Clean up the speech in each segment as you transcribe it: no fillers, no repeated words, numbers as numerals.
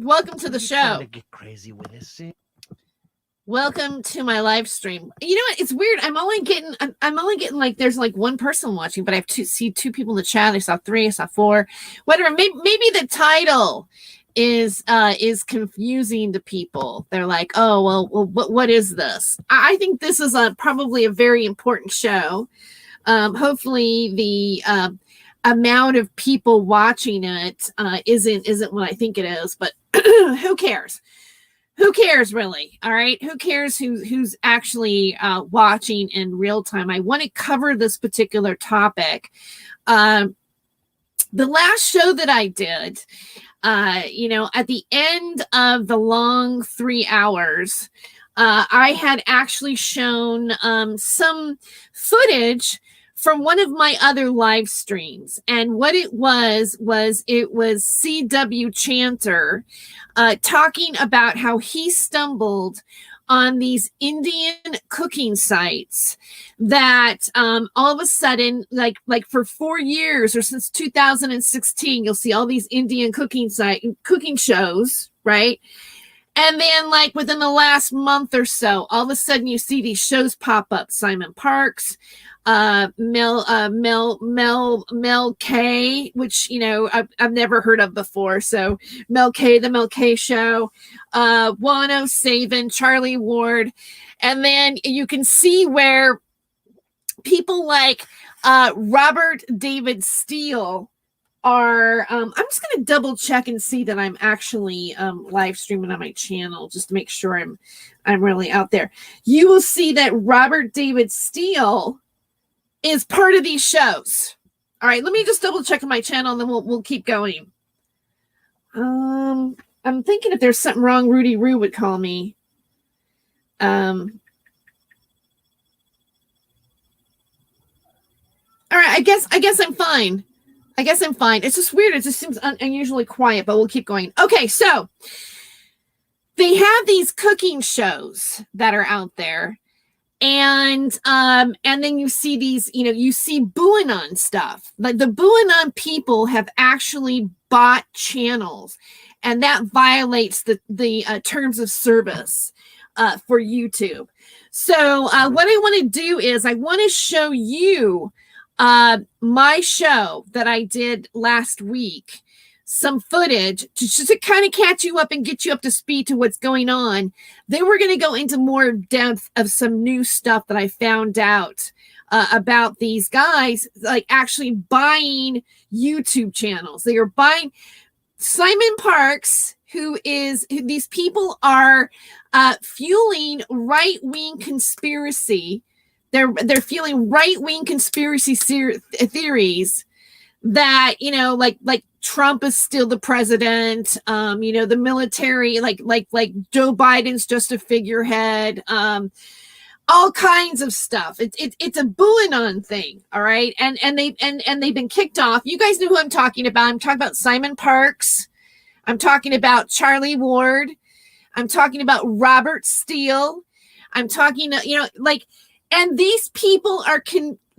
welcome to the show. Trying to get crazy with this. Welcome to my live stream. You know what? It's weird. I'm only getting like there's like one person watching, but I have see two people in the chat. I saw 3, I saw 4, whatever. Maybe the title is confusing to people. They're like, oh well what is this? I think this is probably a very important show. Hopefully the amount of people watching it isn't what I think it is, but who cares? Who cares, really? All right. Who cares who's actually watching in real time? I want to cover this particular topic. The last show that I did, at the end of the long 3 hours, I had actually shown some footage from one of my other live streams. And what it was CW Chanter talking about how he stumbled on these Indian cooking sites that all of a sudden, like for 4 years or since 2016, you'll see all these Indian cooking shows, right? And then like within the last month or so, all of a sudden you see these shows pop up. Simon Parks, Mel K, which I've never heard of before. So Mel K, the Mel K Show, Wano Savin, Charlie Ward, and then you can see where people like Robert David Steele are. I'm just going to double check and see that I'm actually live streaming on my channel just to make sure I'm really out there. You will see that Robert David Steele is part of these shows. All right, let me just double check on my channel and then we'll keep going. I'm thinking if there's something wrong, Rudy Roo would call me. All right, I guess I'm fine. It's just weird. It just seems unusually quiet, but we'll keep going. Okay, so they have these cooking shows that are out there. And then you see these, you see Buanon stuff. Like the Buanon people have actually bought channels, and that violates the terms of service for YouTube. So what I want to do is I want to show you my show that I did last week, some footage just to kind of catch you up and get you up to speed to what's going on. Then we're going to go into more depth of some new stuff that I found out about these guys, like actually buying YouTube channels. They are buying Simon Parks, who these people are fueling right-wing conspiracy. They're fueling right-wing conspiracy theories that, like Trump is still the president, the military, like Joe Biden's just a figurehead, all kinds of stuff. It's a Buanon thing, all right? And they've been kicked off. You guys know who I'm talking about. I'm talking about Simon Parks. I'm talking about Charlie Ward. I'm talking about Robert Steele. I'm talking, and these people are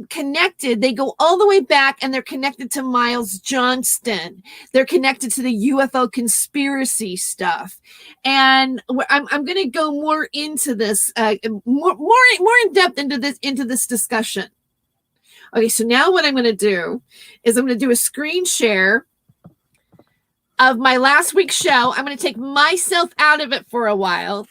connected. They go all the way back, and they're connected to Miles Johnston. They're connected to the UFO conspiracy stuff. And I'm going to go more into this, more in depth into this discussion. Okay, so now what I'm going to do is I'm going to do a screen share of my last week's show. I'm going to take myself out of it for a while,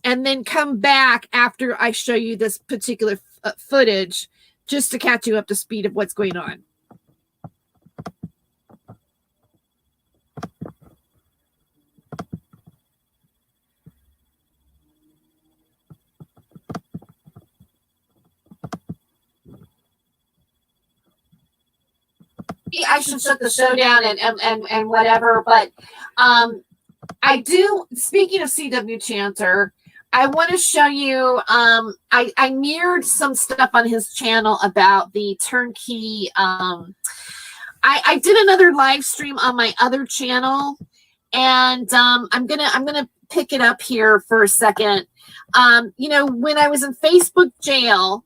and then come back after I show you this particular footage, just to catch you up to speed of what's going on. I should shut the show down and whatever, but I do, speaking of CW Chanter, I want to show you, I mirrored some stuff on his channel about the turnkey. I did another live stream on my other channel, and I'm gonna pick it up here for a second. When I was in Facebook jail,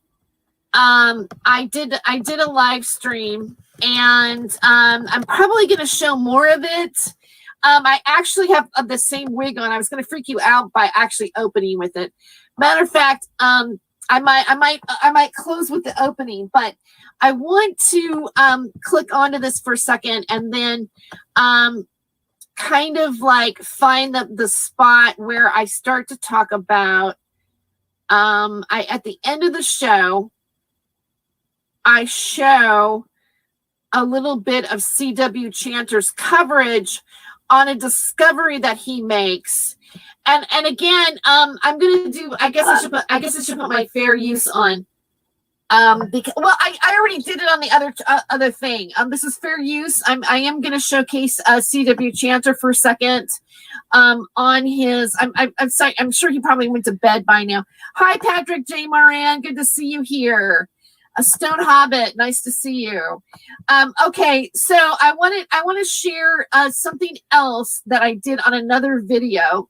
I did a live stream, and I'm probably gonna show more of it. I actually have the same wig on. I was going to freak you out by actually opening with it. Matter of fact, I might close with the opening, but I want to click onto this for a second and then kind of like find the spot where I start to talk about at the end of the show, I show a little bit of C.W. Chanter's coverage on a discovery that he makes. And again, I'm gonna do. I guess I should put my fair use on. Because I already did it on the other thing. This is fair use. I am gonna showcase C.W. Chanter for a second. On his, I'm sorry. I'm sure he probably went to bed by now. Hi, Patrick J. Moran. Good to see you here. A Stone Hobbit, nice to see you. Okay, so I want to share something else that I did on another video.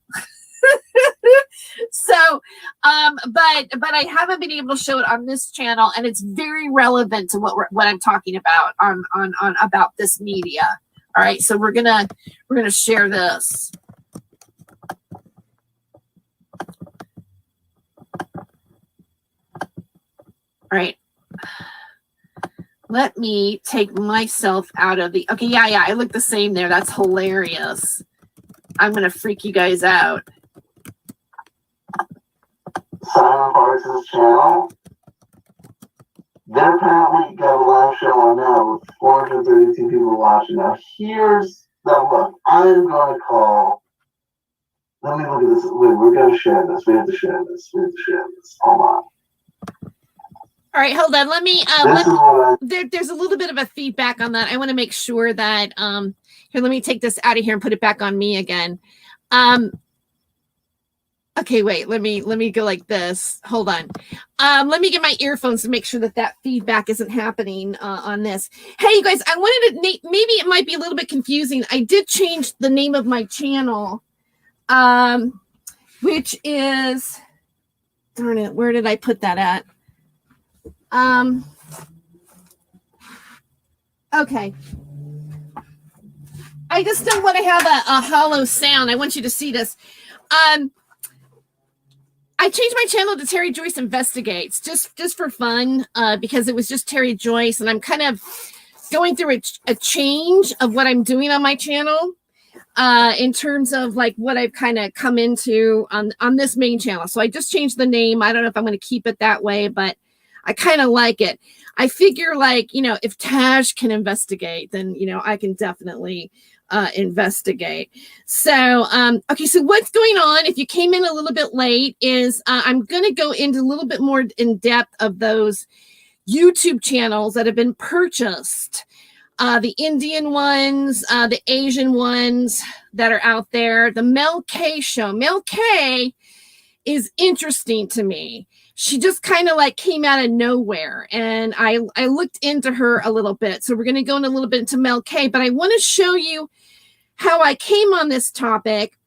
So, but I haven't been able to show it on this channel, and it's very relevant to what I'm talking about on about this media. All right, so we're gonna share this. All right. Let me take myself out of the, okay, yeah, I look the same there. That's hilarious. I'm going to freak you guys out. Simon Parsons' channel. They're apparently got a live show on now with 432 people watching. Now, here's the look. I'm going to call, let me look at this. Wait, we're going to share this. We have to share this. Hold on. All right, hold on. Let me. There's a little bit of a feedback on that. I want to make sure that. Here, let me take this out of here and put it back on me again. Okay, wait. Let me go like this. Hold on. Let me get my earphones to make sure that feedback isn't happening on this. Hey, you guys. I wanted to. Maybe it might be a little bit confusing. I did change the name of my channel, which is. Darn it! Where did I put that at? Okay. I just don't want to have a hollow sound. I want you to see this. I changed my channel to Terry Joyce Investigates just for fun, because it was just Terry Joyce, and I'm kind of going through a change of what I'm doing on my channel, in terms of like what I've kind of come into on this main channel. So I just changed the name. I don't know if I'm going to keep it that way, but I kind of like it. I figure like, if Taj can investigate, then, I can definitely investigate. So, okay, so what's going on, if you came in a little bit late, is I'm going to go into a little bit more in depth of those YouTube channels that have been purchased. The Indian ones, the Asian ones that are out there. The Mel K show. Mel K is interesting to me. She just kind of like came out of nowhere, and I looked into her a little bit. So we're going to go in a little bit into Mel K, but I want to show you how I came on this topic.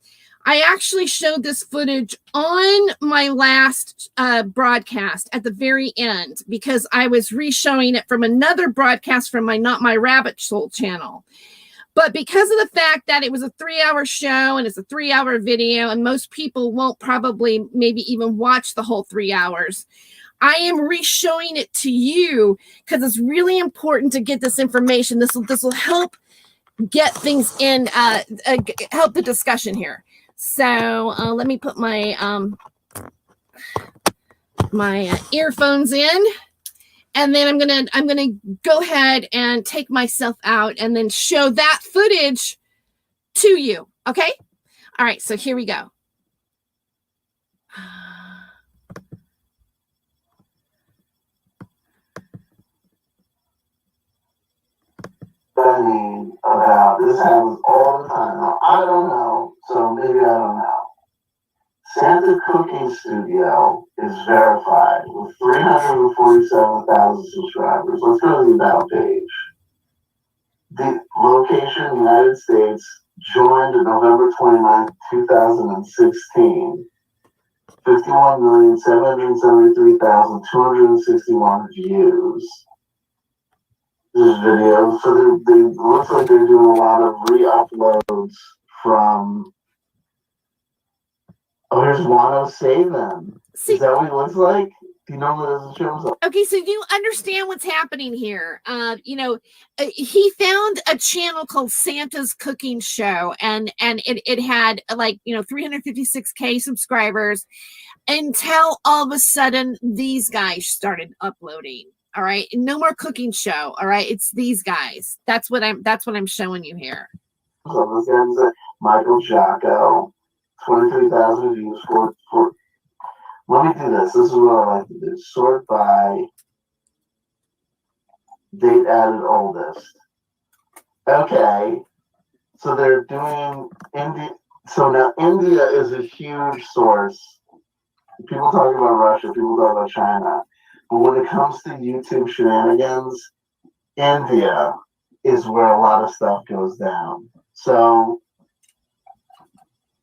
I actually showed this footage on my last broadcast at the very end, because I was re-showing it from another broadcast from my Not My Rabbit Soul channel. But because of the fact that it was a 3-hour show and it's a 3-hour video, and most people won't probably maybe even watch the whole 3 hours, I am re-showing it to you because it's really important to get this information. This will help get things in, help the discussion here. So let me put my my earphones in. And then I'm gonna go ahead and take myself out and then show that footage to you. Okay? All right, so here we go. About this happens all the time. Now, I don't know, so maybe I don't know. Santa Cooking Studio is verified with 347,000 subscribers. Let's go to the About page. The location, United States, joined November 29th, 2016. 51,773,261 views. This video, so they looks like they're doing a lot of re-uploads from. Oh, here's Wano Save Them. Is that what he looks like? Do you know what this shows up? Okay, so you understand what's happening here. He found a channel called Santa's Cooking Show, and it had 356K subscribers until all of a sudden these guys started uploading. All right, no more cooking show. All right, it's these guys. That's what I'm showing you here. So this guy's Michael Jocko, 23,000 views for. Let me do this. This is what I like to do. Sort by date added oldest. Okay. So they're doing India. So now India is a huge source. People talk about Russia, people talk about China. But when it comes to YouTube shenanigans, India is where a lot of stuff goes down. So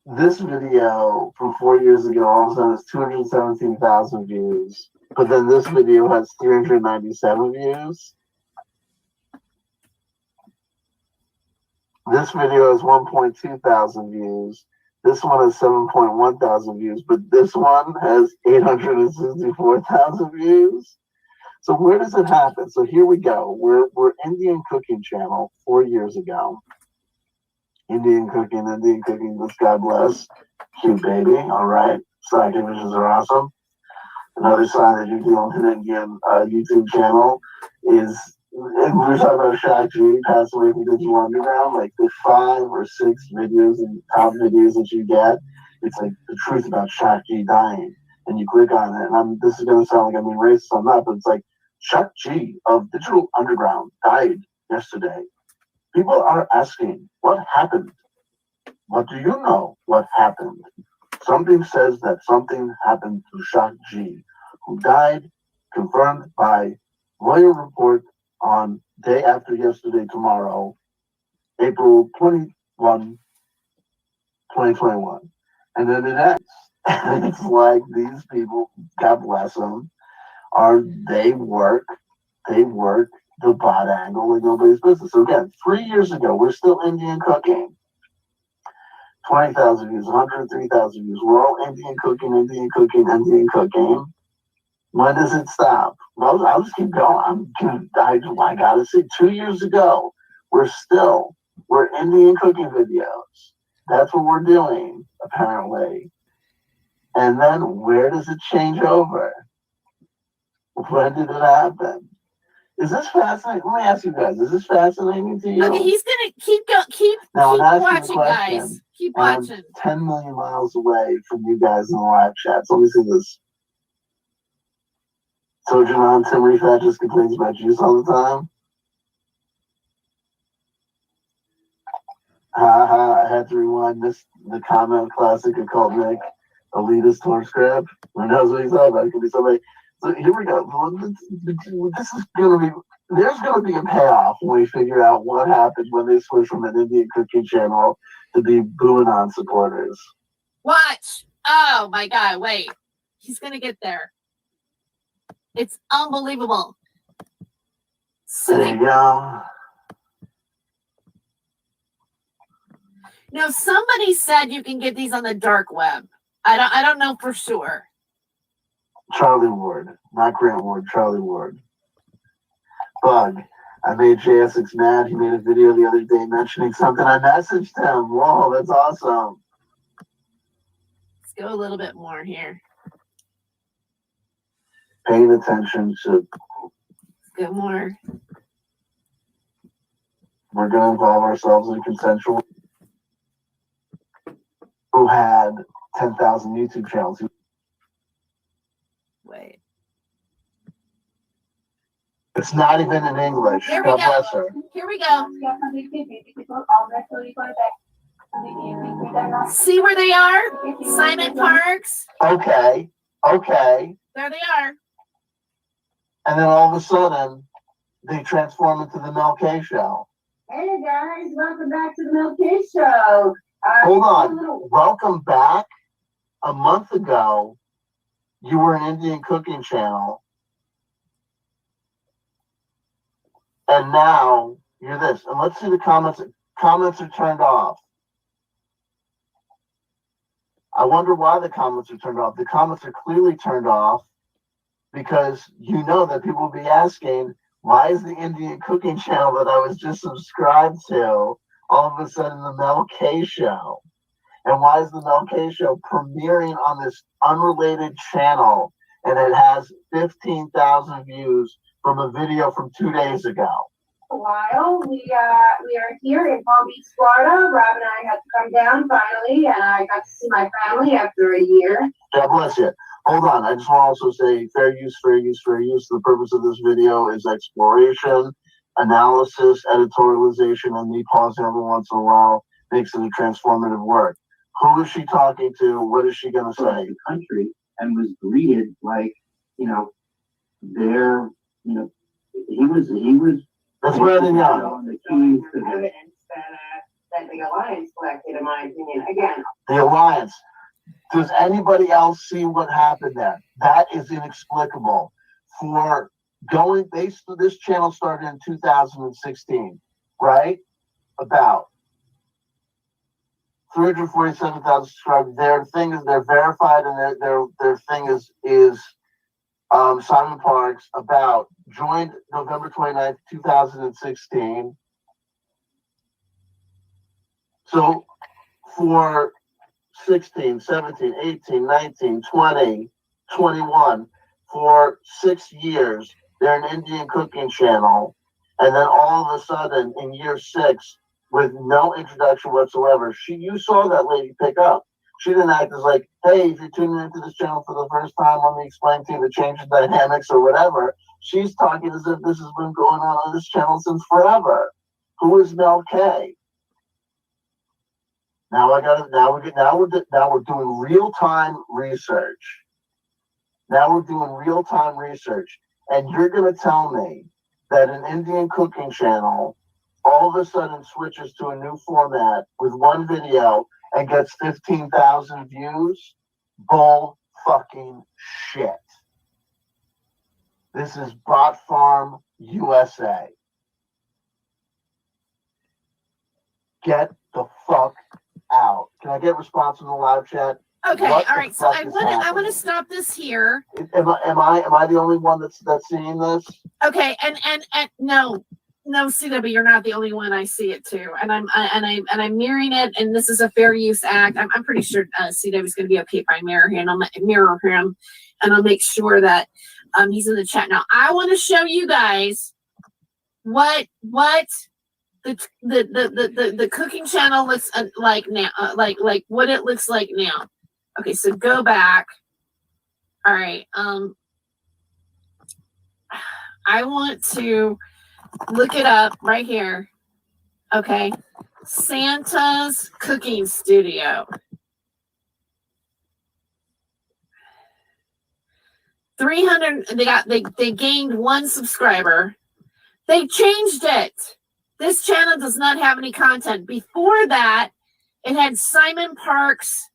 this video from 4 years ago all of a sudden has 217,000 views, but then this video has 397 views. This video has 1.2 thousand views. This one has 7.1 thousand views, but this one has 864,000 views. So where does it happen? So here we go. We're Indian Cooking Channel 4 years ago. Indian cooking, this God bless. Cute baby, all right. Side images are awesome. Another sign that you're dealing with an Indian YouTube channel is, and we were talking about Shaq G passed away from Digital Underground, like the 5 or 6 videos and top videos that you get, it's like the truth about Shaq G dying. And you click on it, and this is going to sound like I'm being racist on that, but it's like, Shaq G of Digital Underground died yesterday. People are asking, what happened? What do you know what happened? Something says that something happened to Shaq G, who died, confirmed by lawyer report on day after yesterday tomorrow, April 21, 2021. And then it ends. And it's like these people, God bless them, they work the bot angle in nobody's business. So again, 3 years ago, we're still Indian cooking. 20,000 views, 103,000 views. We're all Indian cooking. When does it stop? Well, I'll just keep going. I gotta see. 2 years ago, we're Indian cooking videos. That's what we're doing, apparently. And then where does it change over? When did it happen? Is this fascinating? Let me ask you guys, is this fascinating to you? Okay, he's gonna keep watching, guys. Keep watching. 10 million miles away from you guys in the live chat. So let me see this. So John Timmy Fat just complains about juice all the time. I had to rewind the comment classic of called Nick elitist torch grab. Who knows what he's talking about? It could be somebody. So here we go. There's gonna be a payoff when we figure out what happened when they switched from an Indian cooking channel to be booing on supporters. Watch. Oh my God, wait. He's gonna get there. It's unbelievable. There you go. Now somebody said you can get these on the dark web. I don't know for sure. Charlie Ward, not Grant Ward, Charlie Ward. Bug. I made JSX mad. He made a video the other day mentioning something. I messaged him. Whoa, that's awesome. Let's go a little bit more here. Paying attention to. Let's go more. We're going to involve ourselves in consensual. Who had 10,000 YouTube channels. Wait. It's not even in English. Here we God go. bless her. Here we go. See where they are? Simon Parks. Okay. There they are. And then all of a sudden, they transform into the Mel K show. Hey guys, welcome back to the Mel K show. Hold on. Welcome back. A month ago, you were an Indian cooking channel. And now you're this. And let's see the comments. Comments are turned off. I wonder why the comments are turned off. The comments are clearly turned off because you know that people will be asking, why is the Indian cooking channel that I was just subscribed to all of a sudden the Mel K show? And why is the Mel K show premiering on this unrelated channel and it has 15,000 views from a video from 2 days ago? A while. We are here in Palm Beach, Florida. Rob and I had to come down finally, and I got to see my family after a year. God bless you. Hold on. I just want to also say fair use, fair use, fair use. The purpose of this video is exploration, analysis, editorialization, and me pausing every once in a while makes it a transformative work. Who is she talking to? What is she going to say? The country and was greeted like, you know, there, you know, he was. That's Brandon Young. The keys to the Evidence that the alliance collected, in my opinion. Again, The alliance. Does anybody else see what happened there? That is inexplicable. For going, this channel started in 2016, right? About 347,000 subscribers. Their thing is they're verified, and their thing is Simon Parks. About joined November 29th, 2016. So for 16, 17, 18, 19, 20, 21, for 6 years, they're an Indian cooking channel. And then all of a sudden, in year 6, with no introduction whatsoever, you saw that lady pick up. She didn't act as like, hey, if you're tuning into this channel for the first time, let me explain to you the change in dynamics or whatever. She's talking as if this has been going on this channel since forever. Who is Mel K? Now we're doing real-time research. Now we're doing real-time research. And you're gonna tell me that an Indian cooking channel all of a sudden switches to a new format with one video and gets 15,000 views? Bull fucking shit. This is Bot Farm USA. Get the fuck out. Can I get a response from the live chat? Okay, What all the right. So fuck I is want happening? to stop this here. Am I the only one that's seeing this? Okay, and no, CW, you're not the only one. I see it too, and I'm mirroring it. And this is a fair use act. I'm pretty sure CW is going to be okay if I mirror him. I'll mirror him, and I'll make sure that he's in the chat. Now I want to show you guys what the cooking channel looks like now, like what it looks like now. Okay, so go back. All right. I want to look it up right here. Okay. Santa's Cooking Studio. 300, they gained 1 subscriber. They changed it. This channel does not have any content. Before that, it had Simon Parks'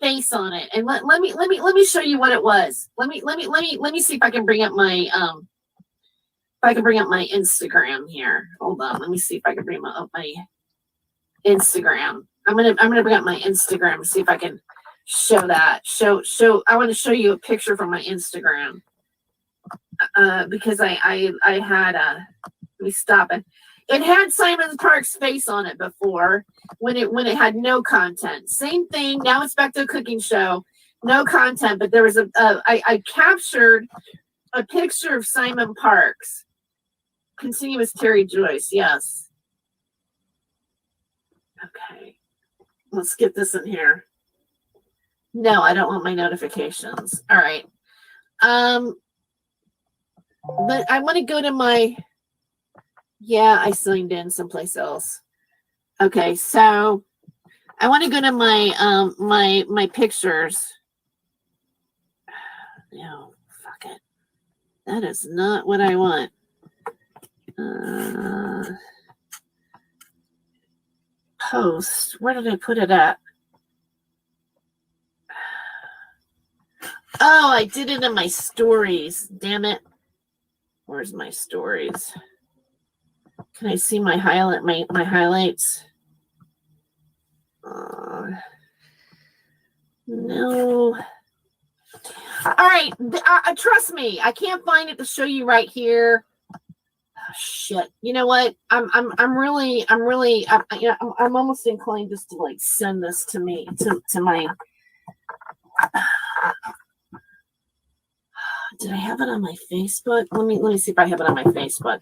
face on it. And let me show you what it was. Let me see if I can bring up my Instagram here. Hold on. Let me see if I can bring up my Instagram. I'm gonna bring up my Instagram and see if I can show that. I want to show you a picture from my Instagram. Because I had let me stop it. It had Simon Parks' face on it before when it had no content. Same thing. Now it's back to a cooking show, no content. But there was I captured a picture of Simon Parks. Continuous Terry Joyce. Yes. Okay. Let's get this in here. No, I don't want my notifications. All right. But I want to go to my. Yeah, I signed in someplace else. Okay, so I want to go to my my pictures. No, fuck it. That is not what I want. Post. Where did I put it at? Oh, I did it in my stories. Damn it. Where's my stories? Can I see my highlights? No. All right. Trust me, I can't find it to show you right here. Oh, shit. You know what? I'm almost inclined just to like send this to me to my. Did I have it on my Facebook? Let me see if I have it on my Facebook.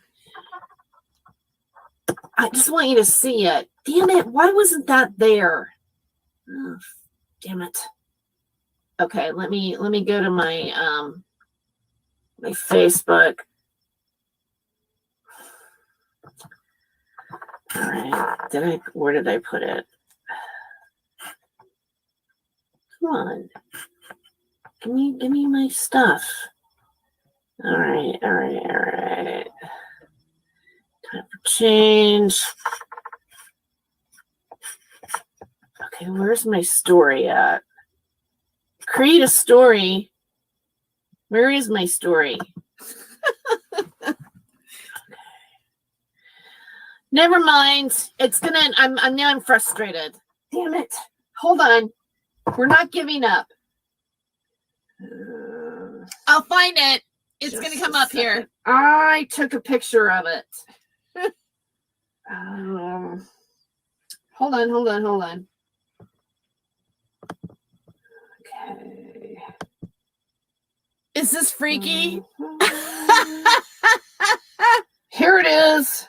I just want you to see it. Damn it! Why wasn't that there? Oh, damn it. Okay, let me go to my my Facebook. All right. Where did I put it? Come on. Give me my stuff. All right. Time for change. Okay, where's my story at? Create a story. Where is my story? Never mind. It's gonna. I'm frustrated. Damn it! Hold on. We're not giving up. I'll find it. It's gonna come up here. I took a picture of it. Hold on. Okay. Is this freaky? Here it is.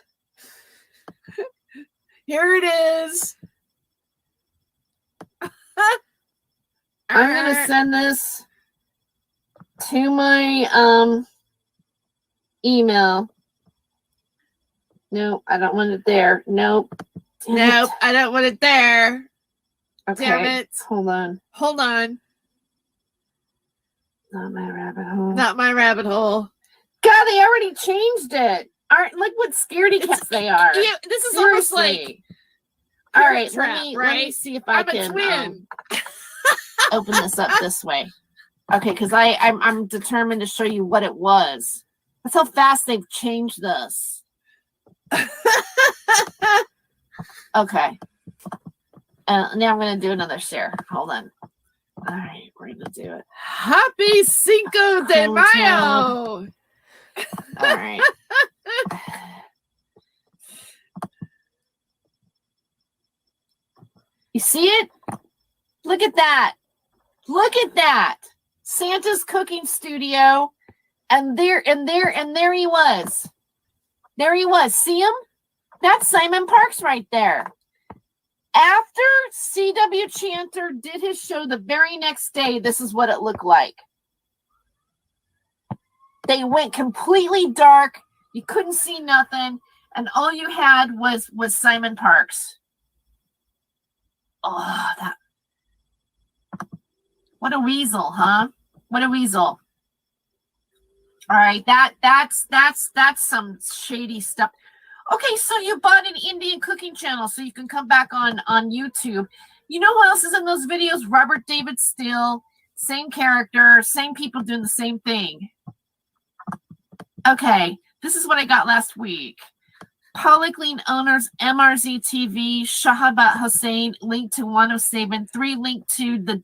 I'm gonna send this to my email. Nope, I don't want it there. Nope. Nope, I don't want it there. Okay. Damn it. Hold on. Not my rabbit hole. God, they already changed it. Aren't like what scaredy cats they are. Yeah, this is almost like. All right, let me see if I can open this up this way. Okay, because I'm determined to show you what it was. That's how fast they've changed this. Okay. Now I'm going to do another share. Hold on. All right, we're going to do it. Happy Cinco de Mayo. All right. You see it? Look at that. Santa's cooking studio. And there he was. See him? That's Simon Parks right there. After C.W. Chanter did his show the very next day, this is what it looked like. They went completely dark. You couldn't see nothing. And all you had was Simon Parks. Oh, that. What a weasel, huh? What a weasel. All right, that's some shady stuff. Okay, so you bought an Indian cooking channel so you can come back on YouTube. You know who else is in those videos? Robert David Steele, same character, same people doing the same thing. Okay, this is what I got last week. Polyclean owners, MRZ TV, Shahabat Hussein, link to 107, 3 link to the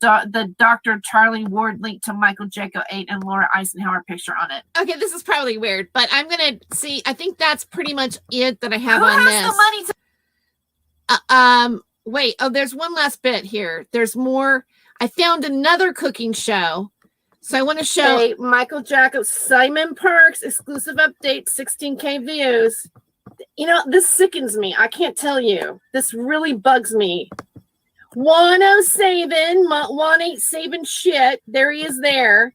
Dr. Charlie Ward, link to Michael Jaco 8 and Laura Eisenhower picture on it. Okay, this is probably weird, but I'm gonna see. I think that's pretty much it that I have Who on has this. the money to Wait. Oh, there's one last bit here. There's more. I found another cooking show, so I want to show. Hey, Michael Jaco, Simon Parks, exclusive update, 16K views. You know, this sickens me. I can't tell you. This really bugs me. 187 shit. There he is there.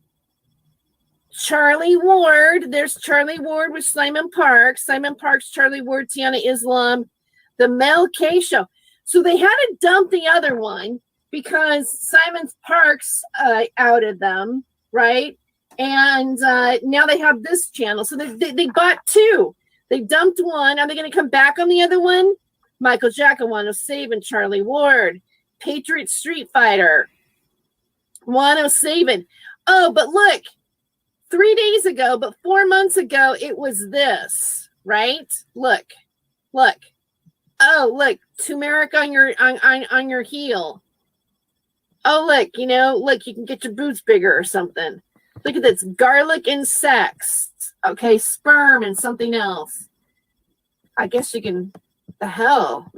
Charlie Ward. There's Charlie Ward with Simon Parks. Simon Parks, Charlie Ward, Tiana Islam. The Mel K show. So they had to dump the other one because Simon Parks outed them, right? And now they have this channel. So they bought two. They dumped one. Are they going to come back on the other one? Michael Jaco, 107, Charlie Ward, Patriot Street Fighter, 107. Oh, but look, 3 days ago, but 4 months ago, it was this, right? Look. Oh, look, turmeric on your heel. Oh, look, look, you can get your boobs bigger or something. Look at this, garlic and sex. Okay, sperm and something else. I guess you can, what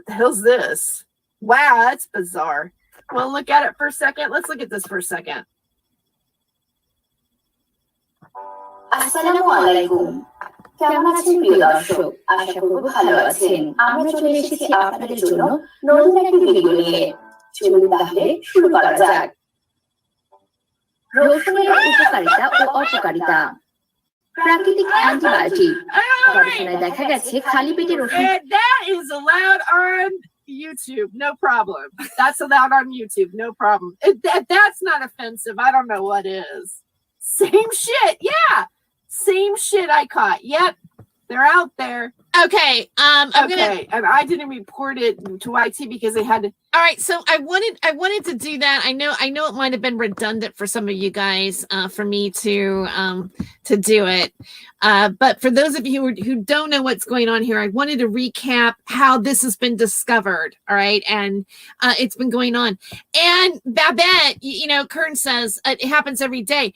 the hell's this? Wow, that's bizarre. Well, look at it for a second. Let's look at this for a second. আসসালামু আলাইকুম কেমন আছেন প্রিয় দর্শক আশা করব ভালো আছেন আমরা চলে এসেছি আপনাদের জন্য নতুন একটি ভিডিও নিয়ে চলুন তাহলে শুরু করা যাক রসুনের উপকারিতা ও অপকারিতা প্রাকৃতিক অ্যান্টিবায়োটিক গবেষণায় দেখা গেছে খালি পেটে রসুন That is allowed on YouTube, no problem. That's allowed on YouTube, no problem. That's not offensive. I don't know what is. Same shit, yeah. Same shit I caught. Yep, they're out there. Okay. And I didn't report it to YT because they had to. All right. So I wanted to do that. I know it might have been redundant for some of you guys, for me to do it. But for those of you who don't know what's going on here, I wanted to recap how this has been discovered. All right. And it's been going on. And Babette, Kern says it happens every day.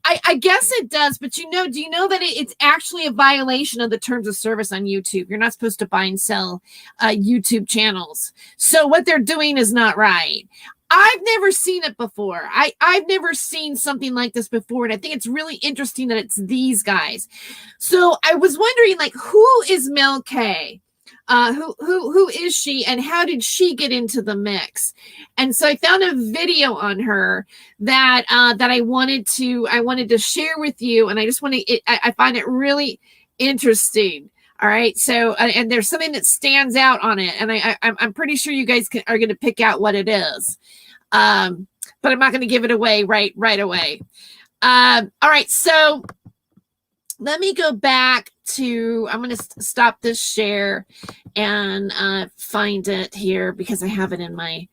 I guess it does, but do you know that it's actually a violation of the terms of service on YouTube? You're not supposed to buy and sell YouTube channels. So what they're doing is not right. I've never seen it before. I've never seen something like this before. And I think it's really interesting that it's these guys. So I was wondering, like, who is Mel K? Who is she and how did she get into the mix? And so I found a video on her that I wanted to share with you. And I just I find it really interesting. All right. So, and there's something that stands out on it. And I'm pretty sure you guys are going to pick out what it is. But I'm not going to give it away right away. All right. So let me go back to, I'm going to stop this share and find it here because I have it in my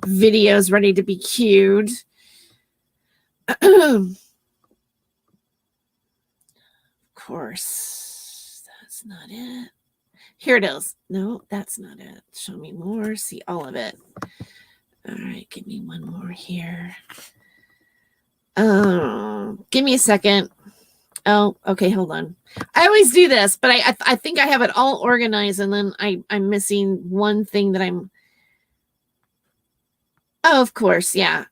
videos ready to be queued. Of course. Not it. Here it is. No, that's not it. Show me more. See all of it. All right, give me one more here. Give me a second. Oh, okay, hold on. I always do this, but I think I have it all organized, and then I'm missing one thing that I'm. Oh, of course, yeah.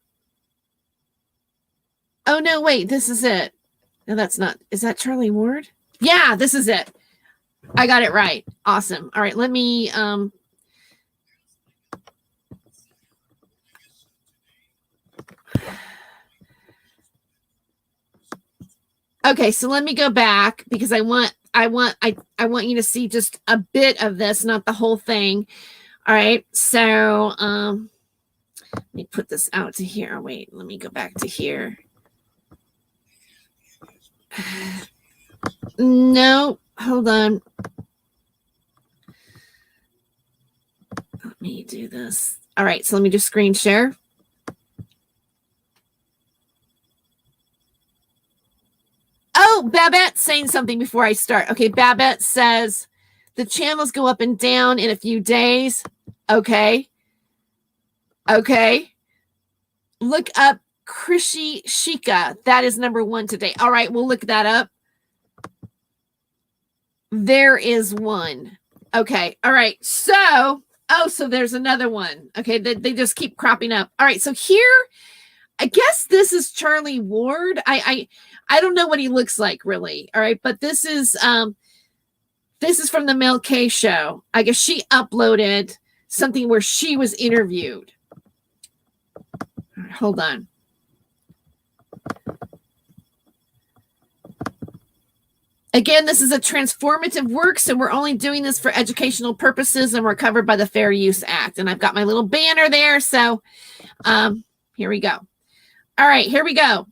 Oh no, wait, this is it. No, that's not. Is that Charlie Ward? Yeah, this is it. I got it right. Awesome. All right, let me okay, so let me go back because I want you to see just a bit of this, not the whole thing. All right. So let me put this out to here. Wait, let me go back to here. No, hold on. Let me do this. All right, so let me just screen share. Oh, Babette's saying something before I start. Okay, Babette says the channels go up and down in a few days. Okay. Look up Krishi Shika. That is #1 today. All right, we'll look that up. There is one. Okay. All right. So there's another one. Okay. They just keep cropping up. All right. So here, I guess this is Charlie Ward. I don't know what he looks like really. All right. But this is from the Mel K show. I guess she uploaded something where she was interviewed. All right, hold on. Again, this is a transformative work, so we're only doing this for educational purposes, and we're covered by the Fair Use Act. And I've got my little banner there, so here we go. All right, here we go.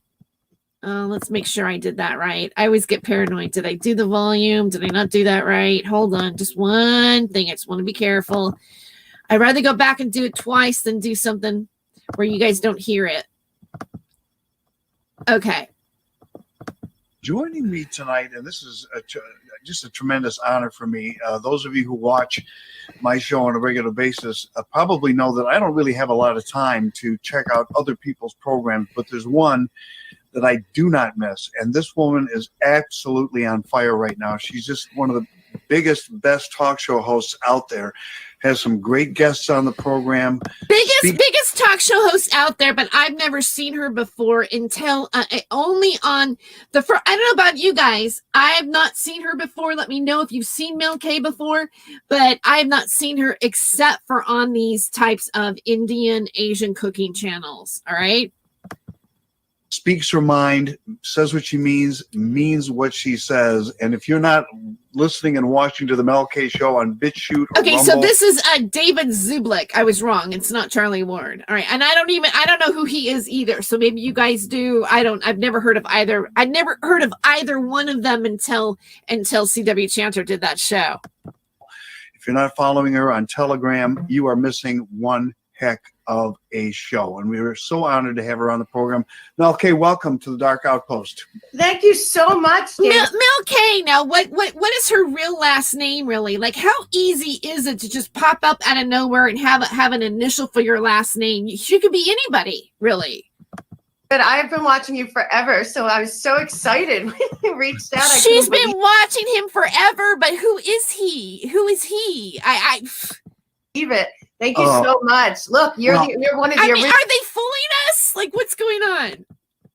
Let's make sure I did that right. I always get paranoid. Did I do the volume? Did I not do that right? Hold on, just one thing. I just want to be careful. I'd rather go back and do it twice than do something where you guys don't hear it. Okay. Joining me tonight, and this is just a tremendous honor for me. Those of you who watch my show on a regular basis probably know that I don't really have a lot of time to check out other people's programs, but there's one that I do not miss. And this woman is absolutely on fire right now. She's just one of the biggest, best talk show hosts out there. Has some great guests on the program. Biggest talk show host out there, but I've never seen her before until only on the first. I don't know about you guys. I have not seen her before. Let me know if you've seen Mel K before, but I have not seen her except for on these types of Indian, Asian cooking channels. All right. Speaks her mind, says what she means what she says. And if you're not listening and watching to the Mel K show on BitChute or okay, Rumble, so this is David Zublik. I was wrong. It's not Charlie Ward. All right, and I don't know who he is either. So maybe you guys do. I've never heard of either. I'd never heard of either one of them until CW Chanter did that show. if you're not following her on Telegram, you are missing one heck of a show. And we were so honored to have her on the program. Mel K, welcome to the Dark Outpost. Thank you so much, David. Mel K, now what is her real last name really? Like, how easy is it to just pop up out of nowhere and have an initial for your last name? She could be anybody, really. But I've been watching you forever, so I was so excited when you reached out. She's been watching him forever, but who is he? Who is he? I believe it. Thank you so much. Look, you're one of the original. Are they fooling us? Like, what's going on?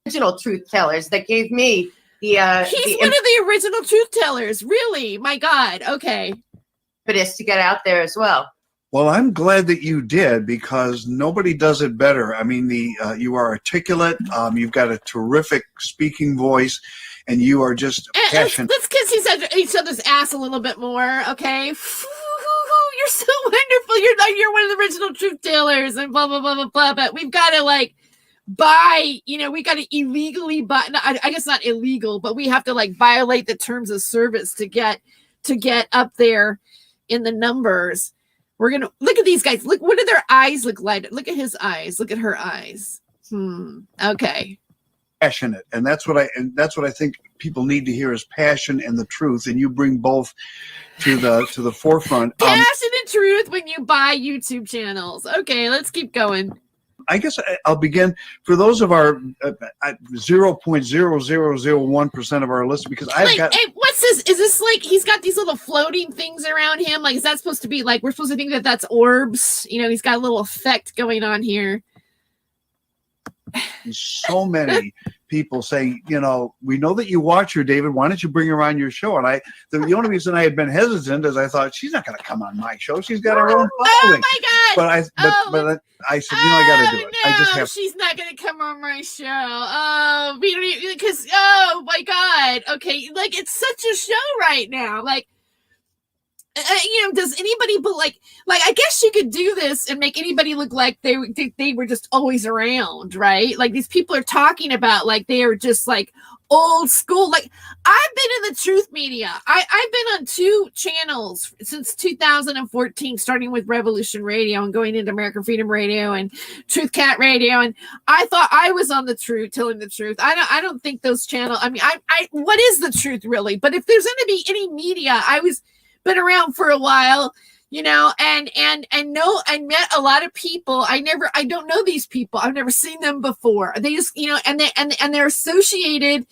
Original truth tellers that gave me the. He's one of the original truth tellers. Really? My God. Okay. Impetus to get out there as well. Well, I'm glad that you did, because nobody does it better. I mean, you are articulate. You've got a terrific speaking voice, and you are just passionate. Let's kiss each other's ass a little bit more, okay? You're so wonderful. You're one of the original truth tellers, and blah blah blah blah blah. But we've got to buy. We got to illegally buy. I guess not illegal, but we have to violate the terms of service to get up there in the numbers. We're gonna look at these guys. Look, what do their eyes look like? Look at his eyes. Look at her eyes. Okay. Passionate, and that's what I think people need to hear is passion and the truth, and you bring both to the forefront. Passion and truth when you buy YouTube channels. Okay, let's keep going. I guess I'll begin for those of our 0.0001% of our listeners, because I've got. Hey, what's this? Is this he's got these little floating things around him? Is that supposed to be we're supposed to think that that's orbs? He's got a little effect going on here. So many people say, we know that you watch her, David. Why don't you bring her on your show? And the only reason I had been hesitant is I thought, she's not going to come on my show. She's got her own following. Oh my God! But I said, I got to do it. No, I just have. She's not going to come on my show. Oh, we don't even, because oh my God. Okay, it's such a show right now. Does anybody I guess you could do this and make anybody look like they were just always around, right? These people are talking about they are just old school. I've been in the truth media. I've been on 2 channels since 2014, starting with Revolution Radio and going into American Freedom Radio and Truth Cat Radio, and I thought I was on the truth, telling the truth. I don't think those channels. I mean, what is the truth really? But if there's going to be any media, been around for a while, and no, I met a lot of people. I don't know these people. I've never seen them before. They just, and they're associated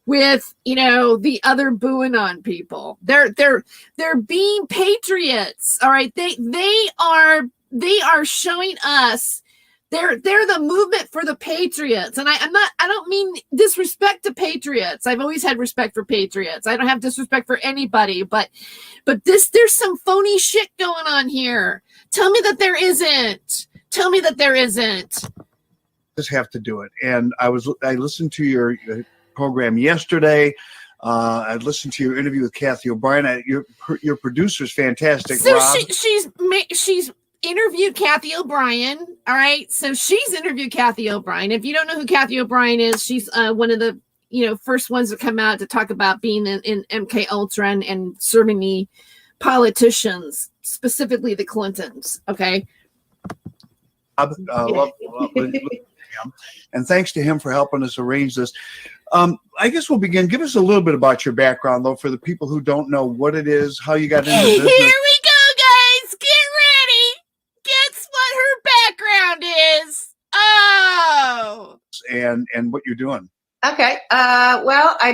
with, the other BooAnon people. They're being patriots. All right. They are showing us they're the movement for the patriots. And I don't mean disrespect to patriots. I've always had respect for patriots. I don't have disrespect for anybody, but there's some phony shit going on here. Tell me that there isn't. Tell me that there isn't. Just have to do it. And I listened to your program yesterday. I listened to your interview with Kathy O'Brien. Your producer's fantastic. So Rob. she's interviewed Kathy O'Brien. All right. So she's interviewed Kathy O'Brien. If you don't know who Kathy O'Brien is, she's one of the first ones to come out to talk about being in MK Ultra and serving the politicians, specifically the Clintons. Okay. Love him. And thanks to him for helping us arrange this. I guess we'll begin. Give us a little bit about your background, though, for the people who don't know what it is, how you got into Here business. we go, guys. Get ready. Guess what her background is? Oh. And what you're doing. Okay. Well, I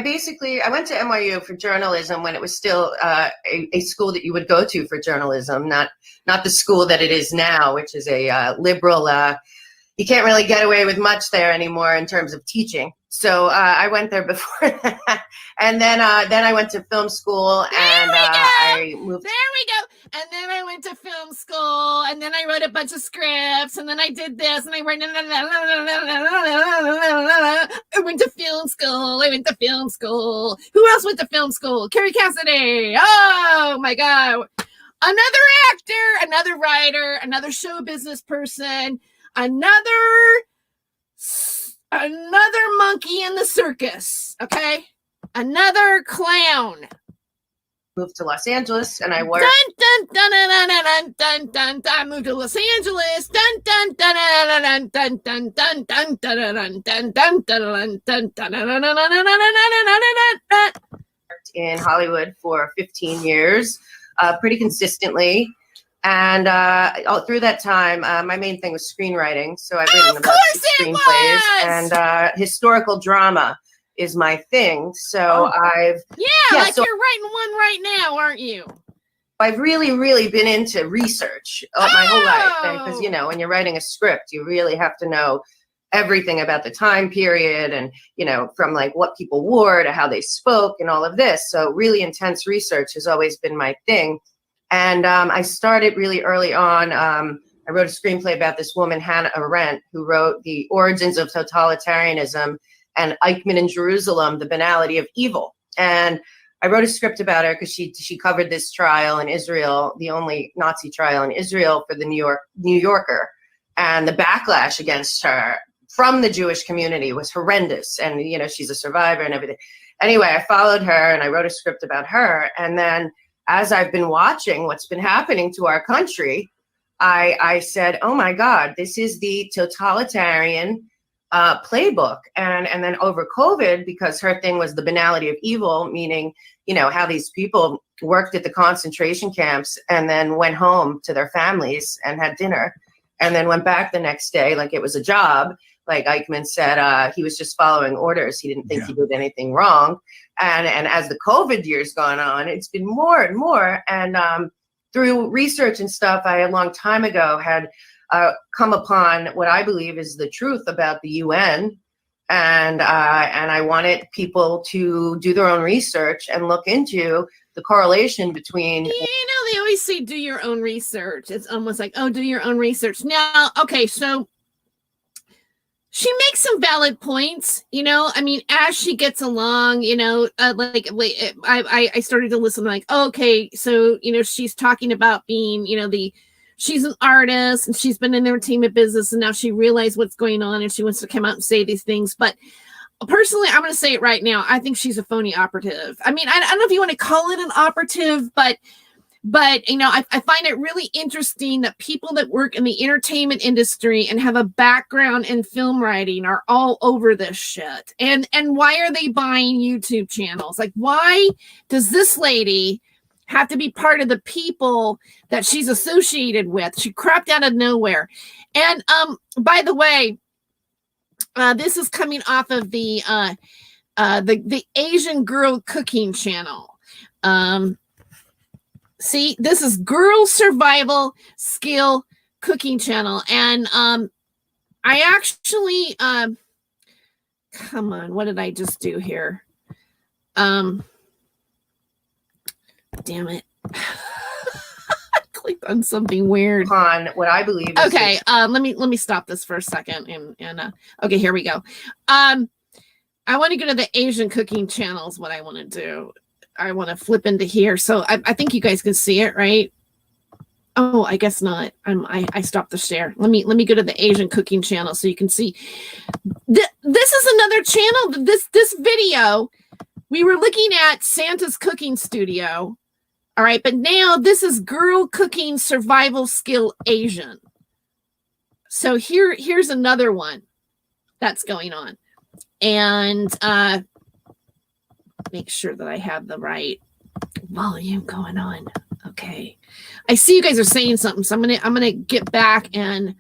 went to NYU for journalism when it was still a school that you would go to for journalism, not the school that it is now, which is a liberal. You can't really get away with much there anymore in terms of teaching. So I went there before that, and then I went to film school, and I moved. There we go. And then I went to film school, and then I wrote a bunch of scripts, and then I did this, and I went to film school. I went to film school. Who else went to film school? Carrie Cassidy. Oh my God. Another actor, another writer, another show business person, another monkey in the circus. Okay. Another clown. Moved to Los Angeles, and I worked. Dun dun dun dun dun dun dun dun. I moved to Los Angeles. Dun dun dun dun dun dun dun dun dun dun dun dun dun dun dun. In Hollywood for 15 years, pretty consistently, and all through that time, my main thing was screenwriting. So I've written about 6 screenplays, and historical drama is my thing. So like you're writing one right now, aren't you? I've really been into research my whole life, because when you're writing a script, you really have to know everything about the time period, and from like what people wore to how they spoke and all of this. So really intense research has always been my thing, and I started really early on. I wrote a screenplay about this woman, Hannah Arendt, who wrote The Origins of Totalitarianism and Eichmann in Jerusalem, The Banality of Evil. And I wrote a script about her because she covered this trial in Israel, the only Nazi trial in Israel, for the New Yorker. And the backlash against her from the Jewish community was horrendous. And, she's a survivor and everything. Anyway, I followed her and I wrote a script about her. And then as I've been watching what's been happening to our country, I said, oh my God, this is the totalitarian playbook. And then over COVID, because her thing was the banality of evil, meaning, how these people worked at the concentration camps and then went home to their families and had dinner and then went back the next day like it was a job. Like Eichmann said, he was just following orders. He didn't think he did anything wrong. And as the COVID years gone on, it's been more and more. And through research and stuff, I a long time ago had come upon what I believe is the truth about the UN, and I wanted people to do their own research and look into the correlation between. They always say do your own research. It's almost like, do your own research. Now, okay, so she makes some valid points. As she gets along, I started to listen like, okay, so she's talking about being, she's an artist and she's been in the entertainment business, and now she realized what's going on and she wants to come out and say these things. But personally, I'm going to say it right now. I think she's a phony operative. I don't know if you want to call it an operative, but I find it really interesting that people that work in the entertainment industry and have a background in film writing are all over this shit. And why are they buying YouTube channels? Like, why does this lady have to be part of the people that she's associated with? She cropped out of nowhere. And by the way, this is coming off of the Asian Girl Cooking channel. See, this is Girl Survival Skill Cooking channel. And I actually come on, what did I just do here? Damn it. I clicked on something weird. On what I believe is okay, let me stop this for a second and okay, here we go. I want to go to the Asian cooking channels. What I want to do, I want to flip into here. So I think you guys can see it, right? Oh, I guess not. I stopped the share. Let me go to the Asian cooking channel so you can see. This is another channel. This video, we were looking at Santa's cooking studio. All right, but now this is Girl Cooking Survival Skill Asian. So here's another one that's going on. and make sure that I have the right volume going on. Okay, I see you guys are saying something, so I'm gonna get back and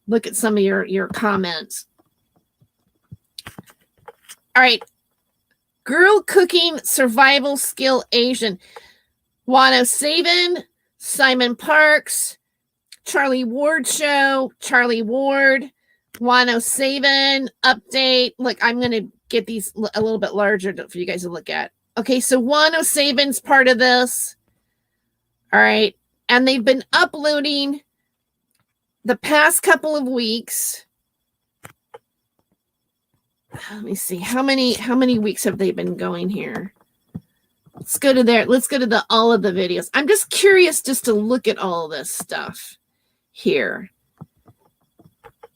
look at some of your comments. All right, girl cooking survival skill Asian. Wano Saban, Simon Parks, Charlie Ward show, Charlie Ward, Wano Saban update. Look, I'm going to get these a little bit larger for you guys to look at. Okay, so Wano Saban's part of this. All right, and they've been uploading the past couple of weeks. Let me see how many weeks have they been going here. Let's go to there. Let's go to all of the videos. I'm just curious just to look at all of this stuff here.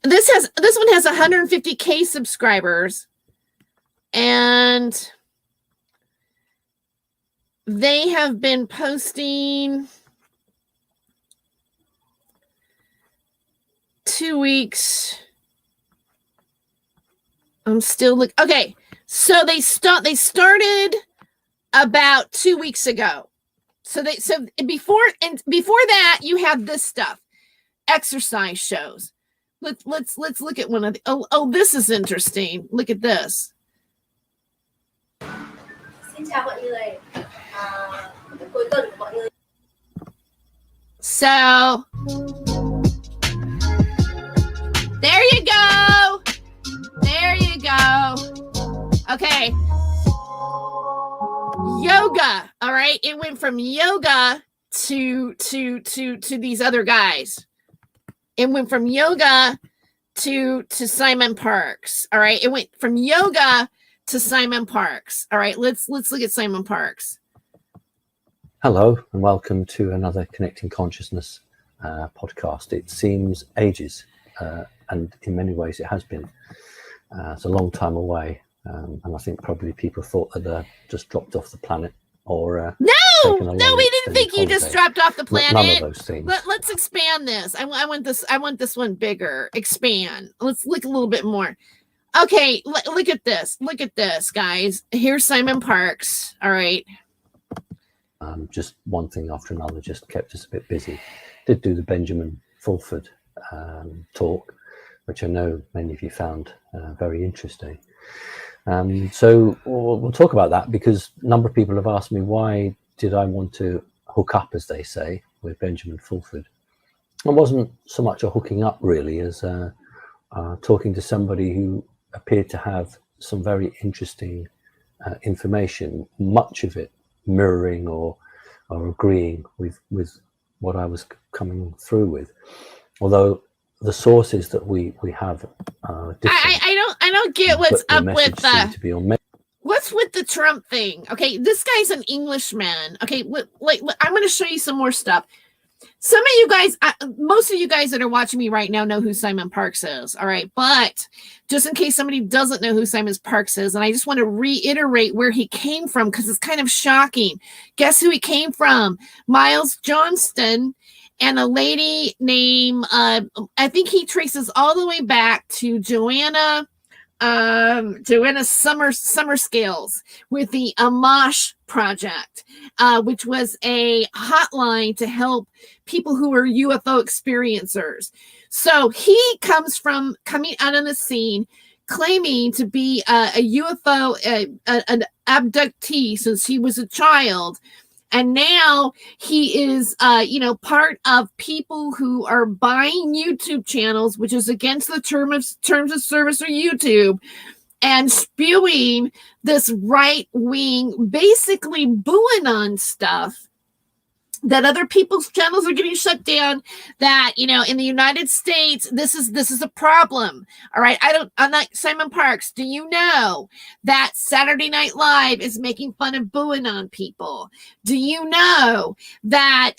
This one has 150K subscribers, and they have been posting 2 weeks. I'm still looking. Okay, so they started about 2 weeks ago. So before that, you have this stuff, exercise shows. Let's look at one of the. Oh, this is interesting. Look at this. So there you go. There you go. Okay. Yoga. All right. It went from yoga to these other guys. It went from yoga to Simon Parks. All right. It went from yoga to Simon Parks. All right. Let's look at Simon Parks. Hello and welcome to another Connecting Consciousness podcast. It seems ages, and in many ways it has been. It's a long time away, and I think probably people thought that I just dropped off the planet, or no, we didn't think you just dropped off the planet. None of those things. Let's expand this. I want this one bigger. Expand. Let's look a little bit more. Okay, look at this. Look at this, guys. Here's Simon Parks. All right. Just one thing after another just kept us a bit busy. Did do the Benjamin Fulford talk, which I know many of you found very interesting. So we'll talk about that, because a number of people have asked me, why did I want to hook up, as they say, with Benjamin Fulford? It wasn't so much a hooking up really as talking to somebody who appeared to have some very interesting information, much of it mirroring or agreeing with what I was coming through with, although the sources that we have are different. I don't get what's up with what's with the Trump thing. Okay, this guy's an Englishman. Okay, I'm going to show you some more stuff. Some of you guys, most of you guys that are watching me right now know who Simon Parks is. All right, but just in case somebody doesn't know who Simon Parks is, and I just want to reiterate where he came from, because it's kind of shocking. Guess who he came from? Miles Johnston and a lady named, I think he traces all the way back to Joanna Summerskills with the AMMACH project, which was a hotline to help people who are UFO experiencers. So he coming out on the scene claiming to be a UFO, an abductee since he was a child. And now he is, part of people who are buying YouTube channels, which is against the terms of service or YouTube, and spewing this right-wing, basically booing stuff, that other people's channels are getting shut down, that, in the United States, this is a problem. All right. I'm not Simon Parks. Do you know that Saturday Night Live is making fun of booing on people? Do you know that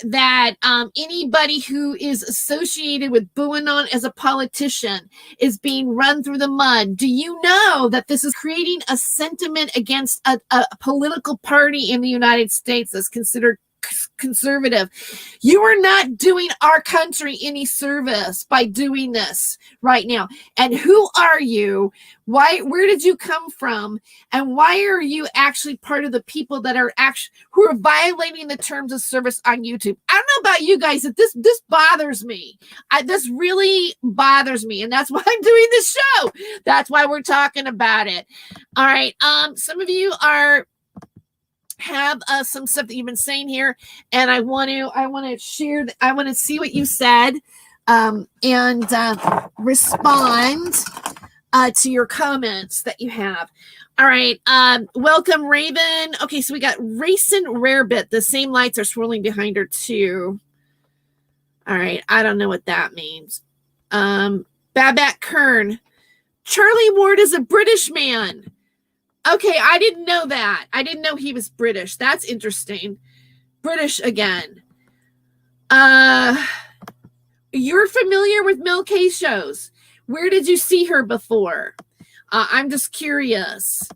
anybody who is associated with booing on as a politician is being run through the mud? Do you know that this is creating a sentiment against a political party in the United States that's considered conservative. You are not doing our country any service by doing this right now. And who are you? Where did you come from? And why are you actually part of the people that are who are violating the terms of service on YouTube? I don't know about you guys, but this bothers me. This really bothers me. And that's why I'm doing this show. That's why we're talking about it. All right. Some of you have some stuff that you've been saying here, and I want to share. I want to see what you said, and respond to your comments that you have. All right. Welcome, Raven. Okay, so we got Racing Rarebit. The same lights are swirling behind her too. All right. I don't know what that means. Babette Kern. Charlie Ward is a British man. Okay, I didn't know that. I didn't know he was British. That's interesting. British again. You're familiar with Mel K shows. Where did you see her before? I'm just curious.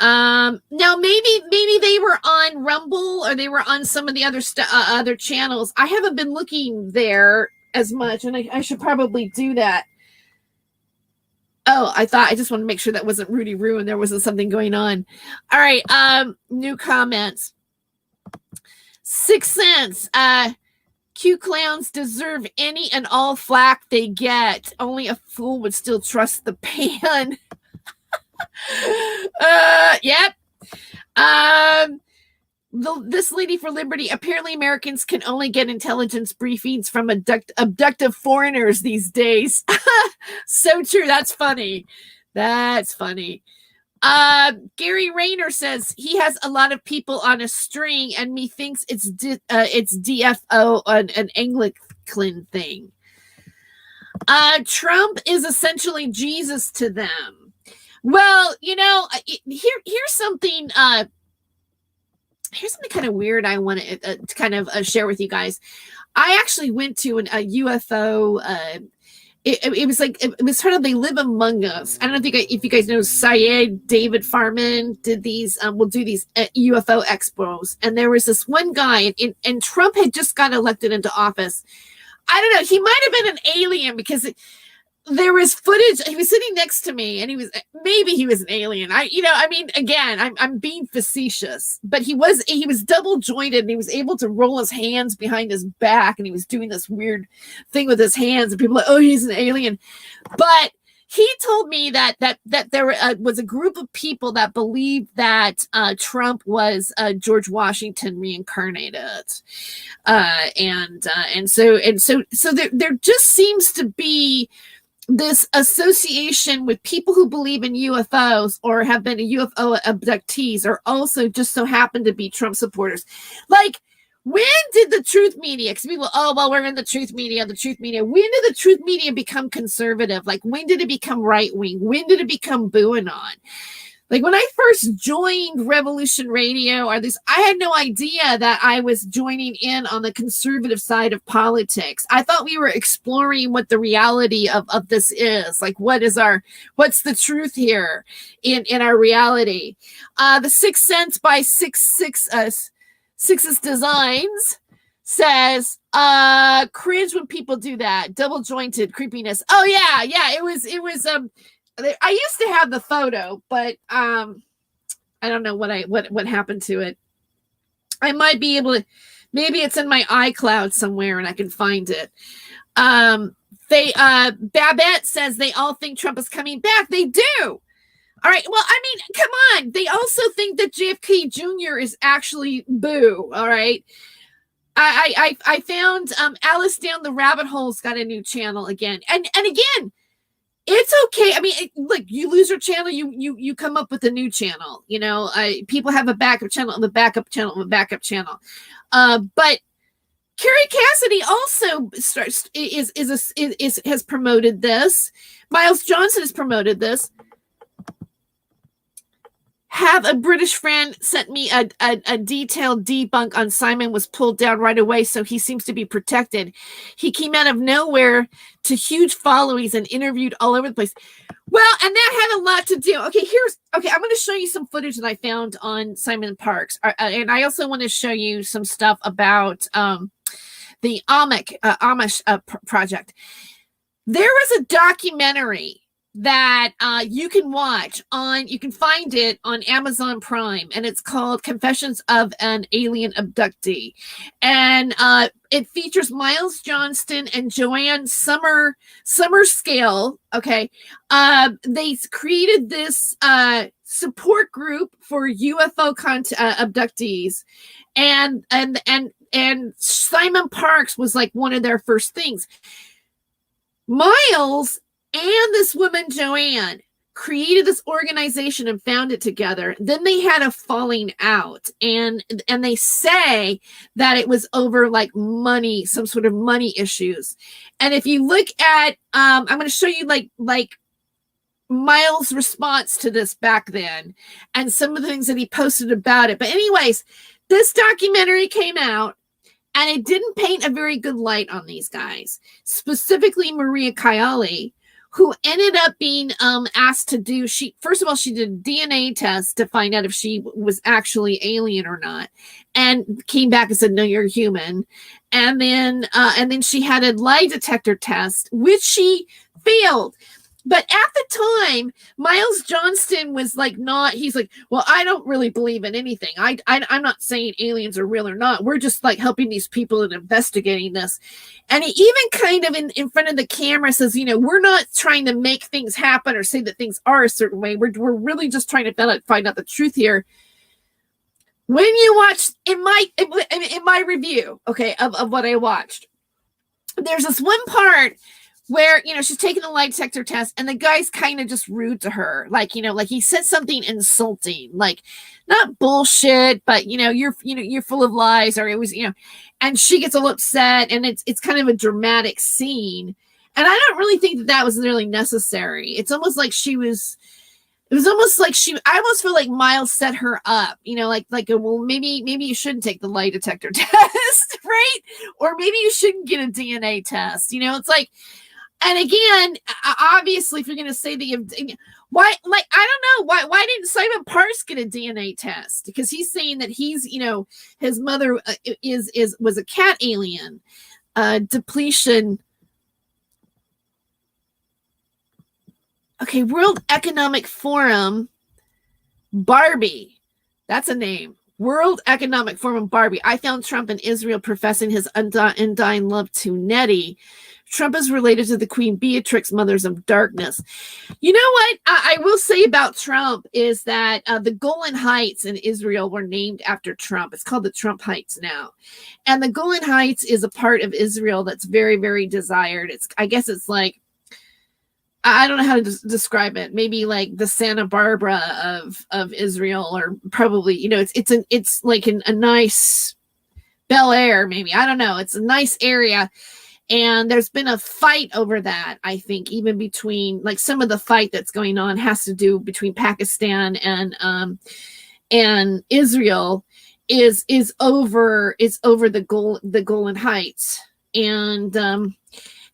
Now maybe they were on Rumble or they were on some of the other channels. I haven't been looking there as much, and I should probably do that. Oh, I just want to make sure that wasn't Rudy Roo and there wasn't something going on. All right. New comments. 6 cents. Q clowns deserve any and all flack they get. Only a fool would still trust the pan. Yep. This lady for liberty. Apparently Americans can only get intelligence briefings from abductive foreigners these days. So true. That's funny. That's funny. Gary Rayner says he has a lot of people on a string and methinks it's DFO, an Anglican thing. Trump is essentially Jesus to them. Well, here's something kind of weird I want to kind of share with you guys. I actually went to a UFO. It was like it was sort of They Live Among Us. I don't know if you guys know Syed David Farman did these. Will do these UFO expos, and there was this one guy, and Trump had just got elected into office. I don't know. He might have been an alien because there was footage. He was sitting next to me, and maybe he was an alien. Again, I'm being facetious, but he was double jointed, and he was able to roll his hands behind his back, and he was doing this weird thing with his hands, and people were like, oh, he's an alien. But he told me that there was a group of people that believed that Trump was George Washington reincarnated, and so there just seems to be this association with people who believe in UFOs or have been UFO abductees or also just so happen to be Trump supporters. Like, when did the truth media, because people, we're in the truth media. When did the truth media become conservative? Like, when did it become right-wing? When did it become booing-on? Like, when I first joined Revolution Radio, I had no idea that I was joining in on the conservative side of politics. I thought we were exploring what the reality of this is. Like, what's the truth here in our reality? The 6 cents by Six's Designs says, cringe when people do that. Double jointed creepiness. Oh yeah. It was I used to have the photo, but I don't know what happened to it. I might be able to, maybe it's in my iCloud somewhere and I can find it. Babette says they all think Trump is coming back. They do. All right. Well, I mean, come on. They also think that JFK Jr. is actually boo. All right. I found Alice Down the Rabbit Hole's got a new channel again. And again, it's okay. I mean, look, you lose your channel, you come up with a new channel. People have a backup channel and the backup channel and the backup channel. But Carrie Cassidy also has promoted this. Miles Johnston has promoted this. have a British friend sent me a detailed debunk on Simon was pulled down right away, so he seems to be protected. He came out of nowhere to huge followings and interviewed all over the place. Well, and that had a lot to do. Okay, I'm going to show you some footage that I found on Simon Parks, and I also want to show you some stuff about the AMMACH project. There was a documentary that you can watch you can find it on Amazon Prime, and it's called Confessions of an Alien Abductee. And it features Miles Johnston and Joanna Summerskills. Okay. They created this support group for UFO abductees. And Simon Parks was like one of their first things. Miles and this woman, Joanne, created this organization and found it together. Then they had a falling out, and they say that it was over like money, some sort of money issues. And if you look at, I'm going to show you like Miles' response to this back then and some of the things that he posted about it. But anyways, this documentary came out, and it didn't paint a very good light on these guys, specifically Maria Kiali, who ended up being asked to do, first of all, she did a DNA test to find out if she was actually alien or not, and came back and said, no, you're human. And then she had a lie detector test, which she failed. But at the time, Miles Johnston was like he's like, well, I don't really believe in anything. I'm not saying aliens are real or not. We're just like helping these people and investigating this. And he even kind of in front of the camera says, we're not trying to make things happen or say that things are a certain way. We're really just trying to find out the truth here. When you watch in my review, okay, of what I watched, there's this one part where, she's taking the lie detector test and the guy's kind of just rude to her. Like he said something insulting, like not bullshit, but you're full of lies, or it was, and she gets a little upset, and it's kind of a dramatic scene. And I don't really think that was really necessary. It's almost like I almost feel like Miles set her up, well, maybe you shouldn't take the lie detector test, right? Or maybe you shouldn't get a DNA test. It's like, and again, obviously, if you're going to say that why didn't Simon Parks get a DNA test? Because he's saying that he's, his mother was a cat alien. Depletion. Okay, World Economic Forum, Barbie. That's a name. World Economic Forum, Barbie. I found Trump in Israel professing his undying love to Nettie. Trump is related to the Queen Beatrix, Mothers of Darkness. You know what I will say about Trump is that the Golan Heights in Israel were named after Trump. It's called the Trump Heights now. And the Golan Heights is a part of Israel that's very, very desired. I guess it's like, I don't know how to describe it. Maybe like the Santa Barbara of Israel, or probably, it's like a nice Bel Air, maybe. I don't know. It's a nice area. And there's been a fight over that, I think, even between, like, some of the fight that's going on has to do between Pakistan and Israel is over the Golan Heights.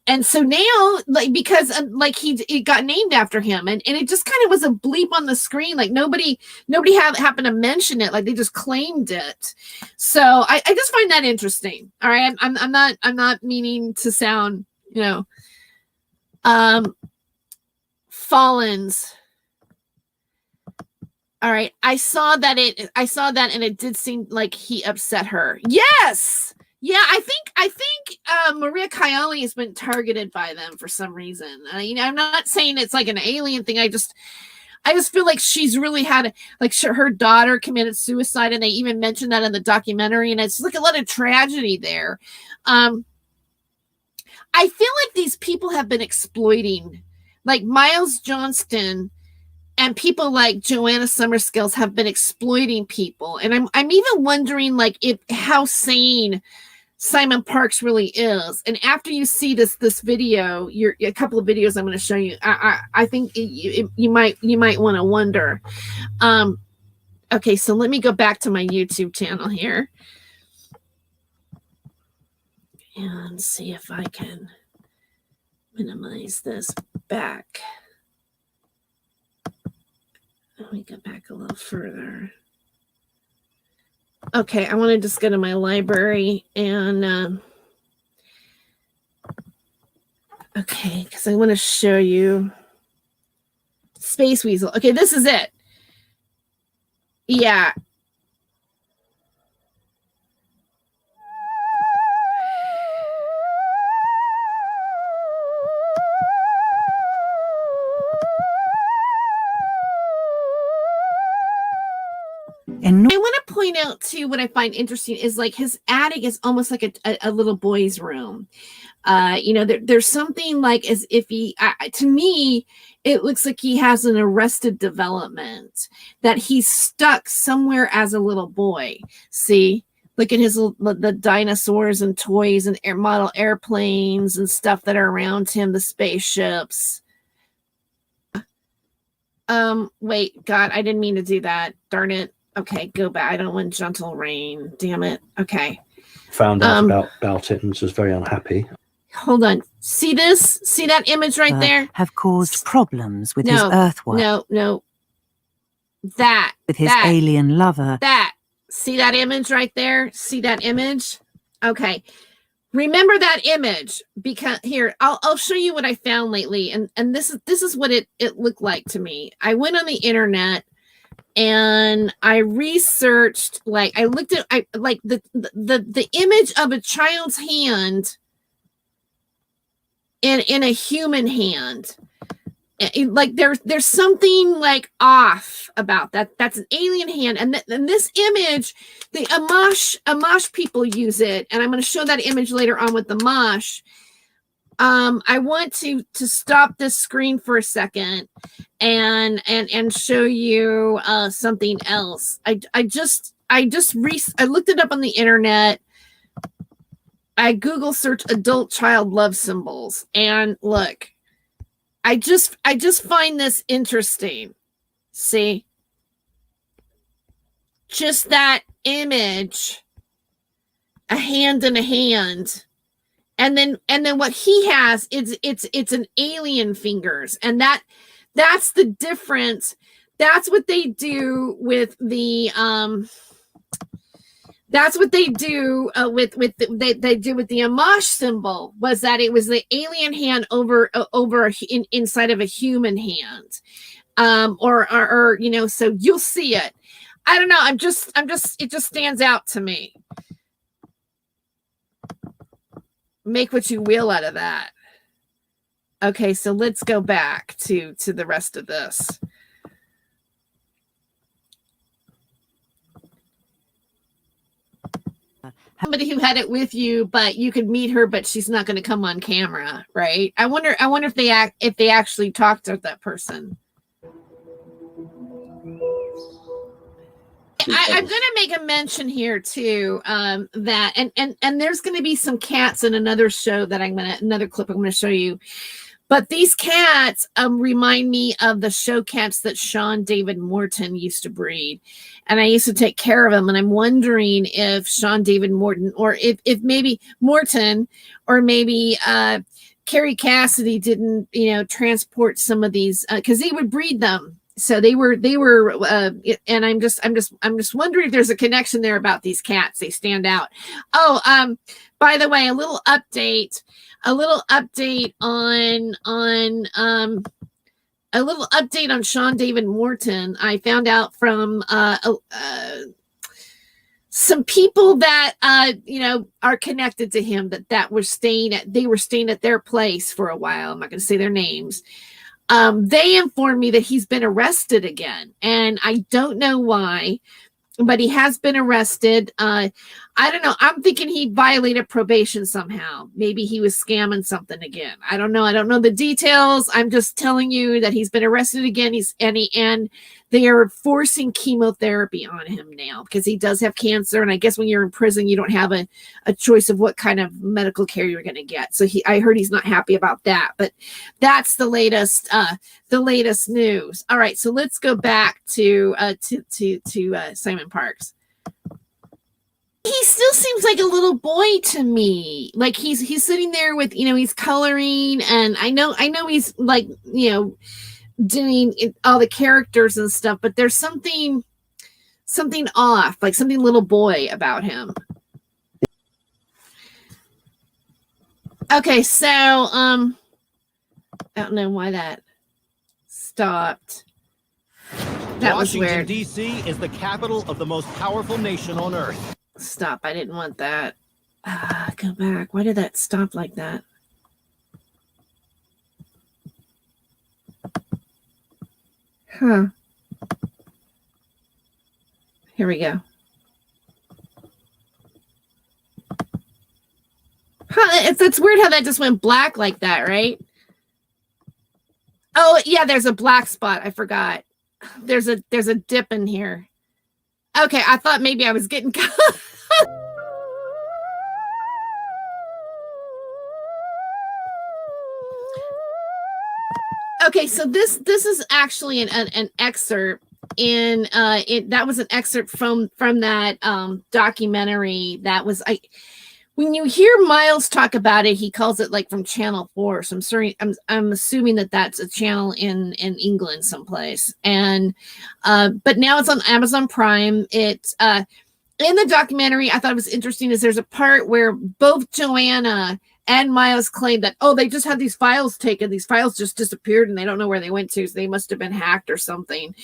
And so now, like, because it got named after him, and it just kind of was a bleep on the screen. Like nobody happened to mention it. Like they just claimed it. So I just find that interesting. All right. I'm not meaning to sound, Fallens. All right. I saw that and it did seem like he upset her. Yes. Yeah, I think Maria Kiali has been targeted by them for some reason. I'm not saying it's like an alien thing. I just feel like she's really had her daughter committed suicide, and they even mentioned that in the documentary, and it's like a lot of tragedy there. I feel like these people have been exploiting, like Miles Johnston and people like Joanna Summerskills have been exploiting people, and I'm even wondering how sane Simon Parks really is. And after you see this video, a couple of videos I'm going to show you, I think you might want to wonder. Okay, so let me go back to my YouTube channel here and see if I can minimize this back. Let me go back a little further. Okay, I want to just go to my library and okay, because I want to show you Space Weasel. Okay, this is it. Yeah. And I want to point out too, what I find interesting is like his attic is almost like a little boy's room. You know, there's something like as if he, to me, it looks like he has an arrested development, that he's stuck somewhere as a little boy. See, look at the dinosaurs and toys and model airplanes and stuff that are around him, the spaceships. Wait, God, I didn't mean to do that. Darn it. Okay, go back. I don't want gentle rain. Damn it. Okay. Found out about it and was very unhappy. Hold on. See this? See that image right there? have caused problems with his earthwork. No. That. With his alien lover. That. See that image right there? See that image? Okay. Remember that image, because here, I'll show you what I found lately. And this is what it looked like to me. I went on the internet and I researched, like I looked at the image of a child's hand in a human hand. Like there's something like off about that. That's an alien hand, and this image, the AMMACH people use it, and I'm going to show that image later on with the MOSH. I want to stop this screen for a second and show you something else. I looked it up on the internet. I Google searched adult child love symbols, and look, I just find this interesting. See, just that image, a hand in a hand. And then what he has is it's an alien fingers, and that's the difference. That's what they do with the that's what they do they do with the AMMACH symbol, was that it was the alien hand over inside of a human hand, or you know, so you'll see it. I don't know. I'm just it just stands out to me. Make what you will out of that. Okay, so let's go back to the rest of this. Somebody who had it with you, but you could meet her, but she's not going to come on camera, right? I wonder if they actually talked to that person. I'm going to make a mention here too, that and there's going to be some cats in another show that another clip I'm going to show you. But these cats remind me of the show cats that Sean David Morton used to breed, and I used to take care of them. And I'm wondering if Sean David Morton, or if maybe Morton, or maybe Carrie Cassidy didn't, you know, transport some of these, because they would breed them. So they were, and I'm just wondering if there's a connection there about these cats. They stand out. Oh, by the way, a little update on Sean David Morton. I found out from some people that you know, are connected to him, they were staying at their place for a while. I'm not going to say their names. They informed me that he's been arrested again, and I don't know why, but he has been arrested. I don't know. I'm thinking he violated probation somehow. Maybe he was scamming something again. I don't know. I don't know the details. I'm just telling you that he's been arrested again. And they are forcing chemotherapy on him now because he does have cancer. And I guess when you're in prison, you don't have a choice of what kind of medical care you're going to get. So I heard he's not happy about that. But that's the latest news. All right, so let's go back to Simon Parks. He still seems like a little boy to me. Like he's sitting there with, he's coloring, and I know he's like, doing all the characters and stuff, but there's something off, like something little boy about him. Okay, so I don't know why that stopped. That was weird. Washington, D.C. is the capital of the most powerful nation on earth. Stop. I didn't want that. Go back. Why did that stop like that? Huh. Here we go. Huh, it's weird how that just went black like that, right? Oh, yeah, there's a black spot. I forgot. There's a dip in here. Okay, I thought maybe I was getting Okay, so this is actually an excerpt in that was an excerpt from that documentary that was when you hear Miles talk about it, he calls it like from Channel 4. So I'm assuming that that's a channel in England someplace. And but now it's on Amazon Prime. It's in the documentary, I thought it was interesting is there's a part where both Joanna and Miles claim that, they just had these files taken. These files just disappeared and they don't know where they went to. So they must have been hacked or something.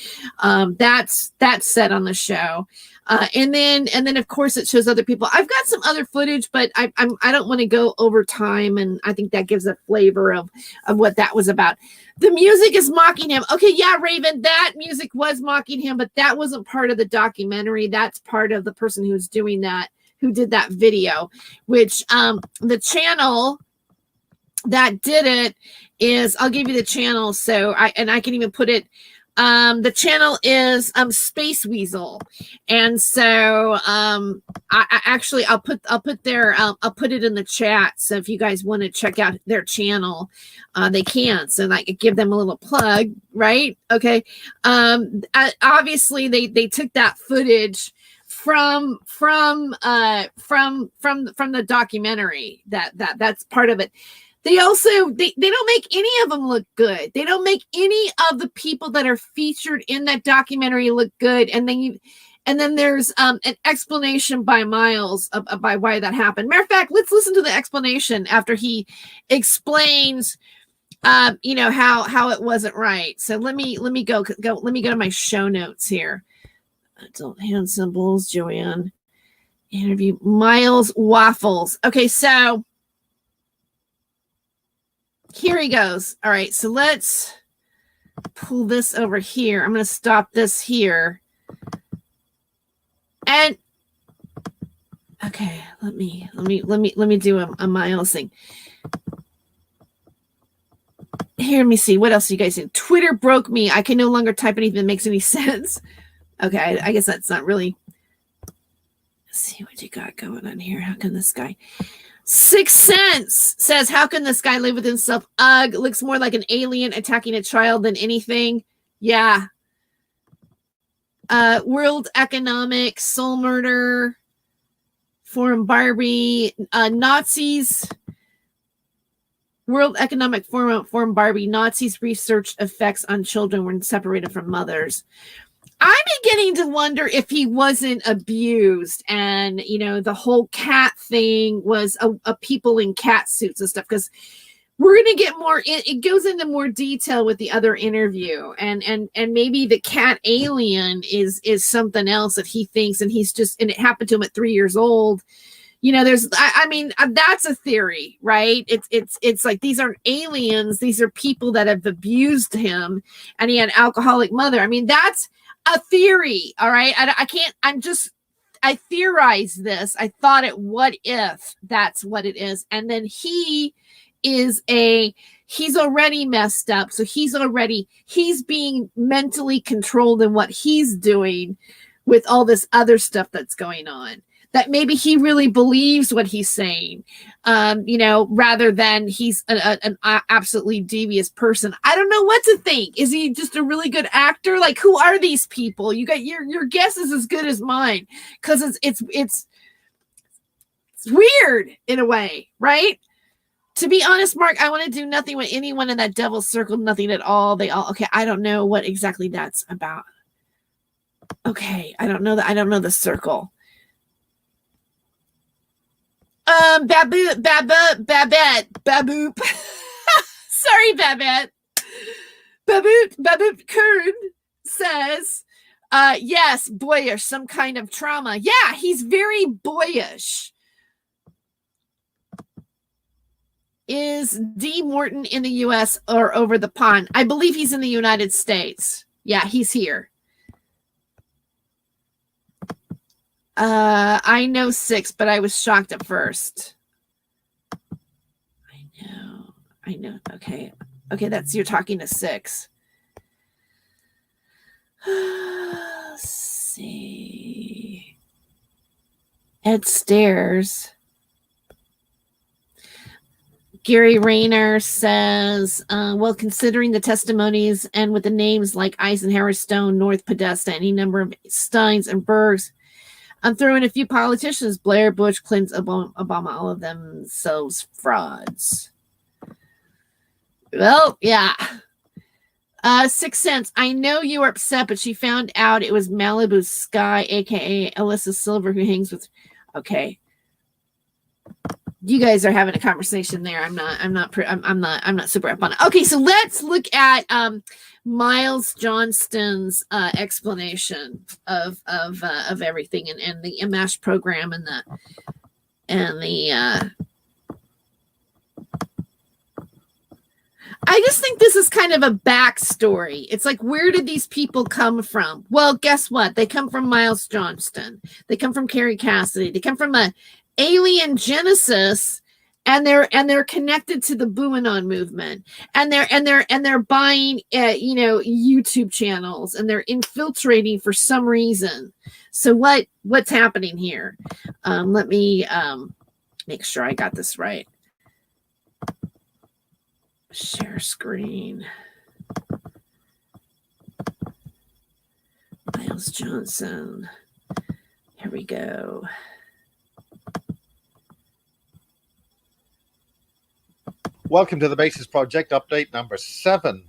That's said on the show. And then of course it shows other people. I've got some other footage, but I don't want to go over time. And I think that gives a flavor of what that was about. The music is mocking him. Okay. Yeah, Raven, that music was mocking him, but that wasn't part of the documentary. That's part of the person who's doing that, who did that video, which the channel that did it is, I'll give you the channel. So I can even put it, the channel is Space Weasel. And so I'll put it in the chat. So if you guys want to check out their channel, they can. So I could give them a little plug, right? Okay. Obviously they took that footage from the documentary. That's part of it. They also they don't make any of them look good. They don't make any of the people that are featured in that documentary look good. And then there's an explanation by Miles by why that happened. Matter of fact, let's listen to the explanation after he explains how it wasn't right. So let me go to my show notes here. Adult hand symbols, Joanne. Interview Miles Waffles. Okay, so here he goes. All right, so let's pull this over here. I'm going to stop this here. And okay, let me do a Miles thing. Here, let me see. What else are you guys doing? Twitter broke me. I can no longer type anything that makes any sense. Okay, I guess that's not really. Let's see what you got going on here. How can this guy? 6 Cents says, how can this guy live with himself? Ugh, looks more like an alien attacking a child than anything. Yeah. World Economic, Soul Murder, Forum Barbie, Nazis. World Economic Forum Barbie, Nazis researched effects on children when separated from mothers. I'm beginning to wonder if he wasn't abused and, the whole cat thing was a people in cat suits and stuff, because we're going to get more, it goes into more detail with the other interview, and maybe the cat alien is something else that he thinks, and and it happened to him at 3 years old. That's a theory, right? It's like, these aren't aliens. These are people that have abused him, and he had an alcoholic mother. That's a theory. All right. I'm just theorized this. I thought it, what if that's what it is? And then he's already messed up. So he's being mentally controlled in what he's doing with all this other stuff that's going on. That maybe he really believes what he's saying, rather than he's an absolutely devious person. I don't know what to think. Is he just a really good actor? Like, who are these people? You got your guess is as good as mine, because it's weird in a way, right? To be honest, Mark, I want to do nothing with anyone in that devil's circle, nothing at all. Okay. I don't know what exactly that's about. Okay, I don't know the circle. Babette. Sorry, Babette. Baboot Kern says, yes, boyish, some kind of trauma. Yeah, he's very boyish. Is D. Morton in the U.S. or over the pond? I believe he's in the United States. Yeah, he's here. I know 6, but I was shocked at first. I know. Okay, that's, you're talking to 6. Let's see. Ed Stairs. Gary Rayner says, well, considering the testimonies and with the names like Eisenhower, Stone, North Podesta, any number of Steins and Bergs, I'm throwing a few politicians, Blair, Bush, Clinton, Obama, all of themselves frauds. Well, yeah. 6 Cents. I know you were upset, but she found out it was Malibu Sky, aka Alyssa Silver, who hangs with. Okay. You guys are having a conversation there. I'm not super up on it. Okay, so let's look at Miles Johnston's explanation of everything and the AMMACH program and the I just think this is kind of a backstory. It's like, where did these people come from? Well, guess what? They come from Miles Johnston. They come from Carrie Cassidy. They come from a alien genesis, and they're connected to the Buanon movement, and they're buying YouTube channels, and they're infiltrating for some reason. So what's happening here? Let me make sure I got this right. Share screen. Miles Johnson. Here we go. Welcome to the Basis Project update number 7.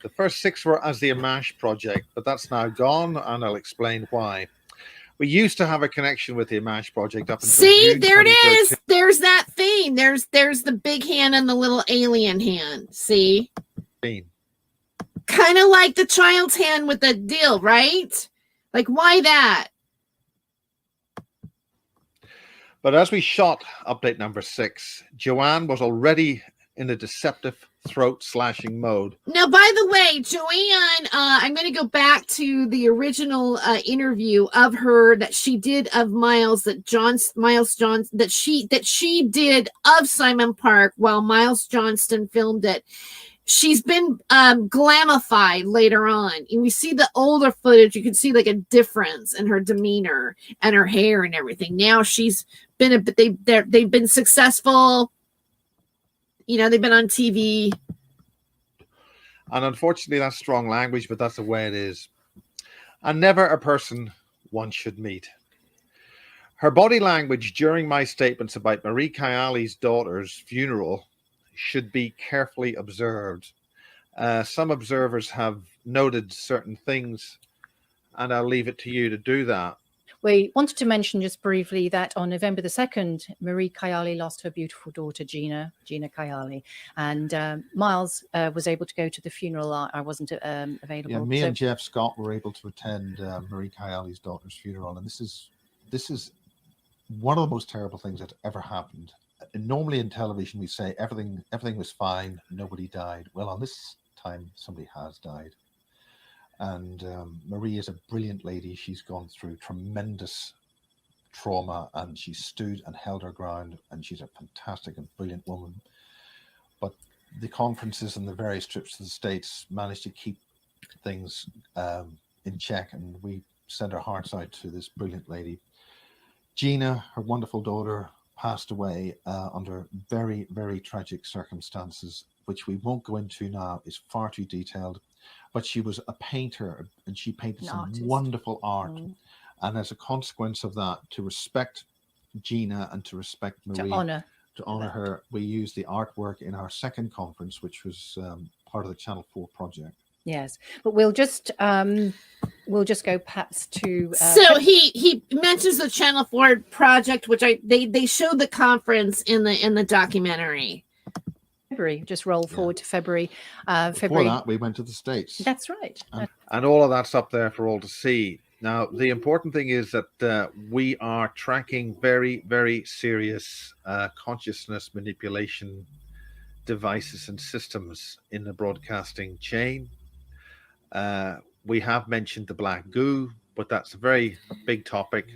The first 6 were as the AMMACH project, but that's now gone, and I'll explain why. We used to have a connection with the AMMACH project up until June there it is. There's that thing. There's the big hand and the little alien hand. See? Kind of like the child's hand with the deal, right? Like, why that? But as we shot update number 6, Joanne was already in a deceptive throat slashing mode. Now, by the way, Joanne, I'm going to go back to the original interview of her that she did of Miles, that she did of Simon Park while Miles Johnston filmed it. She's been glamified later on. And we see the older footage. You can see like a difference in her demeanor and her hair and everything. Now she's been they've been successful. They've been on TV. And unfortunately, that's strong language, but that's the way it is. And never a person one should meet. Her body language during my statements about Marie Kayali's daughter's funeral should be carefully observed. Some observers have noted certain things, and I'll leave it to you to do that. We wanted to mention just briefly that on November the 2nd, Marie Kayali lost her beautiful daughter, Gina Kayali. And Miles was able to go to the funeral. I wasn't available. Yeah, me and Jeff Scott were able to attend Marie Kayali's daughter's funeral. And this is one of the most terrible things that ever happened. And normally in television, we say everything was fine, nobody died. Well, on this time, somebody has died. And Marie is a brilliant lady. She's gone through tremendous trauma, and she stood and held her ground, and she's a fantastic and brilliant woman. But the conferences and the various trips to the States managed to keep things in check, and we sent our hearts out to this brilliant lady. Gina, her wonderful daughter, passed away under very, very tragic circumstances, which we won't go into now. It's far too detailed. But she was a painter, and she painted some wonderful art. And as a consequence of that, to respect Gina and to respect Marie, to honor her, we used the artwork in our second conference, which was part of the Channel 4 project. Yes, but we'll just go perhaps to. So he mentions the Channel 4 project, which they showed the conference in the documentary. February, just roll forward to February. Before that, we went to the States. That's right. And all of that's up there for all to see. Now, the important thing is that we are tracking very, very serious consciousness manipulation devices and systems in the broadcasting chain. We have mentioned the black goo, but that's a very big topic.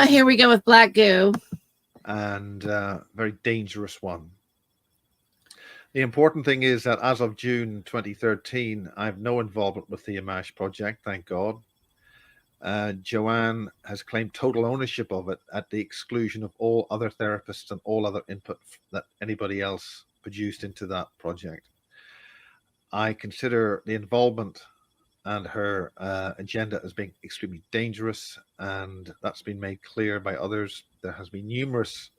Here we go with black goo. And a very dangerous one. The important thing is that as of June 2013, I have no involvement with the AMMACH project, thank God. Joanna has claimed total ownership of it at the exclusion of all other therapists and all other input that anybody else produced into that project. I consider the involvement and her agenda as being extremely dangerous, and that's been made clear by others. There has been numerous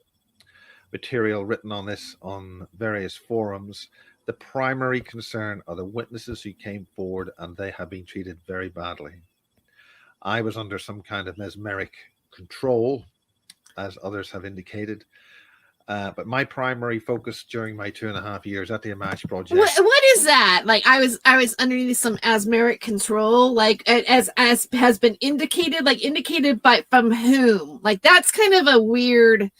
material written on this on various forums. The primary concern are the witnesses who came forward, and they have been treated very badly. I was under some kind of mesmeric control, as others have indicated. But my primary focus during my 2.5 years at the AMMACH project. What is that? Like I was underneath some mesmeric control, like as has been indicated, like indicated by from whom? Like that's kind of a weird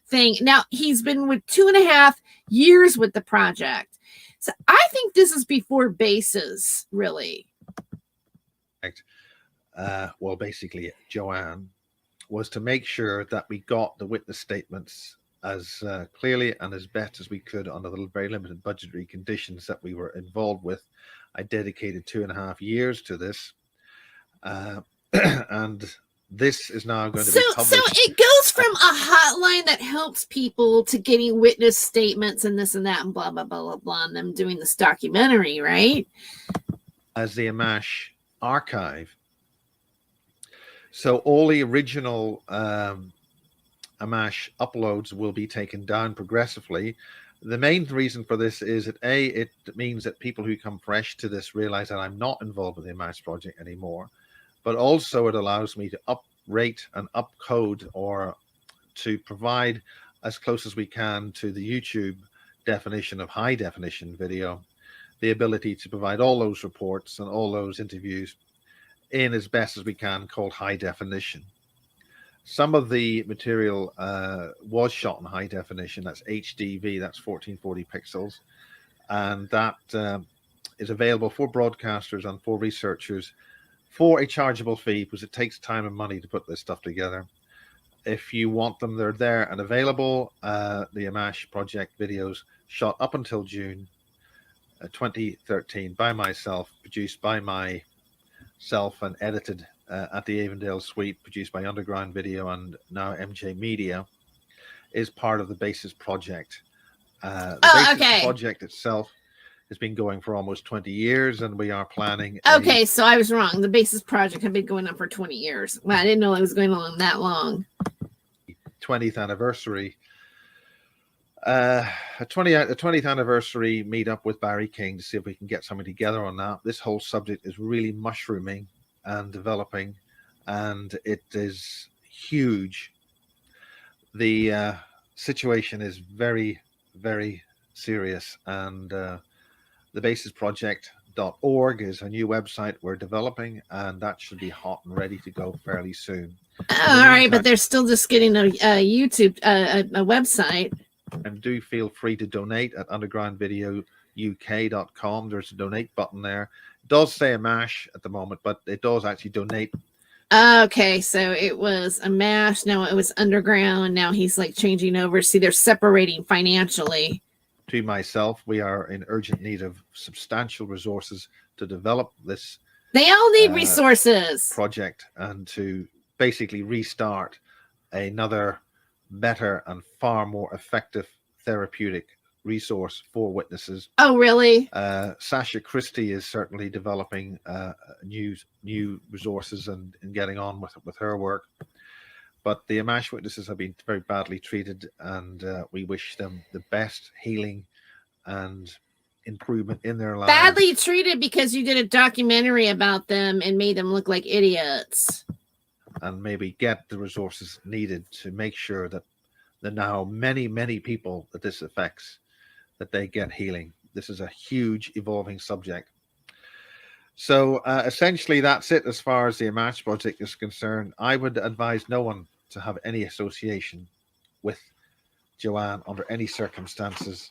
thing. Now he's been with 2.5 years with the project, so I think this is before bases, really. Well, basically, Joanna was to make sure that we got the witness statements as clearly and as best as we could under the very limited budgetary conditions that we were involved with. I dedicated 2.5 years to this, and this is now going to be published. So it goes from a hotline that helps people to getting witness statements and this and that and blah blah blah blah blah, and them doing this documentary, right? As the AMMACH archive. So all the original AMMACH uploads will be taken down progressively. The main reason for this is that it means that people who come fresh to this realize that I'm not involved with the AMMACH project anymore, but also it allows me to uprate and upcode, or to provide as close as we can to the YouTube definition of high definition video, the ability to provide all those reports and all those interviews in as best as we can, called high definition. Some of the material was shot in high definition. That's HDV, that's 1440 pixels. And that is available for broadcasters and for researchers for a chargeable fee, because it takes time and money to put this stuff together. If you want them, they're there and available. The AMMACH project videos shot up until June 2013 by myself, produced by myself and edited at the Avondale Suite, produced by Underground Video and now MJ Media, is part of the Basis project. The Basis project itself has been going for almost 20 years, and we are planning. Okay, so I was wrong. The Basis project had been going on for 20 years. Well, I didn't know it was going on that long. 20th anniversary. A 20th anniversary meetup with Barry King to see if we can get something together on that. This whole subject is really mushrooming and developing, and it is huge. The situation is very, very serious, and the basisproject.org is a new website we're developing, and that should be hot and ready to go fairly soon. All right, but they're still just getting a YouTube a website. And do feel free to donate at undergroundvideouk.com. There's a donate button there. It does say AMMACH at the moment, but it does actually donate Okay, so it was AMMACH. Now it was underground. Now he's like changing over. See, they're separating financially. To myself, we are in urgent need of substantial resources to develop this. They all need resources. Project, and to basically restart another better and far more effective therapeutic resource for witnesses. Oh, really? Sasha Christie is certainly developing new resources and getting on with her work. But the AMMACH witnesses have been very badly treated, and we wish them the best healing and improvement in their lives. Badly treated because you did a documentary about them and made them look like idiots. And maybe get the resources needed to make sure that the now many people that this affects, that they get healing. This is a huge evolving subject. So essentially that's it as far as the AMMACH project is concerned. I would advise no one to have any association with Joanne under any circumstances,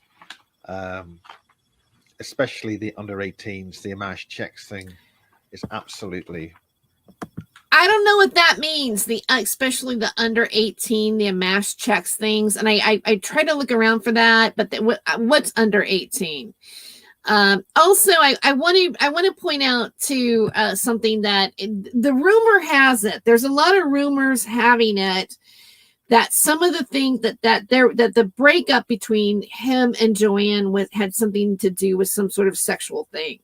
especially the under 18s. The AMMACH checks thing is absolutely... I don't know what that means. Especially the under 18, the AMMACH checks things, and I try to look around for that. But what's under 18? Also, I want to point out to something that the rumor has it. There's a lot of rumors having it that some of the things that the breakup between him and Joanne had something to do with some sort of sexual thing.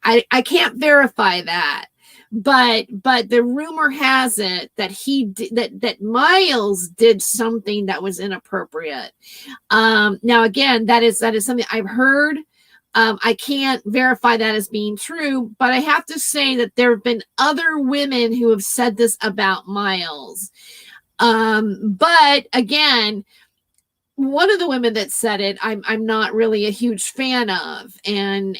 I can't verify that. But the rumor has it that that Miles did something that was inappropriate. Now again, that is something I've heard. I can't verify that as being true, but I have to say that there have been other women who have said this about Miles. But again, one of the women that said it, I'm not really a huge fan of, and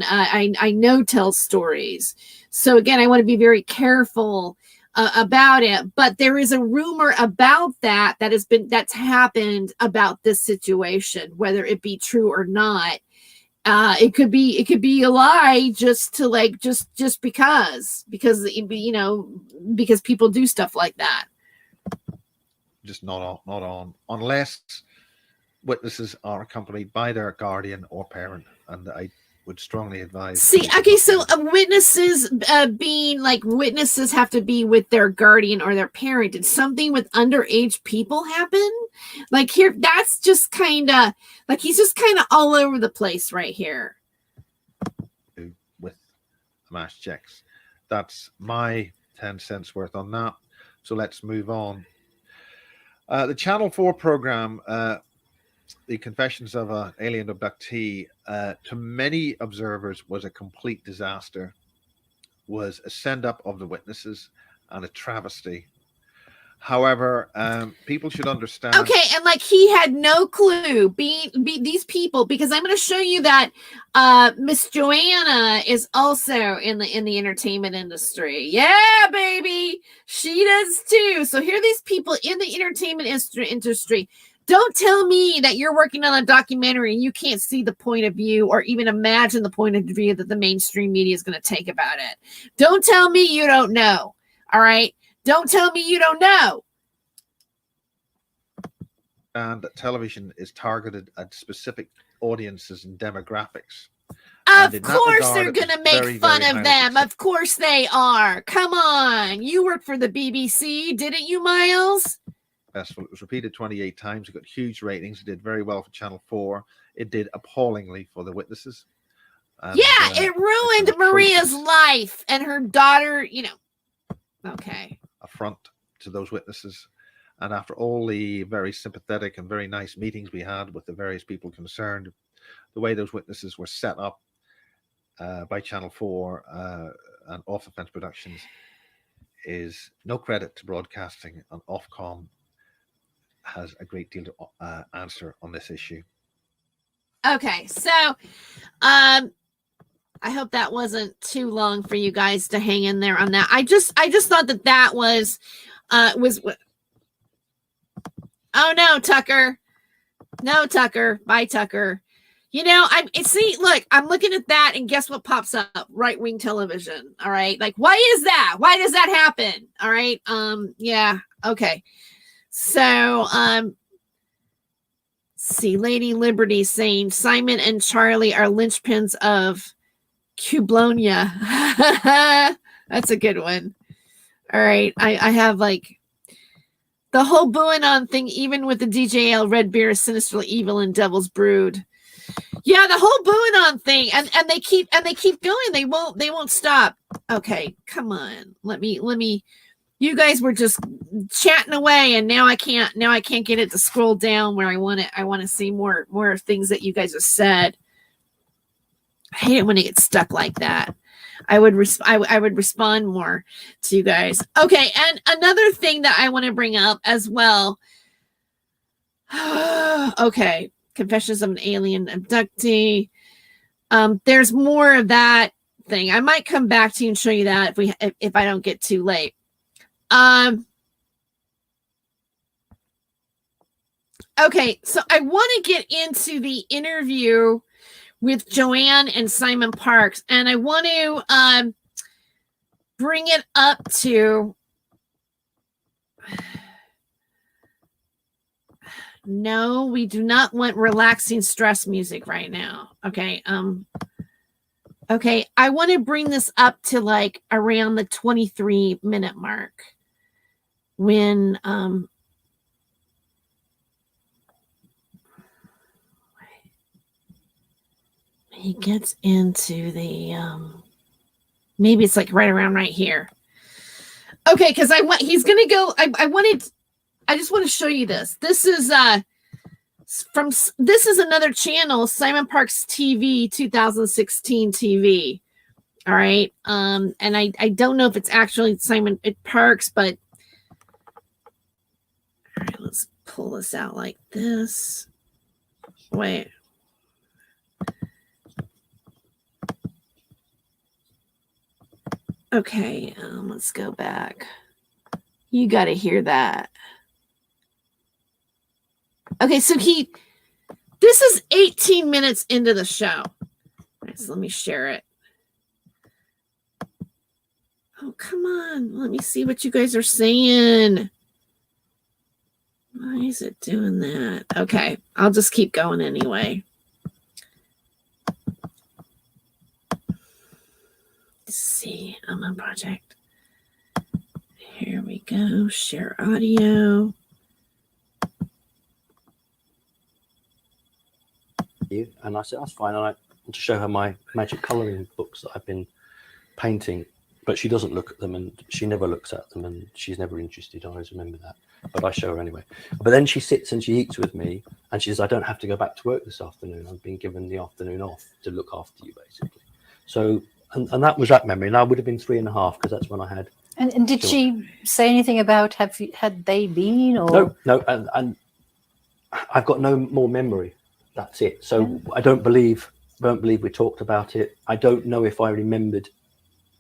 I know tells stories. So again, I want to be very careful about it. But there is a rumor about that's happened about this situation, whether it be true or not. It could be a lie just to just because people do stuff like that. Just not on unless witnesses are accompanied by their guardian or parent, and I would strongly advise. See, okay, so witnesses witnesses have to be with their guardian or their parent. Did something with underage people happen? Like here, that's just kind of like he's just kind of all over the place right here. With AMMACH checks, that's my 10 cents worth on that. So let's move on. The Channel 4 program, The Confessions of an Alien Abductee, to many observers was a complete disaster, was a send-up of the witnesses and a travesty. However, people should understand. Okay, and like he had no clue these people, because I'm going to show you that Miss Joanna is also in the entertainment industry. Yeah, baby, she does too. So here are these people in the entertainment industry. Don't tell me that you're working on a documentary and you can't see the point of view or even imagine the point of view that the mainstream media is going to take about it. Don't tell me you don't know. All right. Don't tell me you don't know. And that television is targeted at specific audiences and demographics. Of course they're going to make fun of them. Of course they are. Come on. You work for the BBC, didn't you, Miles? It was repeated 28 times. It got huge ratings. It did very well for Channel 4. It did appallingly for the witnesses. And, it ruined Maria's life and her daughter, Okay. Affront to those witnesses. And after all the very sympathetic and very nice meetings we had with the various people concerned, the way those witnesses were set up by Channel 4 and Off the Fence Productions is no credit to broadcasting, and Ofcom has a great deal to answer on this issue. Okay, so I hope that wasn't too long for you guys to hang in there on that. I just thought that was oh no, Tucker. No, Tucker. Bye, Tucker. You know, look, I'm looking at that, and guess what pops up? Right-wing television. All right. Like, why is that? Why does that happen? All right. Yeah. Okay. So, see, Lady Liberty saying Simon and Charlie are linchpins of Cublonia. That's a good one. All right. I have like the whole Buanon thing, even with the DJL Red Beer is sinisterly evil and Devil's Brood. Yeah, the whole Buanon thing, and they keep going. They won't stop. Okay, come on. Let me. You guys were just chatting away, and now I can't get it to scroll down where I want it. I want to see more things that you guys have said. I hate it when it gets stuck like that. I would respond more to you guys. Okay, and another thing that I want to bring up as well. Okay. Confessions of an Alien Abductee. There's more of that thing. I might come back to you and show you that if I don't get too late. Okay, so I want to get into the interview with Joanne and Simon Parks, and I want to bring it up to. No, we do not want relaxing stress music right now. Okay. Okay. I want to bring this up to like around the 23-minute mark when, he gets into the, maybe it's like right around right here. Okay. Cause he's going to go, I just want to show you this. This is another channel, Simon Parks TV 2016 TV. All right. And I don't know if it's actually Simon Parks, but all right, let's pull this out like this. Wait. Okay, let's go back. You got to hear that. Okay, so this is 18 minutes into the show. All right, so let me share it. Oh, come on. Let me see what you guys are saying. Why is it doing that? Okay, I'll just keep going anyway. Let's see, I'm on project. Here we go. Share audio. And I said, that's fine. And I want to show her my magic colouring books that I've been painting, but she doesn't look at them, and she never looks at them, and she's never interested. I always remember that, but I show her anyway. But then she sits and she eats with me, and she says, I don't have to go back to work this afternoon. I've been given the afternoon off to look after you, basically. So, and that was that memory. And I would have been 3.5 because that's when I had. And did she say anything about had they been or no, and I've got no more memory. That's it. So I don't believe we talked about it. I don't know if I remembered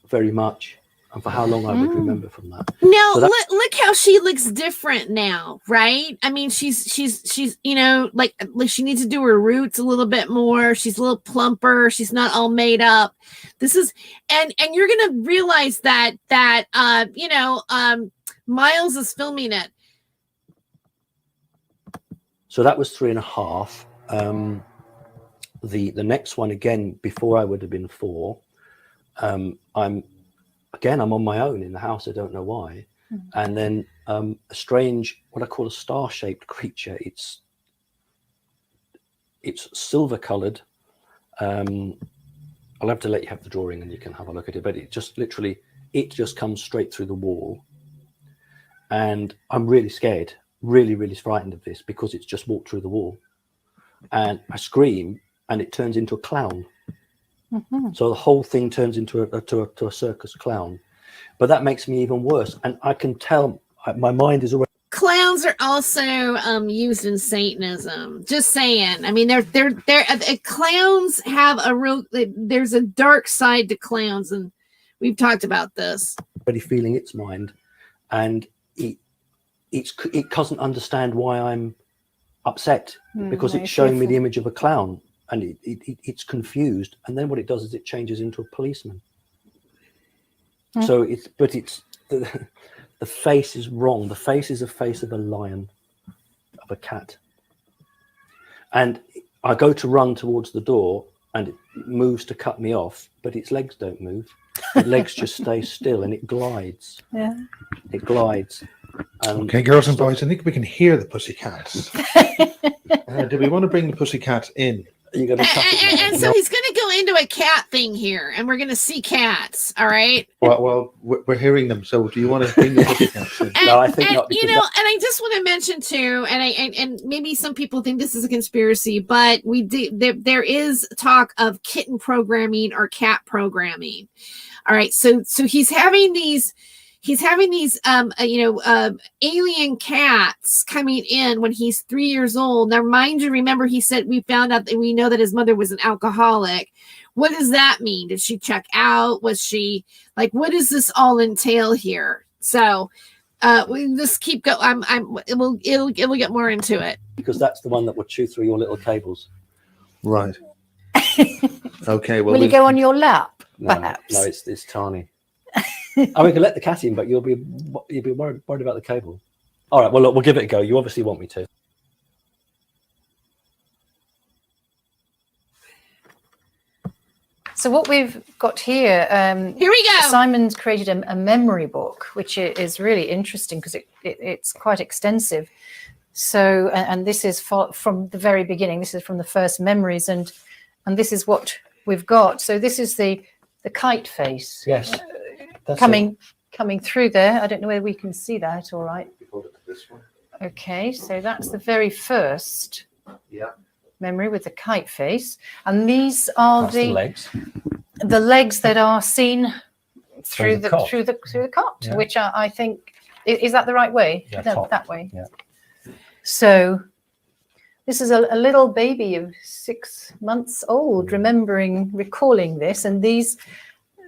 very much, and for how long I would remember from that. No, so look how she looks different now, right? I mean, she's you know, like she needs to do her roots a little bit more. She's a little plumper. She's not all made up. This is and you're gonna realize that you know, Miles is filming it. So that was 3.5. The next one again before I would have been 4. I'm on my own in the house. I don't know why. And then a strange, what I call a star-shaped creature. It's silver coloured. I'll have to let you have the drawing and you can have a look at it. But it just literally, it just comes straight through the wall. And I'm really scared, really, really frightened of this because it's just walked through the wall. And I scream, and it turns into a clown. So the whole thing turns into a circus clown. But that makes me even worse. And I can tell my mind is already. Clowns are also used in Satanism. Just saying. I mean, they're clowns have a real. There's a dark side to clowns, and we've talked about this. Already feeling its mind, and it doesn't understand why I'm upset because it's showing me the image of a clown. and it's confused, and then what it does is it changes into a policeman. So it's the face is wrong. The face is a face of a lion, of a cat. And I go to run towards the door, and it moves to cut me off, but its legs don't move. The legs just stay still, and it glides. Yeah. It glides. Okay, girls and boys, I think we can hear the pussycats. Do we want to bring the pussycats in? You're gonna and so he's going to go into a cat thing here, and we're going to see cats. All right. Well, we're hearing them. So, do you want to bring the pussycats in? No, I think not. You know, and I just want to mention too, and maybe some people think this is a conspiracy, but there is talk of kitten programming or cat programming. All right, so he's having these alien cats coming in when he's 3 years old. Now, mind you, remember he said we found out that we know that his mother was an alcoholic. What does that mean? Did she check out? Was she like, what does this all entail here? So we just keep going. It'll get more into it. Because that's the one that will chew through your little cables. Right. Okay. Well, will you go on your lap? Perhaps. No, it's tiny. I mean, we can let the cat in, but you'll be worried about the cable. All right. Well, look, we'll give it a go. You obviously want me to. So what we've got here we go. Simon's created a memory book, which is really interesting because it's quite extensive. So, and this is from the very beginning. This is from the first memories, and this is what we've got. So this is the kite face. Yes. Coming through there. I don't know whether we can see that. All right. Hold it to this one. Okay, so that's the very first memory with the kite face, and these are the legs that are seen through the cot, which I think is that the right way? Yeah, no, that way. Yeah. So this is a little baby of 6 months old, recalling this, and these.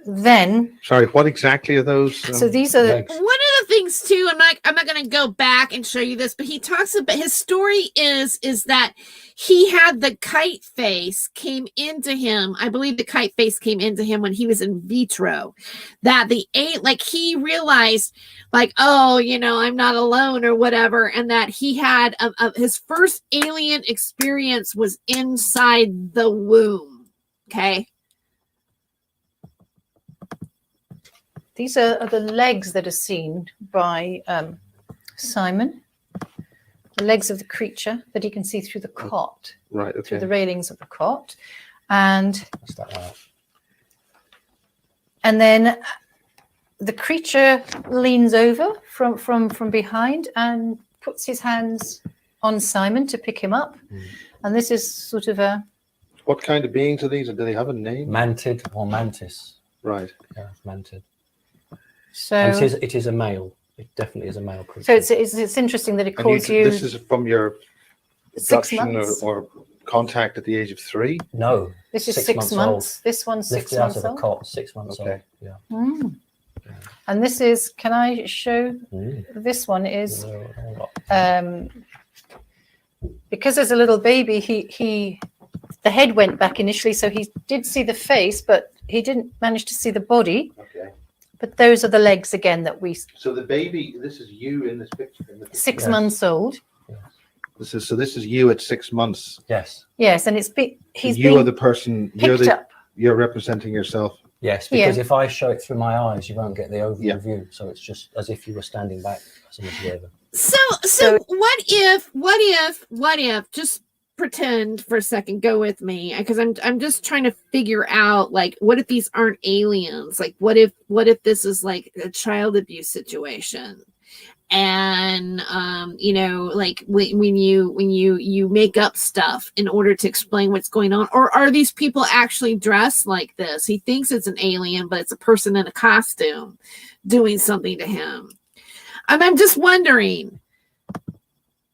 Then sorry, what exactly are those? So these are one of the things too. I'm not going to go back and show you this, but he talks about his story is that he had the kite face came into him. I believe the kite face came into him when he was in vitro. That he realized oh, I'm not alone or whatever, and that he had his first alien experience was inside the womb. Okay. These are the legs that are seen by Simon, the legs of the creature that he can see through the cot, right? Okay. Through the railings of the cot, and then the creature leans over from behind and puts his hands on Simon to pick him up, and this is sort of a. What kind of beings are these, or do they have a name? Mantid or mantis. Right. Yeah, mantid. So it is a male. It definitely is a male creature. So it's interesting that it calls you. This is from your 6 abduction months or contact at the age of 3. No, this is 6 months. This one's 6 months out of old. a cot, 6 months old. Yeah. And this is. Can I show? This one is. Because as a little baby, the head went back initially, so he did see the face, but he didn't manage to see the body. Okay. But those are the legs again that we. So the baby, this is you in this picture. 6 months old. This is you at 6 months. Yes. Yes, and you are the person. Up. You're representing yourself. Yes, because if I show it through my eyes, you won't get the overview view. So it's just as if you were standing back as an observer. So what if just pretend for a second, go with me, because I'm just trying to figure out what if these aren't aliens, what if this is like a child abuse situation, and when you make up stuff in order to explain what's going on, or are these people actually dressed like this? He thinks it's an alien, but it's a person in a costume doing something to him. I'm just wondering.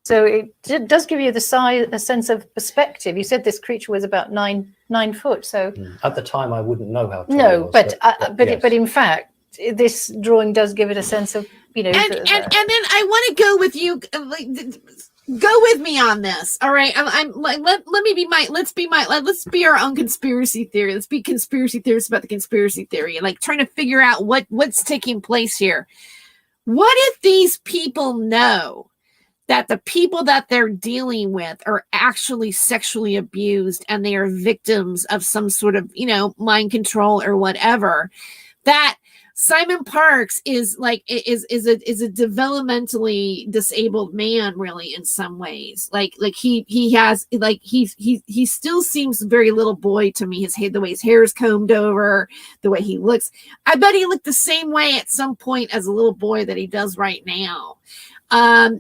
So it does give you a sense of perspective. You said this creature was about 9 foot. So at the time, I wouldn't know how. No, but in fact, this drawing does give it a sense of And then I want to go with you. go with me on this. All right. I'm like, let's be our own conspiracy theory. Let's be conspiracy theorists about the conspiracy theory, and like trying to figure out what's taking place here. What if these people know that the people that they're dealing with are actually sexually abused and they are victims of some sort of, mind control or whatever? That Simon Parks is like is a developmentally disabled man, really, in some ways. Like he has like he still seems very little boy to me. The way his hair is combed over, the way he looks. I bet he looked the same way at some point as a little boy that he does right now.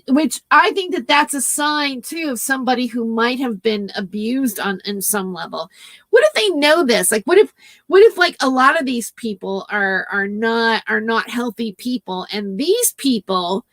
Which I think that's a sign too of somebody who might have been abused in some level. What if they know this? Like, what if like a lot of these people are not healthy people, and these people,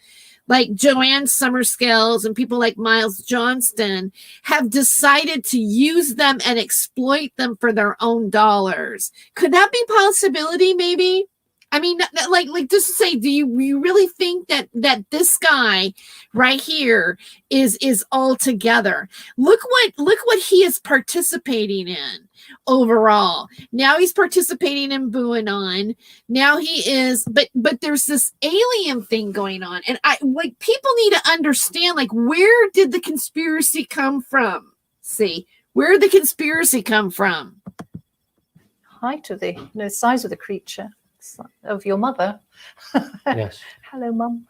like Joanne Summerskills and people like Miles Johnston, have decided to use them and exploit them for their own dollars? Could that be a possibility? Maybe. I mean, like just to say, do you really think that this guy right here is all together? Look what he is participating in overall. Now he's participating in Buanon. Now he is, but there's this alien thing going on, and people need to understand, like, where did the conspiracy come from? See, where did the conspiracy come from? Height of the size of the creature. Of your mother. Yes. Hello, Mum.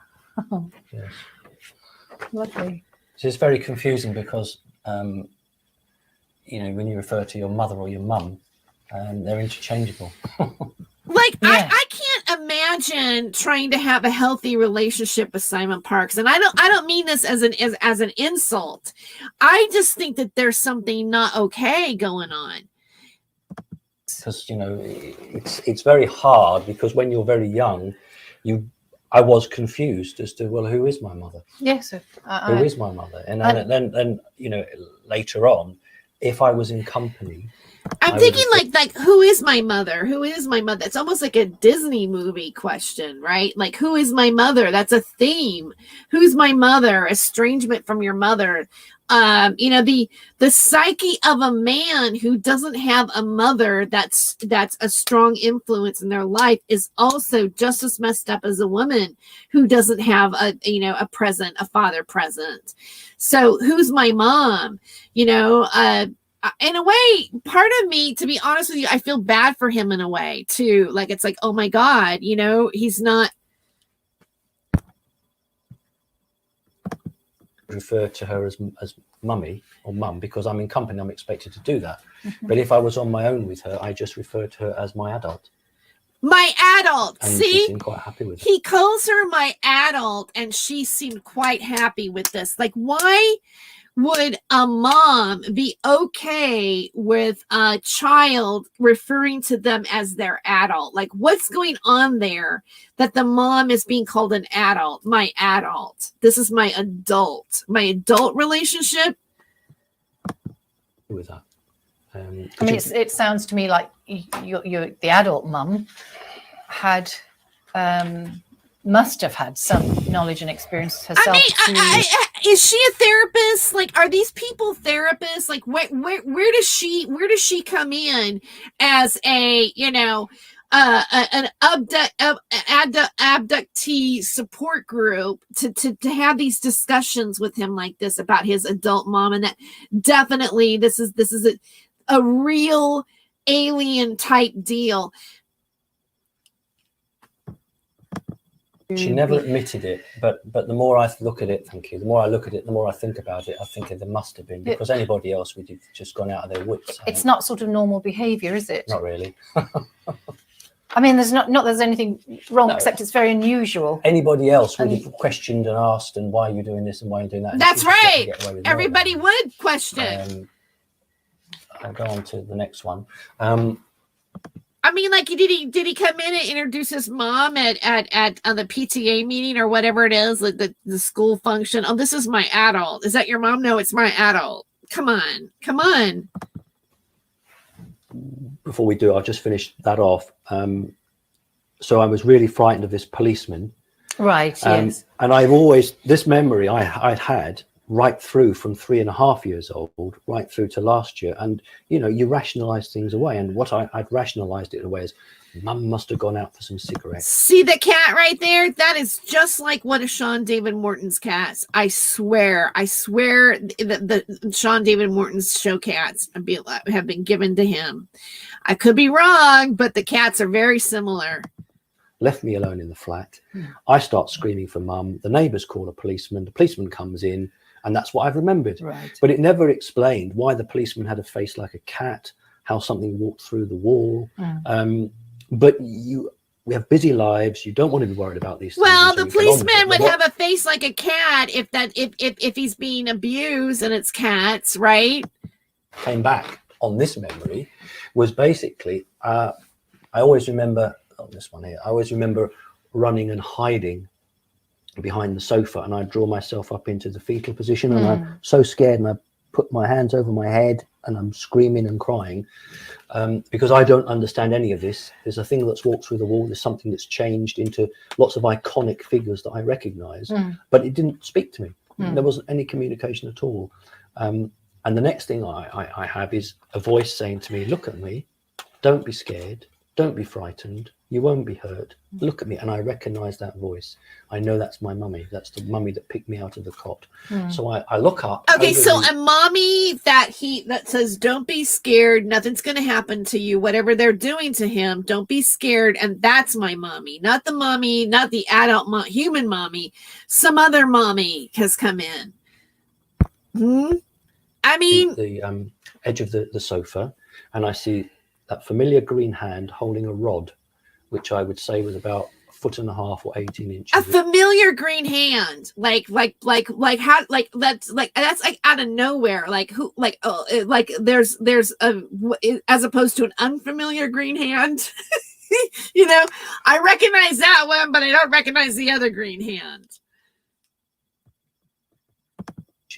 Yes. Lovely. So it's very confusing because, when you refer to your mother or your mum, they're interchangeable. Like, yeah. I can't imagine trying to have a healthy relationship with Simon Parks, and I don't mean this as an insult. I just think that there's something not okay going on. Because it's very hard, because when you're very young, I was confused as to, well, who is my mother? Yes, who is my mother? And then later on, if I was in company, I'm thinking like who is my mother? Who is my mother? It's almost like a Disney movie question, right? Like, who is my mother? That's a theme. Who's my mother? Estrangement from your mother. The psyche of a man who doesn't have a mother that's a strong influence in their life is also just as messed up as a woman who doesn't have a father present. So who's my mom? In a way, part of me, to be honest with you, I feel bad for him in a way too. Like, it's like, oh my God, he's not. Refer to her as mummy or mum, because I'm in company, I'm expected to do that. Mm-hmm. But if I was on my own with her, I just refer to her as my adult. My adult. And see, she seemed quite happy with it. He calls her my adult, and she seemed quite happy with this. Like, why would a mom be okay with a child referring to them as their adult? Like, what's going on there that the mom is being called an adult? My adult. This is my adult relationship. With that. It sounds to me like the adult mum had must have had some knowledge and experience herself. Is she a therapist? Like, are these people therapists? Like, where does she come in as an abductee support group to have these discussions with him like this about his adult mom? And that definitely this is a real alien type deal. She never admitted it, but the more I look at it, thank you, the more I look at it, the more I think about it, I think there must have been, because anybody else would have just gone out of their wits. It's not sort of normal behaviour, is it? Not really. I mean, there's not there's anything wrong, except it's very unusual. Anybody else would have questioned and asked, and why are you doing this and why are you doing that? That's right. Everybody would question. I'll go on to the next one. I mean, like, did he come in and introduce his mom at on the PTA meeting or whatever it is, like the school function? Oh, this is my adult. Is that your mom? No, it's my adult. Come on. Before we do, I'll just finish that off. So I was really frightened of this policeman. Right. Yes. And I've always, this memory I'd had right through from 3.5 years old right through to last year. And you rationalize things away, and what I'd rationalized it away is mum must have gone out for some cigarettes. See the cat right there? That is just like one of Sean David Morton's cats. I swear the Sean David Morton's show cats have been given to him. I could be wrong, but the cats are very similar. Left me alone in the flat. I start screaming for mum. The neighbours call a policeman. The policeman comes in, and that's what I've remembered. Right. But it never explained why the policeman had a face like a cat, how something walked through the wall. But we have busy lives. You don't want to be worried about these things. Well, the policeman would have a face like a cat if he's being abused and it's cats, right? Came back on this memory was basically I always remember on this one here. I always remember running and hiding behind the sofa, and I draw myself up into the fetal position, and I'm so scared, and I put my hands over my head, and I'm screaming and crying because I don't understand any of this. There's a thing that's walked through the wall. There's something that's changed into lots of iconic figures that I recognize, but it didn't speak to me. There wasn't any communication at all. And the next thing I have is a voice saying to me, look at me, don't be scared, don't be frightened, you won't be hurt, look at me. And I recognize that voice. I know that's my mummy. That's the mummy that picked me out of the cot. So I look up. Okay, so a mommy that says, don't be scared, nothing's going to happen to you, whatever they're doing to him, don't be scared. And that's my mommy, not the adult human mommy. Some other mommy has come in. I mean, the edge of the sofa, and I see that familiar green hand holding a rod, which I would say was about 1.5 foot or 18 inches. A familiar green hand, that's like out of nowhere. There's as opposed to an unfamiliar green hand. I recognize that one, but I don't recognize the other green hand.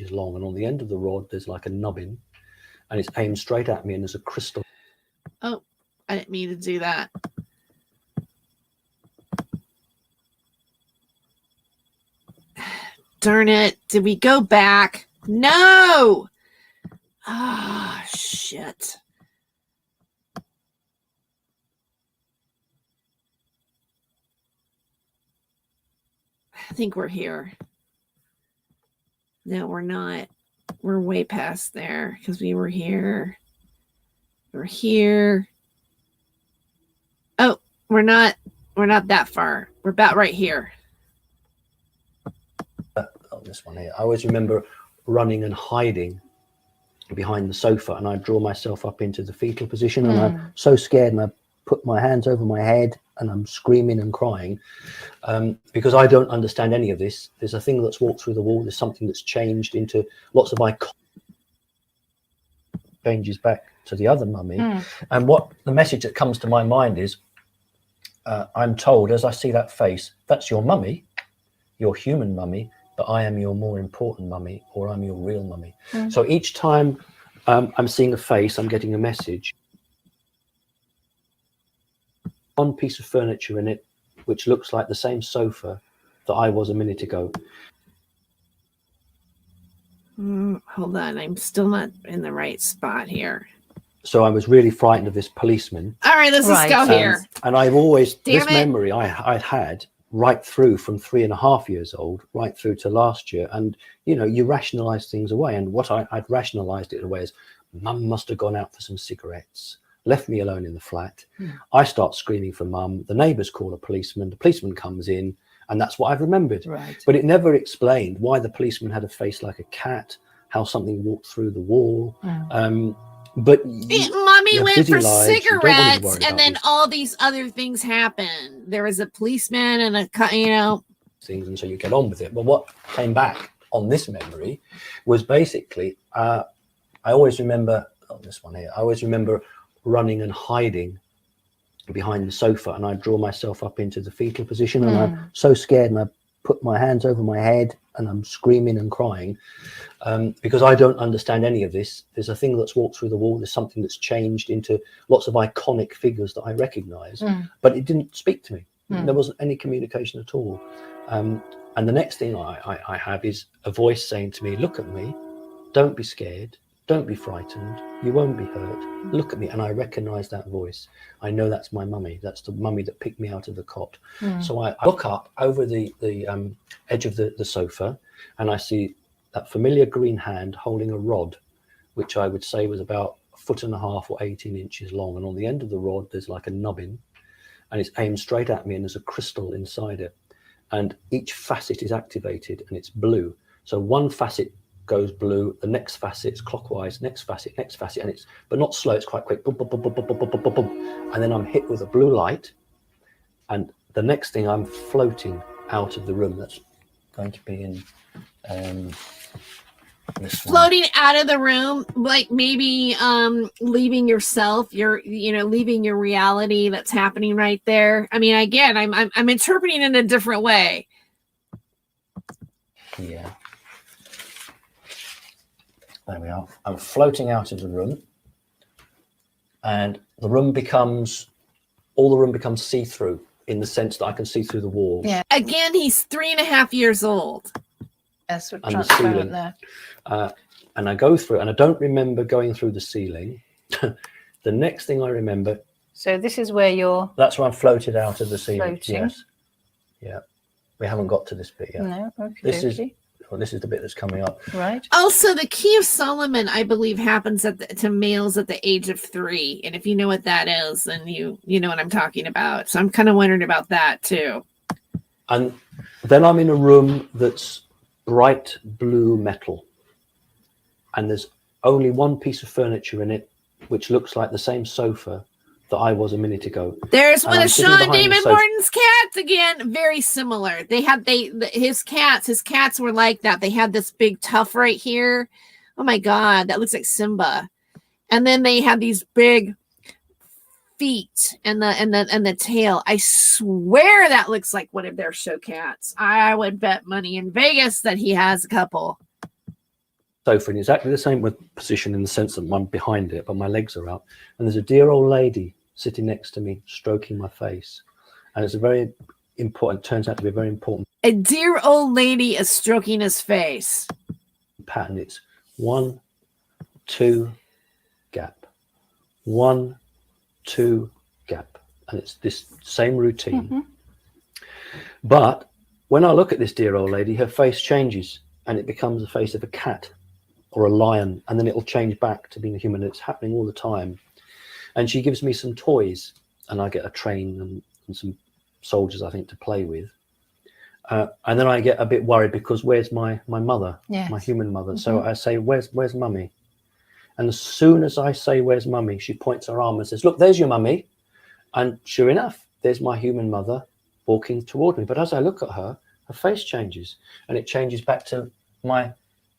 Is long, and on the end of the rod there's like a nubbin, and it's aimed straight at me, and there's a crystal. Oh, I didn't mean to do that. Darn it. Did we go back? No. Ah, shit. I think we're here. No, we're not. We're way past there because we were here. We're here. Oh, we're not that far. We're about right here. This one here. I always remember running and hiding behind the sofa, and I draw myself up into the fetal position, and I'm so scared, and I put my hands over my head, and I'm screaming and crying because I don't understand any of this. There's a thing that's walked through the wall. There's something that's changed into lots of changes back to the other mummy. And what the message that comes to my mind is, I'm told as I see that face, that's your mummy, your human mummy, but I am your more important mummy, or I'm your real mummy. So each time I'm seeing a face, I'm getting a message. One piece of furniture in it, which looks like the same sofa that I was a minute ago. Hold on, I'm still not in the right spot here. So I was really frightened of this policeman. All right, let's just go here. And I've always, Damn this memory I'd had right through from 3.5 years old, right through to last year. And, you rationalize things away. And what I'd rationalized it away is mum must have gone out for some cigarettes, left me alone in the flat. I start screaming for mum. The neighbours call a policeman. The policeman comes in, and that's what I've remembered. Right. But it never explained why the policeman had a face like a cat, how something walked through the wall. But mommy went for cigarettes, and then this. all these other things happen. There was a policeman and things, and so you get on with it. But what came back on this memory was basically I always remember on this one here. I always remember running and hiding behind the sofa, and I draw myself up into the fetal position, and I'm so scared, and I put my hands over my head, and I'm screaming and crying because I don't understand any of this. There's a thing that's walked through the wall. There's something that's changed into lots of iconic figures that I recognize, but it didn't speak to me. There wasn't any communication at all. And the next thing I have is a voice saying to me, look at me, don't be scared, don't be frightened, you won't be hurt, look at me. And I recognize that voice. I know that's my mummy. That's the mummy that picked me out of the cot. So I look up over the edge of the sofa, and I see that familiar green hand holding a rod, which I would say was about 1.5 foot or 18 inches long. And on the end of the rod, there's like a nubbin, and it's aimed straight at me, and there's a crystal inside it. And each facet is activated, and it's blue. So one facet goes blue, the next facet's clockwise, next facet, and it's, but not slow, it's quite quick. Boom, boom, boom, boom, boom, boom, boom, boom, boom. And then I'm hit with a blue light, and the next thing I'm floating out of the room. That's going to be in this one. Floating out of the room, like maybe leaving yourself, leaving your reality that's happening right there. I mean, again, I'm interpreting it in a different way. Yeah. There we are. I'm floating out of the room, and the room becomes see-through, in the sense that I can see through the walls. Yeah. Again, he's 3.5 years old. That's what And the ceiling. there. And I go through, and I don't remember going through the ceiling. The next thing I remember. So this is where you're. That's where I'm floated out of the ceiling. Floating. Yes. Yeah. We haven't got to this bit yet. No. Okay. This is the bit that's coming up. Right. Also, the Key of Solomon, I believe, happens to males at the age of 3. And if you know what that is, then you know what I'm talking about. So I'm kind of wondering about that too. And then I'm in a room that's bright blue metal, and there's only one piece of furniture in it, which looks like the same sofa that I was a minute ago. There's one of sitting Sean behind the Damon sofa. Morton's cats again. Very similar. His cats were like that. They had this big tuft right here. Oh my God, that looks like Simba. And then they had these big feet and the tail. I swear that looks like one of their show cats. I would bet money in Vegas that he has a couple. Sofa in exactly the same position, in the sense that I'm behind it, but my legs are out, and there's a dear old lady sitting next to me, stroking my face, and it's a very important. Turns out to be a very important. A dear old lady is stroking his face. Pattern. It's 1, 2, gap, 1, 2, gap, and it's this same routine. But when I look at this dear old lady, her face changes, and it becomes the face of a cat or a lion, and then it'll change back to being a human. It's happening all the time. And she gives me some toys, and I get a train and some soldiers, I think, to play with. And then I get a bit worried, because where's my mother, my human mother? So I say, where's mummy? And as soon as I say, where's mummy, she points her arm and says, look, there's your mummy. And sure enough, there's my human mother walking toward me. But as I look at her, her face changes, and it changes back to my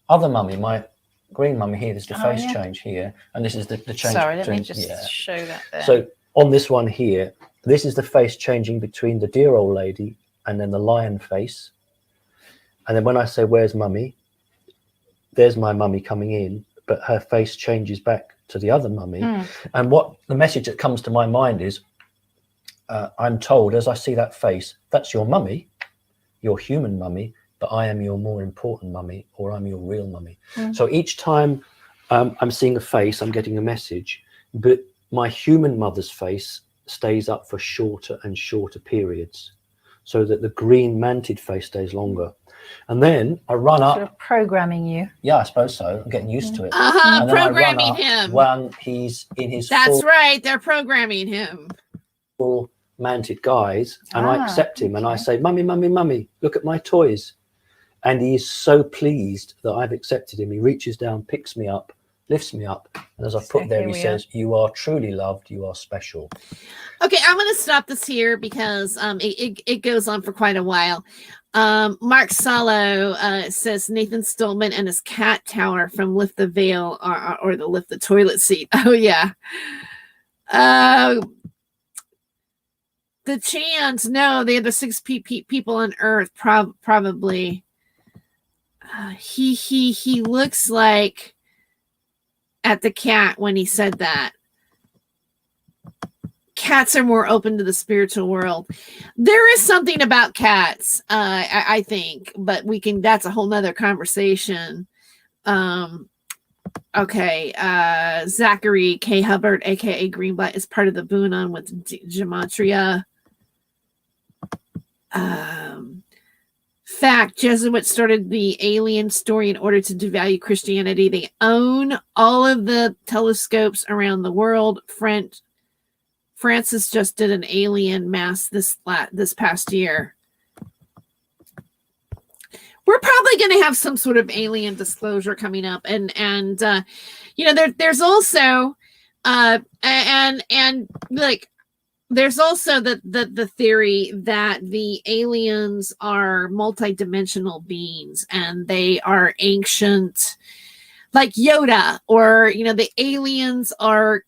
other mummy, my green mummy here. There's the face change here, and this is the change. Sorry, let me just show that there. So on this one here, this is the face changing between the dear old lady and then the lion face. And then when I say, where's mummy, there's my mummy coming in, but her face changes back to the other mummy. And what the message that comes to my mind is, I'm told, as I see that face, that's your mummy, your human mummy, but I am your more important mummy, or I'm your real mummy. So each time I'm seeing a face, I'm getting a message, but my human mother's face stays up for shorter and shorter periods, so that the green manted face stays longer. And then I run up. Sort of programming you. Yeah, I suppose so. I'm getting used to it. And then programming him. When he's in his That's right. They're programming him. full manted guise, and I accept him, and I say, mummy, mummy, mummy, look at my toys. And he is so pleased that I've accepted him. He reaches down, picks me up, lifts me up, and as I put there, he says, you are truly loved, you are special. Okay, I'm going to stop this here, because it goes on for quite a while. Mark Salo says Nathan Stolman and his cat tower from Lift the Veil, or the Lift the Toilet Seat. Oh, yeah. The Chans, no, the other 6 people on Earth, probably. He looks like at the cat when he said that. cats are more open to the spiritual world. There is something about cats, I think, but that's a whole nother conversation. Okay. Zachary K. Hubbard, aka Greenblatt, is part of the Buonon with Gematria. Fact, Jesuits started the alien story in order to devalue Christianity. They own all of the telescopes around the world. Francis just did an alien mass this past year. We're probably going to have some sort of alien disclosure coming up, and there's also there's also the theory that the aliens are multidimensional beings and they are ancient, like Yoda, or the aliens are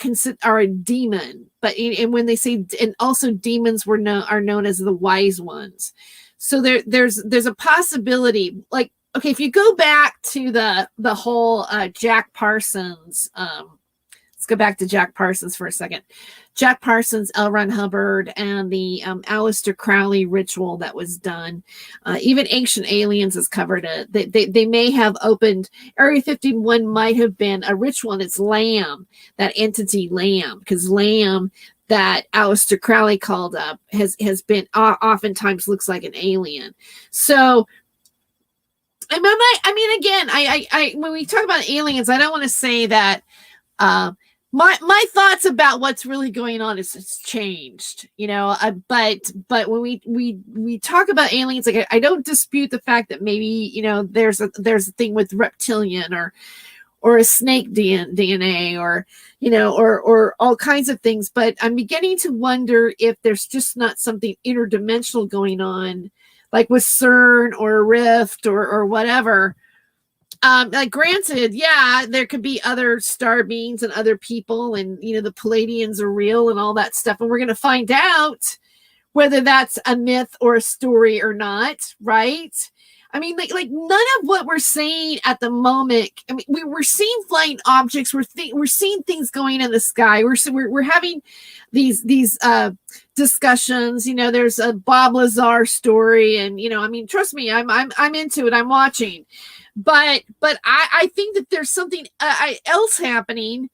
a demon. But and when they say, and also demons are known as the wise ones. So there's a possibility, like, okay, if you go back to the whole Jack Parsons, let's go back to Jack Parsons for a second. Jack Parsons, L. Ron Hubbard, and the Aleister Crowley ritual that was done. Even Ancient Aliens has covered it. They may have opened, Area 51 might have been a ritual, and it's Lamb, that entity Lamb, because Lamb that Aleister Crowley called up has been oftentimes looks like an alien. So I mean, again, I when we talk about aliens, I don't want to say that my thoughts about what's really going on is changed, but when we talk about aliens, like I don't dispute the fact that maybe there's a thing with reptilian or a snake DNA or all kinds of things, but I'm beginning to wonder if there's just not something interdimensional going on, like with CERN or a rift or whatever. Like, granted, yeah, there could be other star beings and other people, and the Palladians are real and all that stuff, and we're going to find out whether that's a myth or a story or not, right? I mean, like none of what we're saying at the moment. I mean, we're seeing flying objects. We're seeing things going in the sky. We're having these discussions. There's a Bob Lazar story, and I mean, trust me, I'm into it. I'm watching. But I think that there's something else happening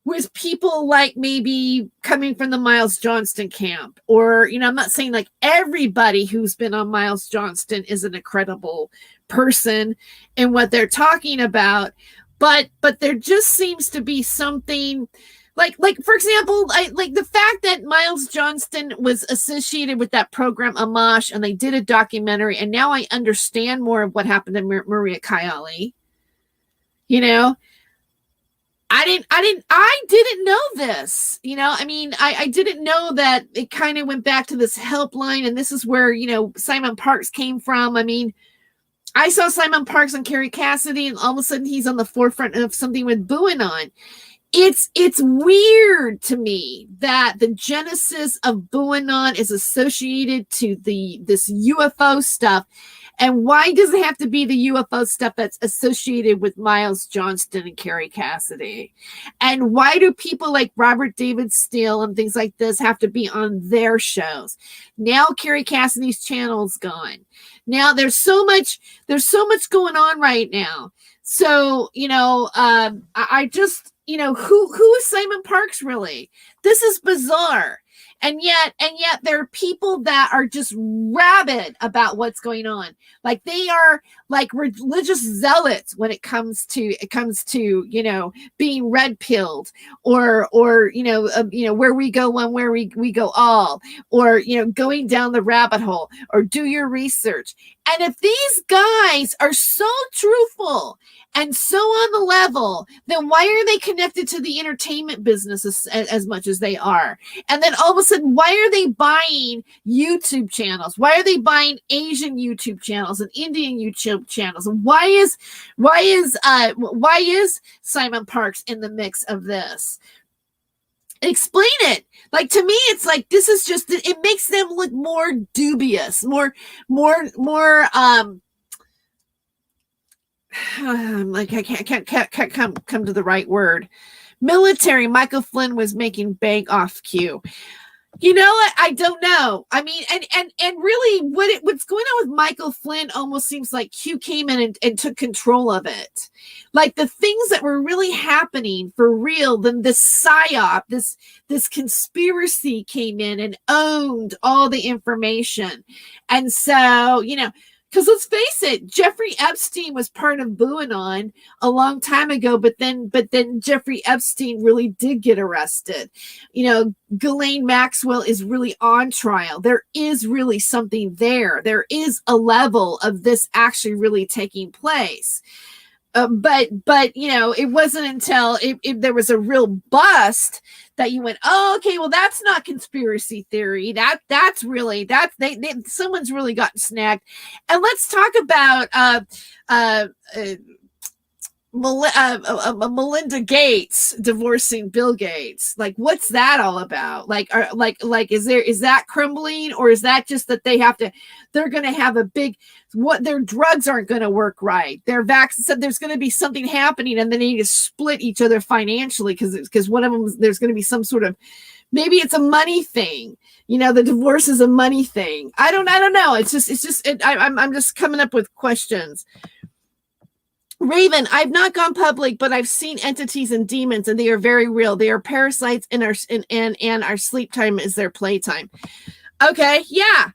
with people, like maybe coming from the Miles Johnston camp, or, I'm not saying like everybody who's been on Miles Johnston is an incredible person in what they're talking about, but there just seems to be something like for example, like the fact that Miles Johnston was associated with that program AMMACH, and they did a documentary, and now I understand more of what happened to Maria Kayali. I didn't know this. I mean, I didn't know that it kind of went back to this helpline, and this is where Simon Parks came from. I mean, I saw Simon Parks and Carrie Cassidy, and all of a sudden he's on the forefront of something with Buonon. It's weird to me that the genesis of Buonon is associated to this UFO stuff. And why does it have to be the UFO stuff that's associated with Miles Johnston and Carrie Cassidy? And why do people like Robert David Steele and things like this have to be on their shows? Now Carrie Cassidy's channel's gone. Now there's so much going on right now. So, I just, who is Simon Parks really? This is bizarre. And yet there are people that are just rabid about what's going on. Like, they are like religious zealots when it comes to being red pilled, or where we go one, where we go all, or going down the rabbit hole, or do your research. And if these guys are so truthful and so on the level, then why are they connected to the entertainment business as much as they are? And then all of a sudden, why are they buying YouTube channels? Why are they buying Asian YouTube channels and Indian YouTube channels? And why is Simon Parks in the mix of this? Explain it. Like, to me, it's like, this is just, it makes them look more dubious, more like, I can't come to the right word. Military. Michael Flynn was making bank off cue. You know what? I don't know. I mean, and really, what's going on with Michael Flynn almost seems like Q came in and took control of it. Like the things that were really happening for real, then this psyop, this conspiracy came in and owned all the information. And so, you know, because let's face it, Jeffrey Epstein was part of QAnon a long time ago, but then Jeffrey Epstein really did get arrested. You know, Ghislaine Maxwell is really on trial. There is really something there. There is a level of this actually really taking place. But you know, it wasn't until there was a real bust that you went, oh, okay, well, that's not conspiracy theory. That's really someone's really gotten snagged. And let's talk about Melinda Gates divorcing Bill Gates. Like, what's that all about? Like, is that crumbling, or is that just that they're going to have a big, what their drugs aren't going to work right? Their vaccine said there's going to be something happening, and then they need to split each other financially because one of them, there's going to be some sort of, maybe it's a money thing. You know, the divorce is a money thing. I don't know. I'm just coming up with questions. Raven, I've not gone public, but I've seen entities and demons, and they are very real. They are parasites, and our sleep time is their playtime. Okay, yeah.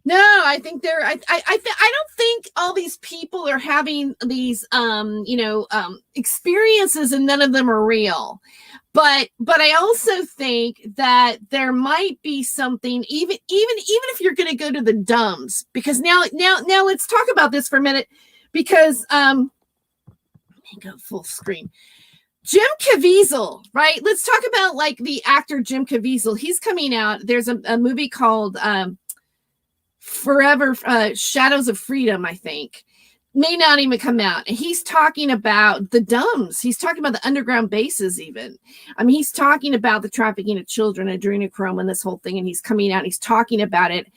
No, I think I don't think all these people are having these experiences, and none of them are real. But I also think that there might be something, even if you're going to go to the dumbs, because now let's talk about this for a minute, because go full screen. Jim Caviezel, right? Let's talk about like the actor Jim Caviezel. He's coming out. There's a movie called Forever Shadows of Freedom, I think. May not even come out. And he's talking about the dumbs. He's talking about the underground bases even. I mean, he's talking about the trafficking of children, adrenochrome, and this whole thing. And he's coming out and he's talking about it.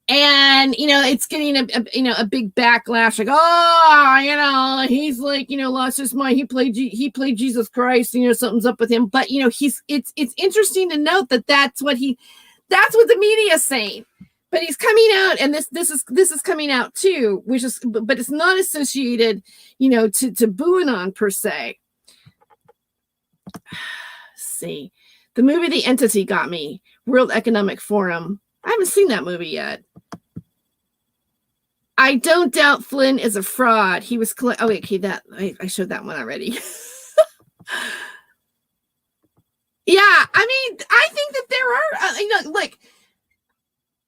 And, you know, it's getting a big backlash, like, oh, you know, he's like, you know, lost his mind. He played Jesus Christ, you know, something's up with him. But, you know, it's interesting to note that that's what the media is saying. But he's coming out, and this is coming out too, but it's not associated, you know, to QAnon per se. Let's see, the movie The Entity got me. World Economic Forum. I haven't seen that movie yet. I don't doubt Flynn is a fraud. He was I showed that one already. Yeah, I mean, I think that there are, you know, like,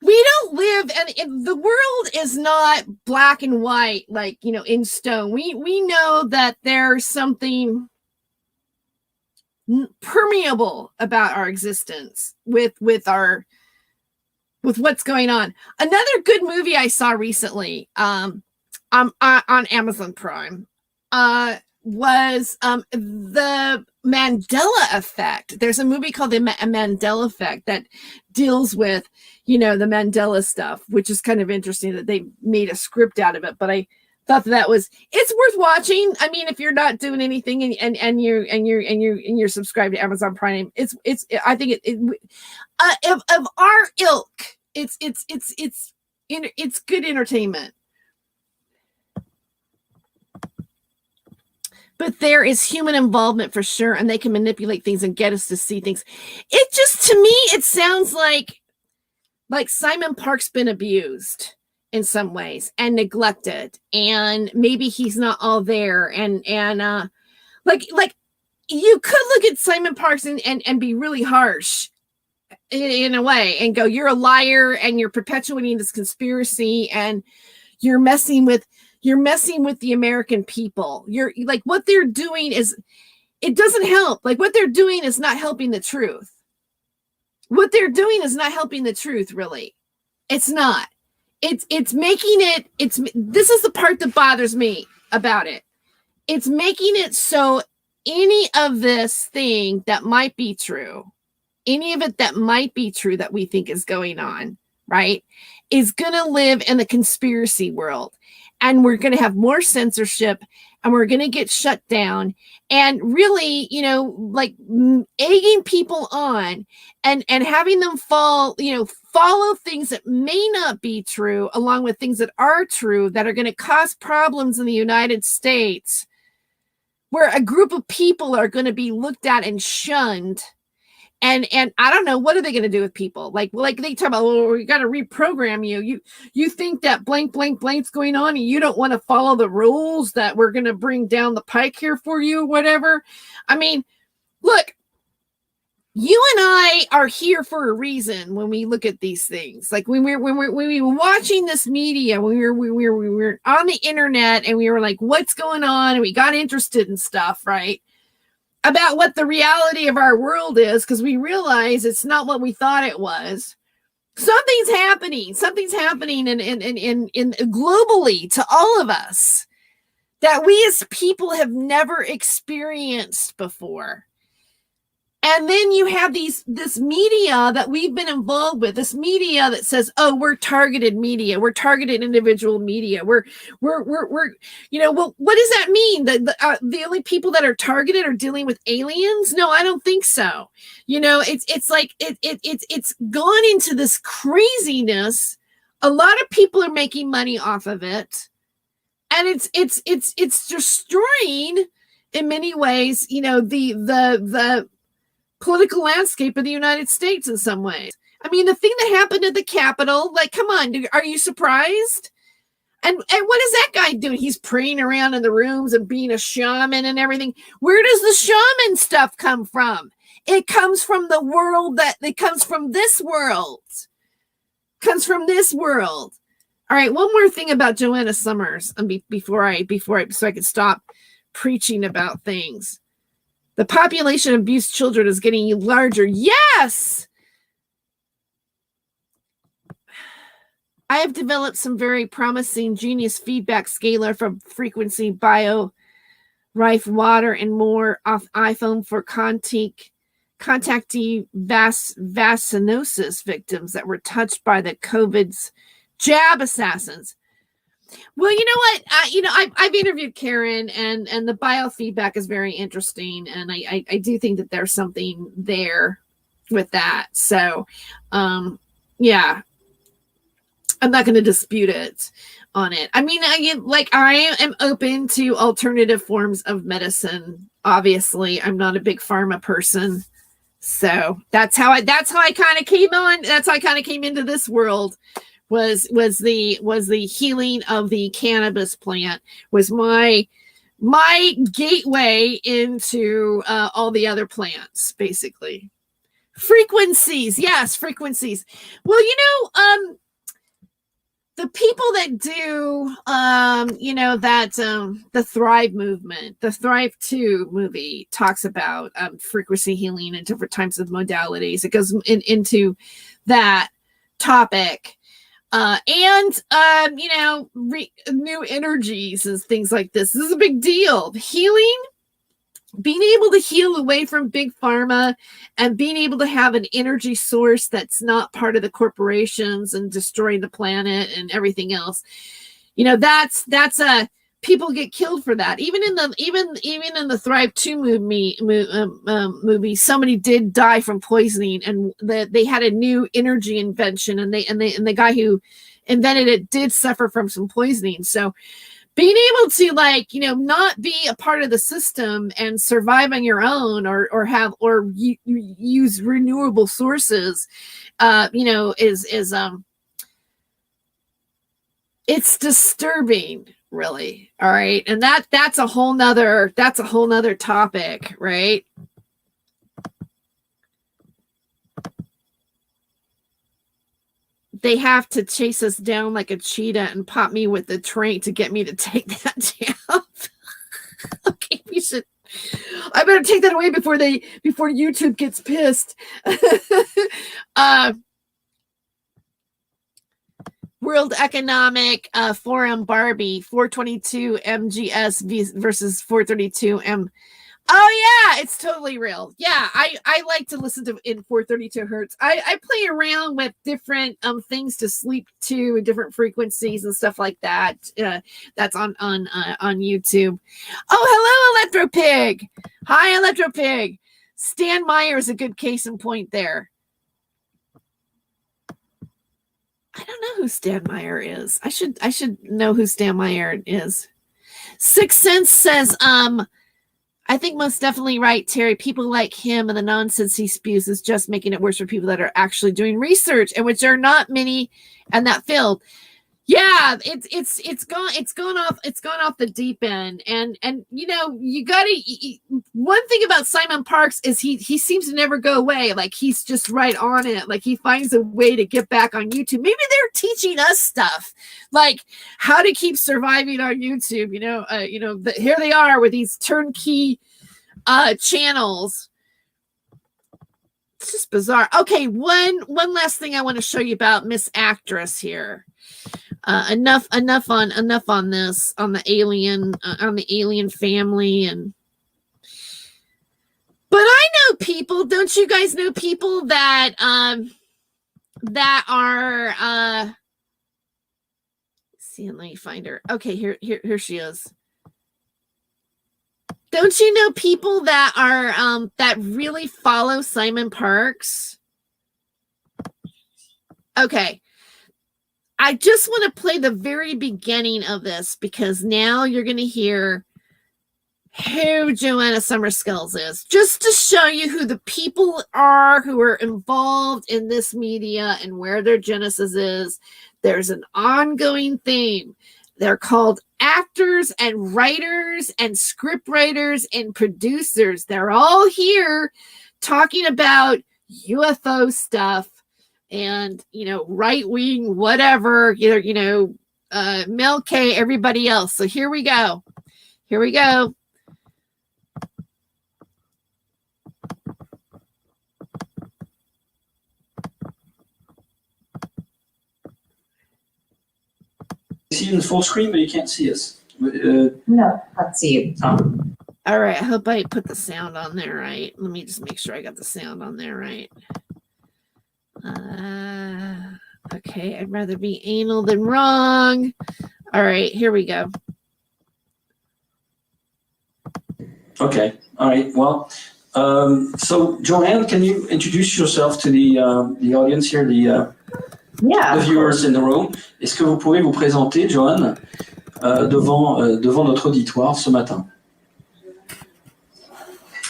we don't live, and the world is not black and white, like, you know, in stone. We know that there's something permeable about our existence with what's going on. Another good movie I saw recently on Amazon Prime was the Mandela Effect. There's a movie called The Mandela Effect that deals with, you know, the Mandela stuff, which is kind of interesting that they made a script out of it. But I thought it's worth watching. I mean, if you're not doing anything and you're subscribed to Amazon Prime, I think of our ilk, it's good entertainment. But there is human involvement for sure, and they can manipulate things and get us to see things. It just, to me, it sounds like Simon Park's been abused in some ways and neglected, and maybe he's not all there. And like you could look at Simon Parks and be really harsh in a way and go, you're a liar and you're perpetuating this conspiracy and you're messing with the American people. You're like, what they're doing it doesn't help. Like, what they're doing is not helping the truth. What they're doing is not helping the truth, really. It's not. It's making it, this is the part that bothers me about it. It's making it so any of this thing that might be true, any of it that might be true that we think is going on, right, is going to live in the conspiracy world. and we're going to have more censorship, and we're going to get shut down, and really, you know, like egging people on and having them follow things that may not be true along with things that are true that are going to cause problems in the United States, where a group of people are going to be looked at and shunned. And I don't know, what are they going to do with people? Like they talk about, well, we got to reprogram you. You think that blank blank's going on, and you don't want to follow the rules that we're going to bring down the pike here for you, whatever. I mean, look, you and I are here for a reason when we look at these things. Like when we were watching this media, we were on the internet, and we were like, what's going on? And we got interested in stuff, right? About what the reality of our world is, because we realize it's not what we thought it was. Something's happening in globally to all of us that we as people have never experienced before. And then you have this media that we've been involved with, this media that says, oh, we're targeted media, we're targeted individual media, we're you know, well, what does that mean? That the only people that are targeted are dealing with aliens? No, I don't think so. You know, it's like it's gone into this craziness. A lot of people are making money off of it, and it's destroying in many ways, you know, the political landscape of the United States in some ways. I mean, the thing that happened at the Capitol, like, come on, are you surprised? And what is that guy doing? He's praying around in the rooms and being a shaman and everything. Where does the shaman stuff come from? It comes from the world it comes from this world. Comes from this world. All right, one more thing about Joanna Summers before I so I can stop preaching about things. The population of abused children is getting larger. Yes! I have developed some very promising genius feedback scalar from frequency, bio, rife water, and more off iPhone for contactee vaccinosis victims that were touched by the COVID's jab assassins. Well, you know what? I've interviewed Karen, and the biofeedback is very interesting, and I do think that there's something there with that. So, yeah, I'm not going to dispute it on it. I mean, I am open to alternative forms of medicine. Obviously, I'm not a big pharma person, so that's how I kind of came on. That's how I kind of came into this world. Was the healing of the cannabis plant was my gateway into all the other plants, basically. Frequencies, yes, frequencies. Well, you know, the people that do, you know, that the Thrive movement, the Thrive 2 movie talks about frequency healing and different types of modalities. It goes into that topic. And you know, new energies and things like this. This is a big deal. Healing, being able to heal away from big pharma and being able to have an energy source that's not part of the corporations and destroying the planet and everything else. You know, that's a people get killed for that. Even in the Thrive 2 movie, somebody did die from poisoning, and they had a new energy invention, and the guy who invented it did suffer from some poisoning. So being able to, like, you know, not be a part of the system and survive on your own, or use renewable sources, you know, is it's disturbing, really. All right. And that's a whole nother topic, right? They have to chase us down like a cheetah and pop me with the train to get me to take that down. Okay, I better take that away before YouTube gets pissed. World Economic Forum Barbie 422 MGS versus 432 Oh yeah, it's totally real. Yeah, I like to listen to in 432 hertz. I play around with different things to sleep to, different frequencies and stuff like that. That's on YouTube. Oh, hello, Electropig. Hi, Electropig. Stan Meyer is a good case in point there. I don't know who Stan Meyer is. I should know who Stan Meyer is. Sixth Sense says, I think most definitely right, Terry. People like him and the nonsense he spews is just making it worse for people that are actually doing research, and which are not many in that field. Yeah, it's gone off the deep end, and you know, you gotta. One thing about Simon Parks is he seems to never go away. Like he's just right on it. Like he finds a way to get back on YouTube. Maybe they're teaching us stuff like how to keep surviving on YouTube. Here they are with these turnkey channels. It's just bizarre. Okay, one last thing I want to show you about Miss Actress here. Enough on this, on the alien family. But I know people, don't you guys know people that are let's see, let me find her. Okay, here she is. Don't you know people that are that really follow Simon Parks? Okay. I just want to play the very beginning of this because now you're going to hear who Joanna Summerskills is, just to show you who the people are who are involved in this media and where their genesis is. There's an ongoing theme. They're called actors and writers and script writers and producers. They're all here talking about UFO stuff. And, right wing, whatever, Mel K, everybody else. So here we go. See in full screen, but you can't see us. No, can't see you. All right. I hope I put the sound on there right. Let me just make sure I got the sound on there right. Okay, I'd rather be anal than wrong. All right, here we go. Okay, all right. Well, so Joanne, can you introduce yourself to the audience here, the viewers in the room? Est-ce que vous pouvez vous présenter, Joanne, devant notre auditoire ce matin?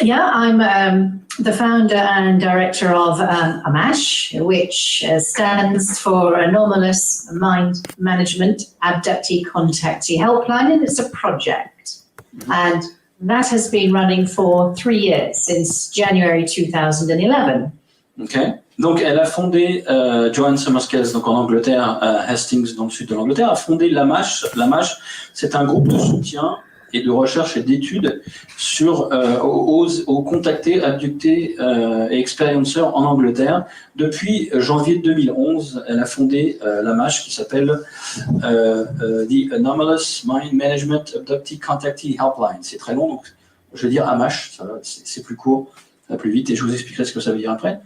Yeah, I'm the founder and director of AMMACH, which stands for Anomalous Mind Management Abductee Contactee Helpline, and it's a project. And that has been running for 3 years, since January 2011. Okay. Donc, elle a fondé, Joanne Summerskills, donc en Angleterre, à Hastings, dans le sud de l'Angleterre, a fondé l'AMMACH. L'AMMACH, c'est un groupe de soutien et de recherche et d'études sur aux contactés, abductés et experienceurs en Angleterre. Depuis janvier 2011, elle a fondé l'AMMACH qui s'appelle The Anomalous Mind Management Abductee Contactee Helpline. C'est très long, donc je vais dire AMMACH, c'est plus court, ça va plus vite, et je vous expliquerai ce que ça veut dire après.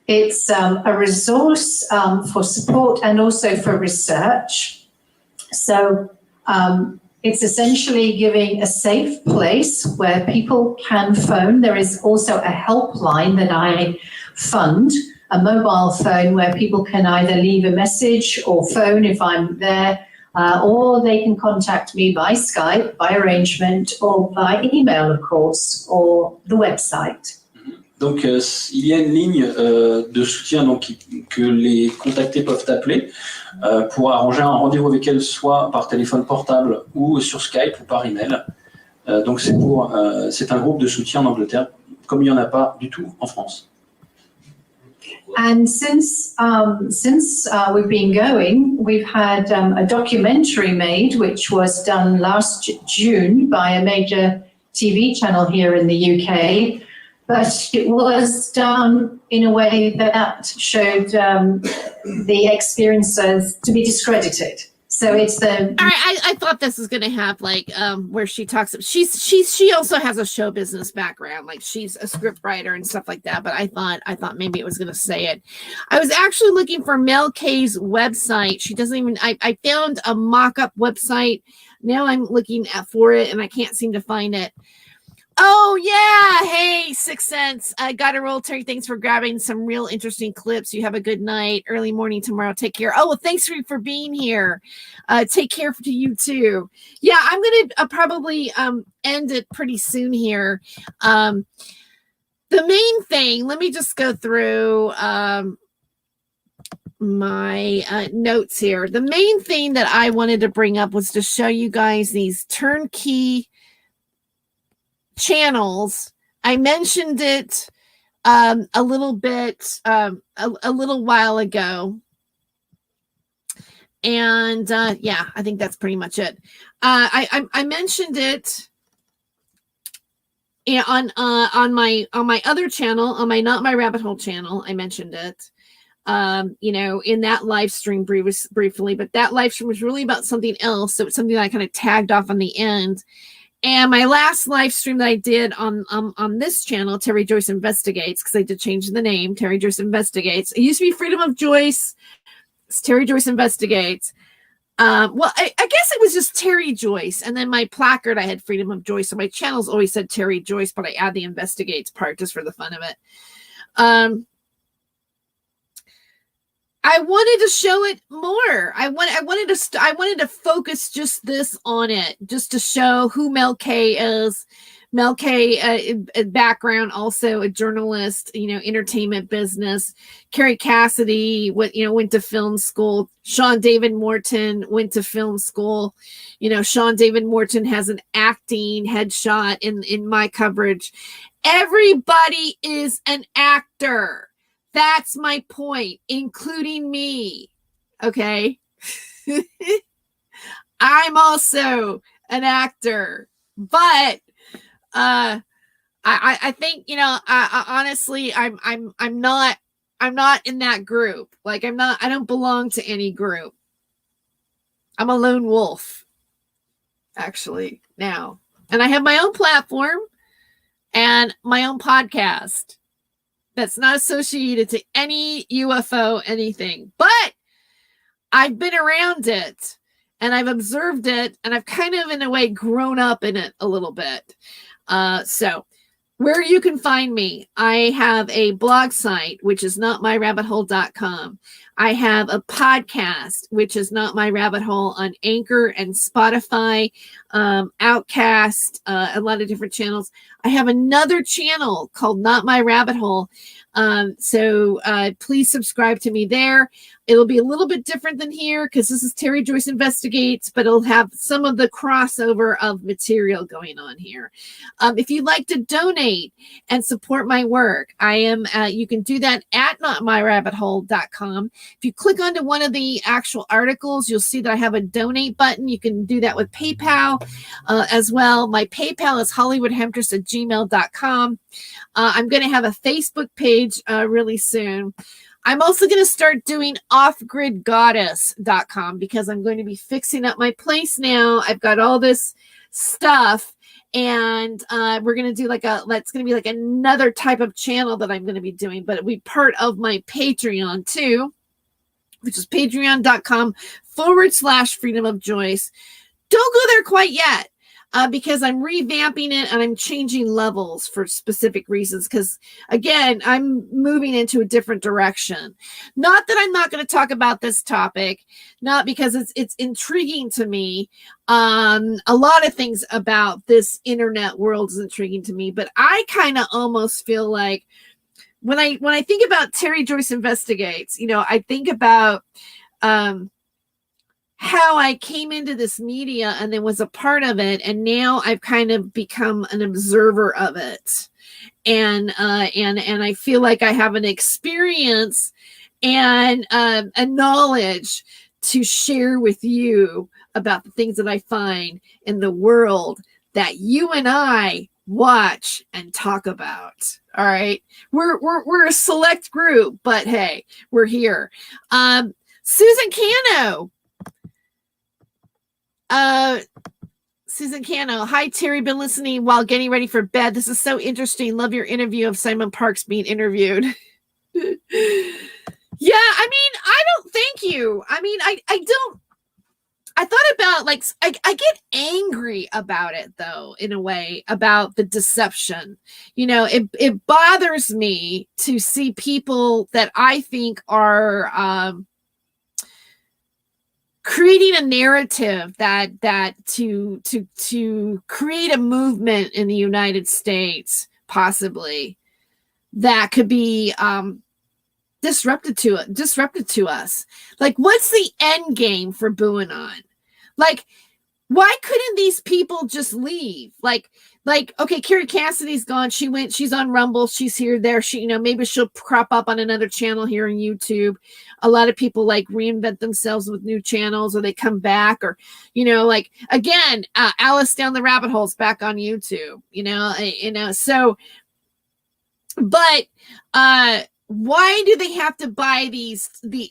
It's a resource for support and also for research. So it's essentially giving a safe place where people can phone. There is also a helpline that I fund, a mobile phone where people can either leave a message or phone if I'm there, or they can contact me by Skype, by arrangement, or by email, of course, or the website. Donc, il y a une ligne de soutien donc, que les contactés peuvent appeler pour arranger un rendez-vous avec elles, soit par téléphone portable ou sur Skype ou par email. Donc, c'est un groupe de soutien en Angleterre, comme il n'y en a pas du tout en France. And since we've been going, we've had a documentary made, which was done last June by a major TV channel here in the UK. But it was done in a way that showed the experiences to be discredited. So it's the. All right, I thought this was gonna have like where she talks. She also has a show business background, like she's a script writer and stuff like that. But I thought maybe it was gonna say it. I was actually looking for Mel K's website. She doesn't even. I found a mock-up website. Now I'm looking for it and I can't seem to find it. Oh yeah, hey, Sixth Sense. I got to roll, Terry. Thanks for grabbing some real interesting clips. You have a good night, early morning tomorrow. Take care. Oh well, thanks for being here. Take care to you too. Yeah, I'm gonna probably end it pretty soon here. The main thing. Let me just go through my notes here. The main thing that I wanted to bring up was to show you guys these turnkey channels. I mentioned it a little bit a little while ago, and yeah, I think that's pretty much it. I mentioned it on my other channel, on my Not My Rabbit Hole channel. I mentioned it in that live stream briefly, but that live stream was really about something else. So it's something that I kind of tagged off on the end. And my last live stream that I did on this channel, Terry Joyce Investigates, because I did change the name, Terry Joyce Investigates. It used to be Freedom of Joyce. It's Terry Joyce Investigates. Well, I guess it was just Terry Joyce. And then my placard, I had Freedom of Joyce. So my channel's always said Terry Joyce, but I add the Investigates part just for the fun of it. I wanted to show it more. I wanted to focus just this on it, just to show who Mel K is. Mel K, background, also a journalist, entertainment business. Carrie Cassidy, went to film school. Sean David Morton went to film school. Sean David Morton has an acting headshot in my coverage. Everybody is an actor. That's my point, including me. Okay. I'm also an actor, but I think, I honestly, I'm not in that group. Like I don't belong to any group. I'm a lone wolf, actually, now. And I have my own platform and my own podcast that's not associated to any UFO anything, but I've been around it and I've observed it and I've kind of in a way grown up in it a little bit. So where you can find me, I have a blog site, which is notmyrabbithole.com. I have a podcast, which is Not My Rabbit Hole, on Anchor and Spotify, Outcast, a lot of different channels. I have another channel called Not My Rabbit Hole. So please subscribe to me there. It'll be a little bit different than here because this is Terry Joyce Investigates, but it'll have some of the crossover of material going on here. If you'd like to donate and support my work, you can do that at notmyrabbithole.com. If you click onto one of the actual articles, you'll see that I have a donate button. You can do that with PayPal as well. My PayPal is hollywoodhemptress@gmail.com. I'm going to have a Facebook page really soon. I'm also going to start doing offgridgoddess.com because I'm going to be fixing up my place now. I've got all this stuff, and we're going to do that's going to be like another type of channel that I'm going to be doing, but it'll be part of my Patreon too, which is patreon.com/Freedom of Joyce. Don't go there quite yet. Because I'm revamping it and I'm changing levels for specific reasons. Because again, I'm moving into a different direction. Not that I'm not going to talk about this topic, not because it's intriguing to me. A lot of things about this internet world is intriguing to me, but I kind of almost feel like when I think about Terry Joyce Investigates, I think about how I came into this media and then was a part of it, and now I've kind of become an observer of it, and I feel like I have an experience and a knowledge to share with you about the things that I find in the world that you and I watch and talk about. All right, we're a select group, but hey, we're here. Susan Cano. Susan Cano, hi Terry, been listening while getting ready for bed. This is so interesting. Love your interview of Simon Parks being interviewed. Yeah, I mean, I don't thank you. I mean, I don't. I thought about like I get angry about it though, in a way, about the deception. You know, it bothers me to see people that I think are creating a narrative that to create a movement in the United States, possibly, that could be disrupted to us. Like, what's the end game for BooAnon? Like, why couldn't these people just leave? Like, okay, Carrie Cassidy's gone. She's on Rumble. She's here, there. She, you know, maybe she'll crop up on another channel here on YouTube. A lot of people like reinvent themselves with new channels, or they come back, or, you know, like, again, Alice Down the Rabbit Hole's back on YouTube, you know, so, but, why do they have to buy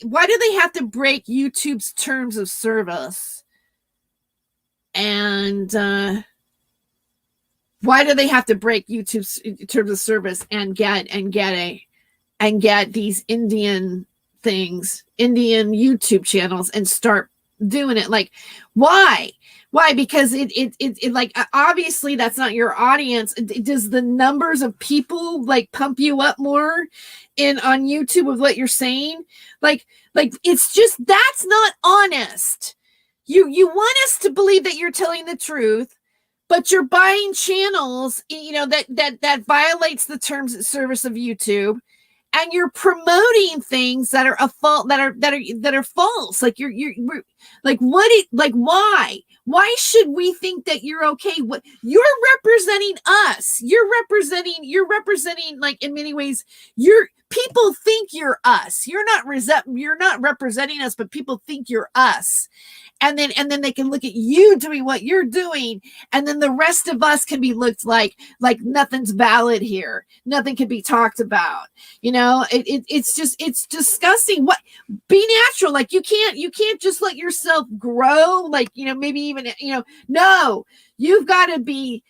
why do they have to break YouTube's terms of service? And why do they have to break YouTube's terms of service and get these Indian things, Indian YouTube channels, and start doing it? Like, why? Because it like, obviously that's not your audience. Does the numbers of people like pump you up more on YouTube with what you're saying? Like it's just, that's not honest. You want us to believe that you're telling the truth, but you're buying channels, you know, that violates the terms of service of YouTube, and you're promoting things that are that are false. Like you're like, why? Why should we think that you're okay? What you're representing us. You're representing, like, in many ways, people think you're us. You're not representing us, but people think you're us. And then they can look at you doing what you're doing, and then the rest of us can be looked like nothing's valid here. Nothing can be talked about. You know, it's disgusting. What, be natural. Like, you can't just let yourself grow. Like, you know, maybe even, you know, no, you've got to be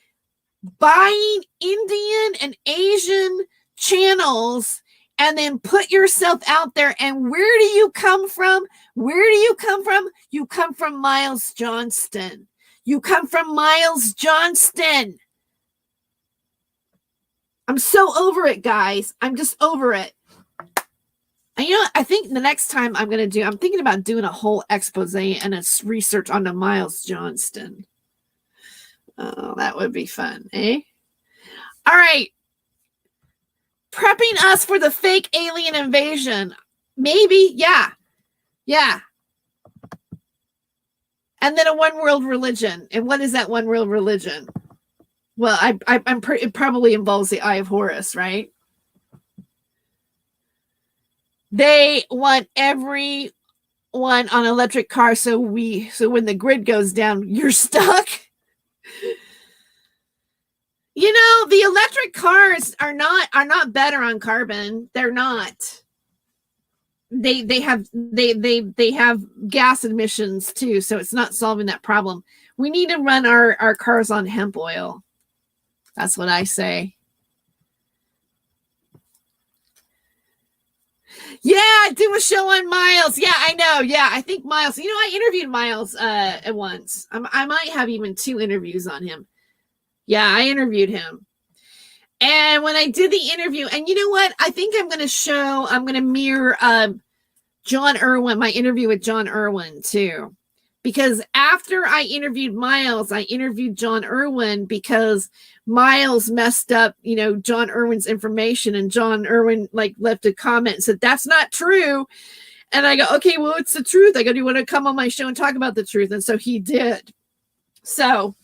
buying Indian and Asian channels and then put yourself out there. And where do you come from? You come from Miles Johnston. I'm so over it, guys. I'm just over it. And you know what? I think the next time I'm thinking about doing a whole expose and a research on the Miles Johnston. Oh, that would be fun, eh? All right. Prepping us for the fake alien invasion. Maybe, yeah. And then a one world religion. And what is that one world religion? Well, it probably involves the Eye of Horus, right? They want everyone on electric cars, so when the grid goes down, you're stuck. You know, the electric cars are not better on carbon. They're not. They have gas emissions too, so it's not solving that problem. We need to run our cars on hemp oil. That's what I say. Yeah, do a show on Miles. Yeah, I know. Yeah, I think Miles. You know, I interviewed Miles at once. I might have even 2 interviews on him. Yeah, I interviewed him. And when I did the interview, and you know what? I think I'm going to mirror John Irwin, my interview with John Irwin too. Because after I interviewed Miles, I interviewed John Irwin because Miles messed up, you know, John Irwin's information, and John Irwin left a comment and said, "That's not true." And I go, "Okay, well, it's the truth." I go, "Do you want to come on my show and talk about the truth?" And so he did. So,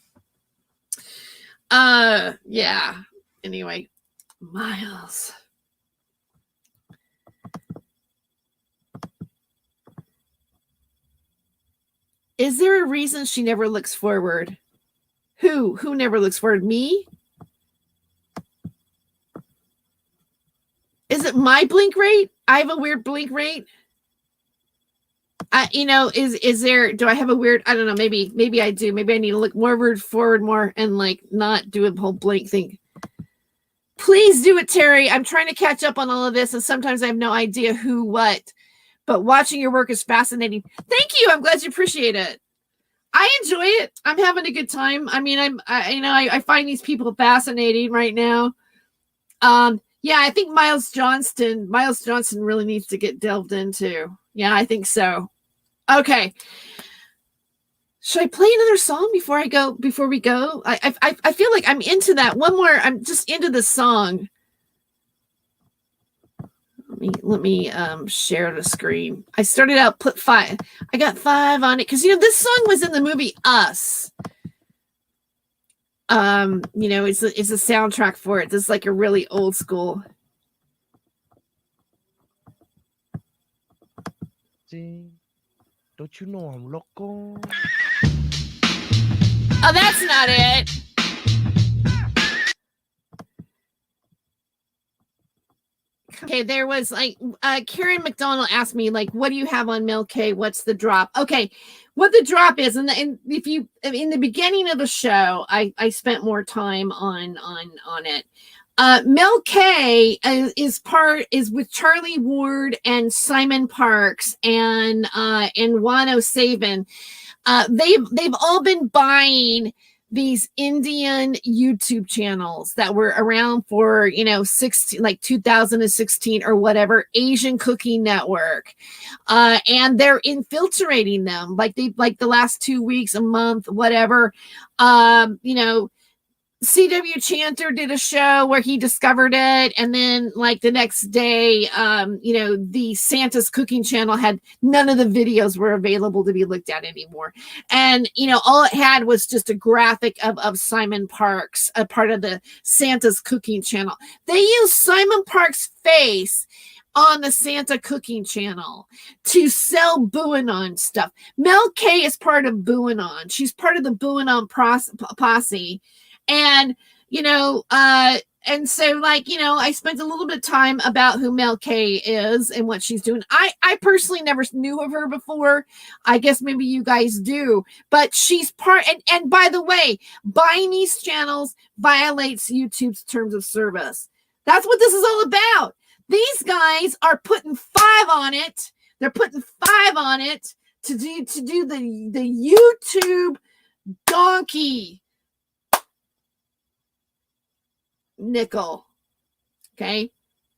yeah. Anyway, Miles. Is there a reason she never looks forward? Who never looks forward? Me? Is it my blink rate? I have a weird blink rate. You know, is there, do I have a weird, I don't know, maybe I do. Maybe I need to look forward more and like not do a whole blank thing. Please do it, Terry. I'm trying to catch up on all of this, and sometimes I have no idea who, what, but watching your work is fascinating. Thank you. I'm glad you appreciate it. I enjoy it. I'm having a good time. I mean, I find these people fascinating right now. Yeah, I think Miles Johnston really needs to get delved into. Yeah, I think so. Okay. Should I play another song before we go? I feel like I'm into that. One more. I'm just into the song. Let me share the screen. I started out put 5. I got 5 on it because this song was in the movie Us. It's a soundtrack for it. This is like a really old school. Don't you know I'm loco? Oh, that's not it. Okay, there was like Karen McDonald asked me like, what do you have on Mel K? What's the drop? Okay, what the drop is, and if you in the beginning of the show, I spent more time on it. Mel K is with Charlie Ward and Simon Parks and Wano Saban. They've all been buying these Indian YouTube channels that were around for 2016 or whatever, Asian Cooking Network, and they're infiltrating them like the last 2 weeks, a month, whatever. CW Chanter did a show where he discovered it, and then like the next day, the Santa's Cooking Channel had none of the videos were available to be looked at anymore, and all it had was just a graphic of Simon Parks, a part of the Santa's Cooking Channel. They used Simon Parks' face on the Santa Cooking Channel to sell Buanon stuff. Mel K is part of Buanon. She's part of the Buanon posse. And, and so like, I spent a little bit of time about who Mel K is and what she's doing. I personally never knew of her before. I guess maybe you guys do, but she's and by the way, buying these channels violates YouTube's terms of service. That's what this is all about. These guys are putting 5 on it. They're putting 5 on it to do the YouTube donkey nickel. Okay,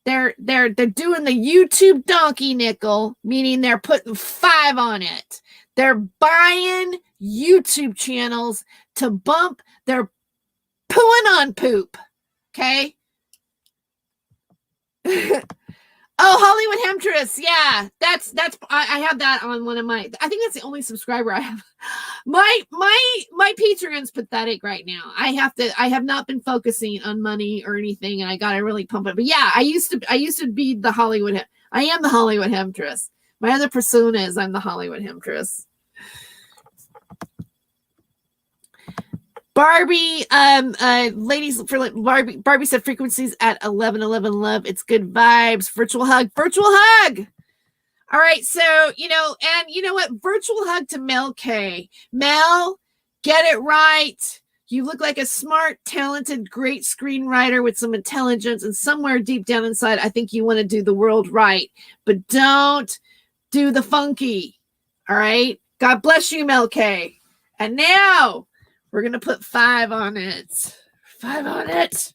they're doing the YouTube donkey nickel, meaning they're putting 5 on it. They're buying YouTube channels to bump their pooing on poop. Okay. Oh, Hollywood Hemtress. Yeah, that's I have that on one of my, I think that's the only subscriber I have. My Patreon's pathetic right now. I have not been focusing on money or anything, and I gotta really pump it. But yeah, I used to be the Hollywood. I am the Hollywood Hemtress. My other persona is I'm the Hollywood Hemtress. Barbie, ladies, for Barbie said frequencies at 1111 love. It's good vibes. Virtual hug. All right, so and you know what? Virtual hug to Mel K. Mel, get it right. You look like a smart, talented, great screenwriter with some intelligence, and somewhere deep down inside, I think you want to do the world right, but don't do the funky. All right. God bless you, Mel K. And now we're going to put 5 on it. 5 on it.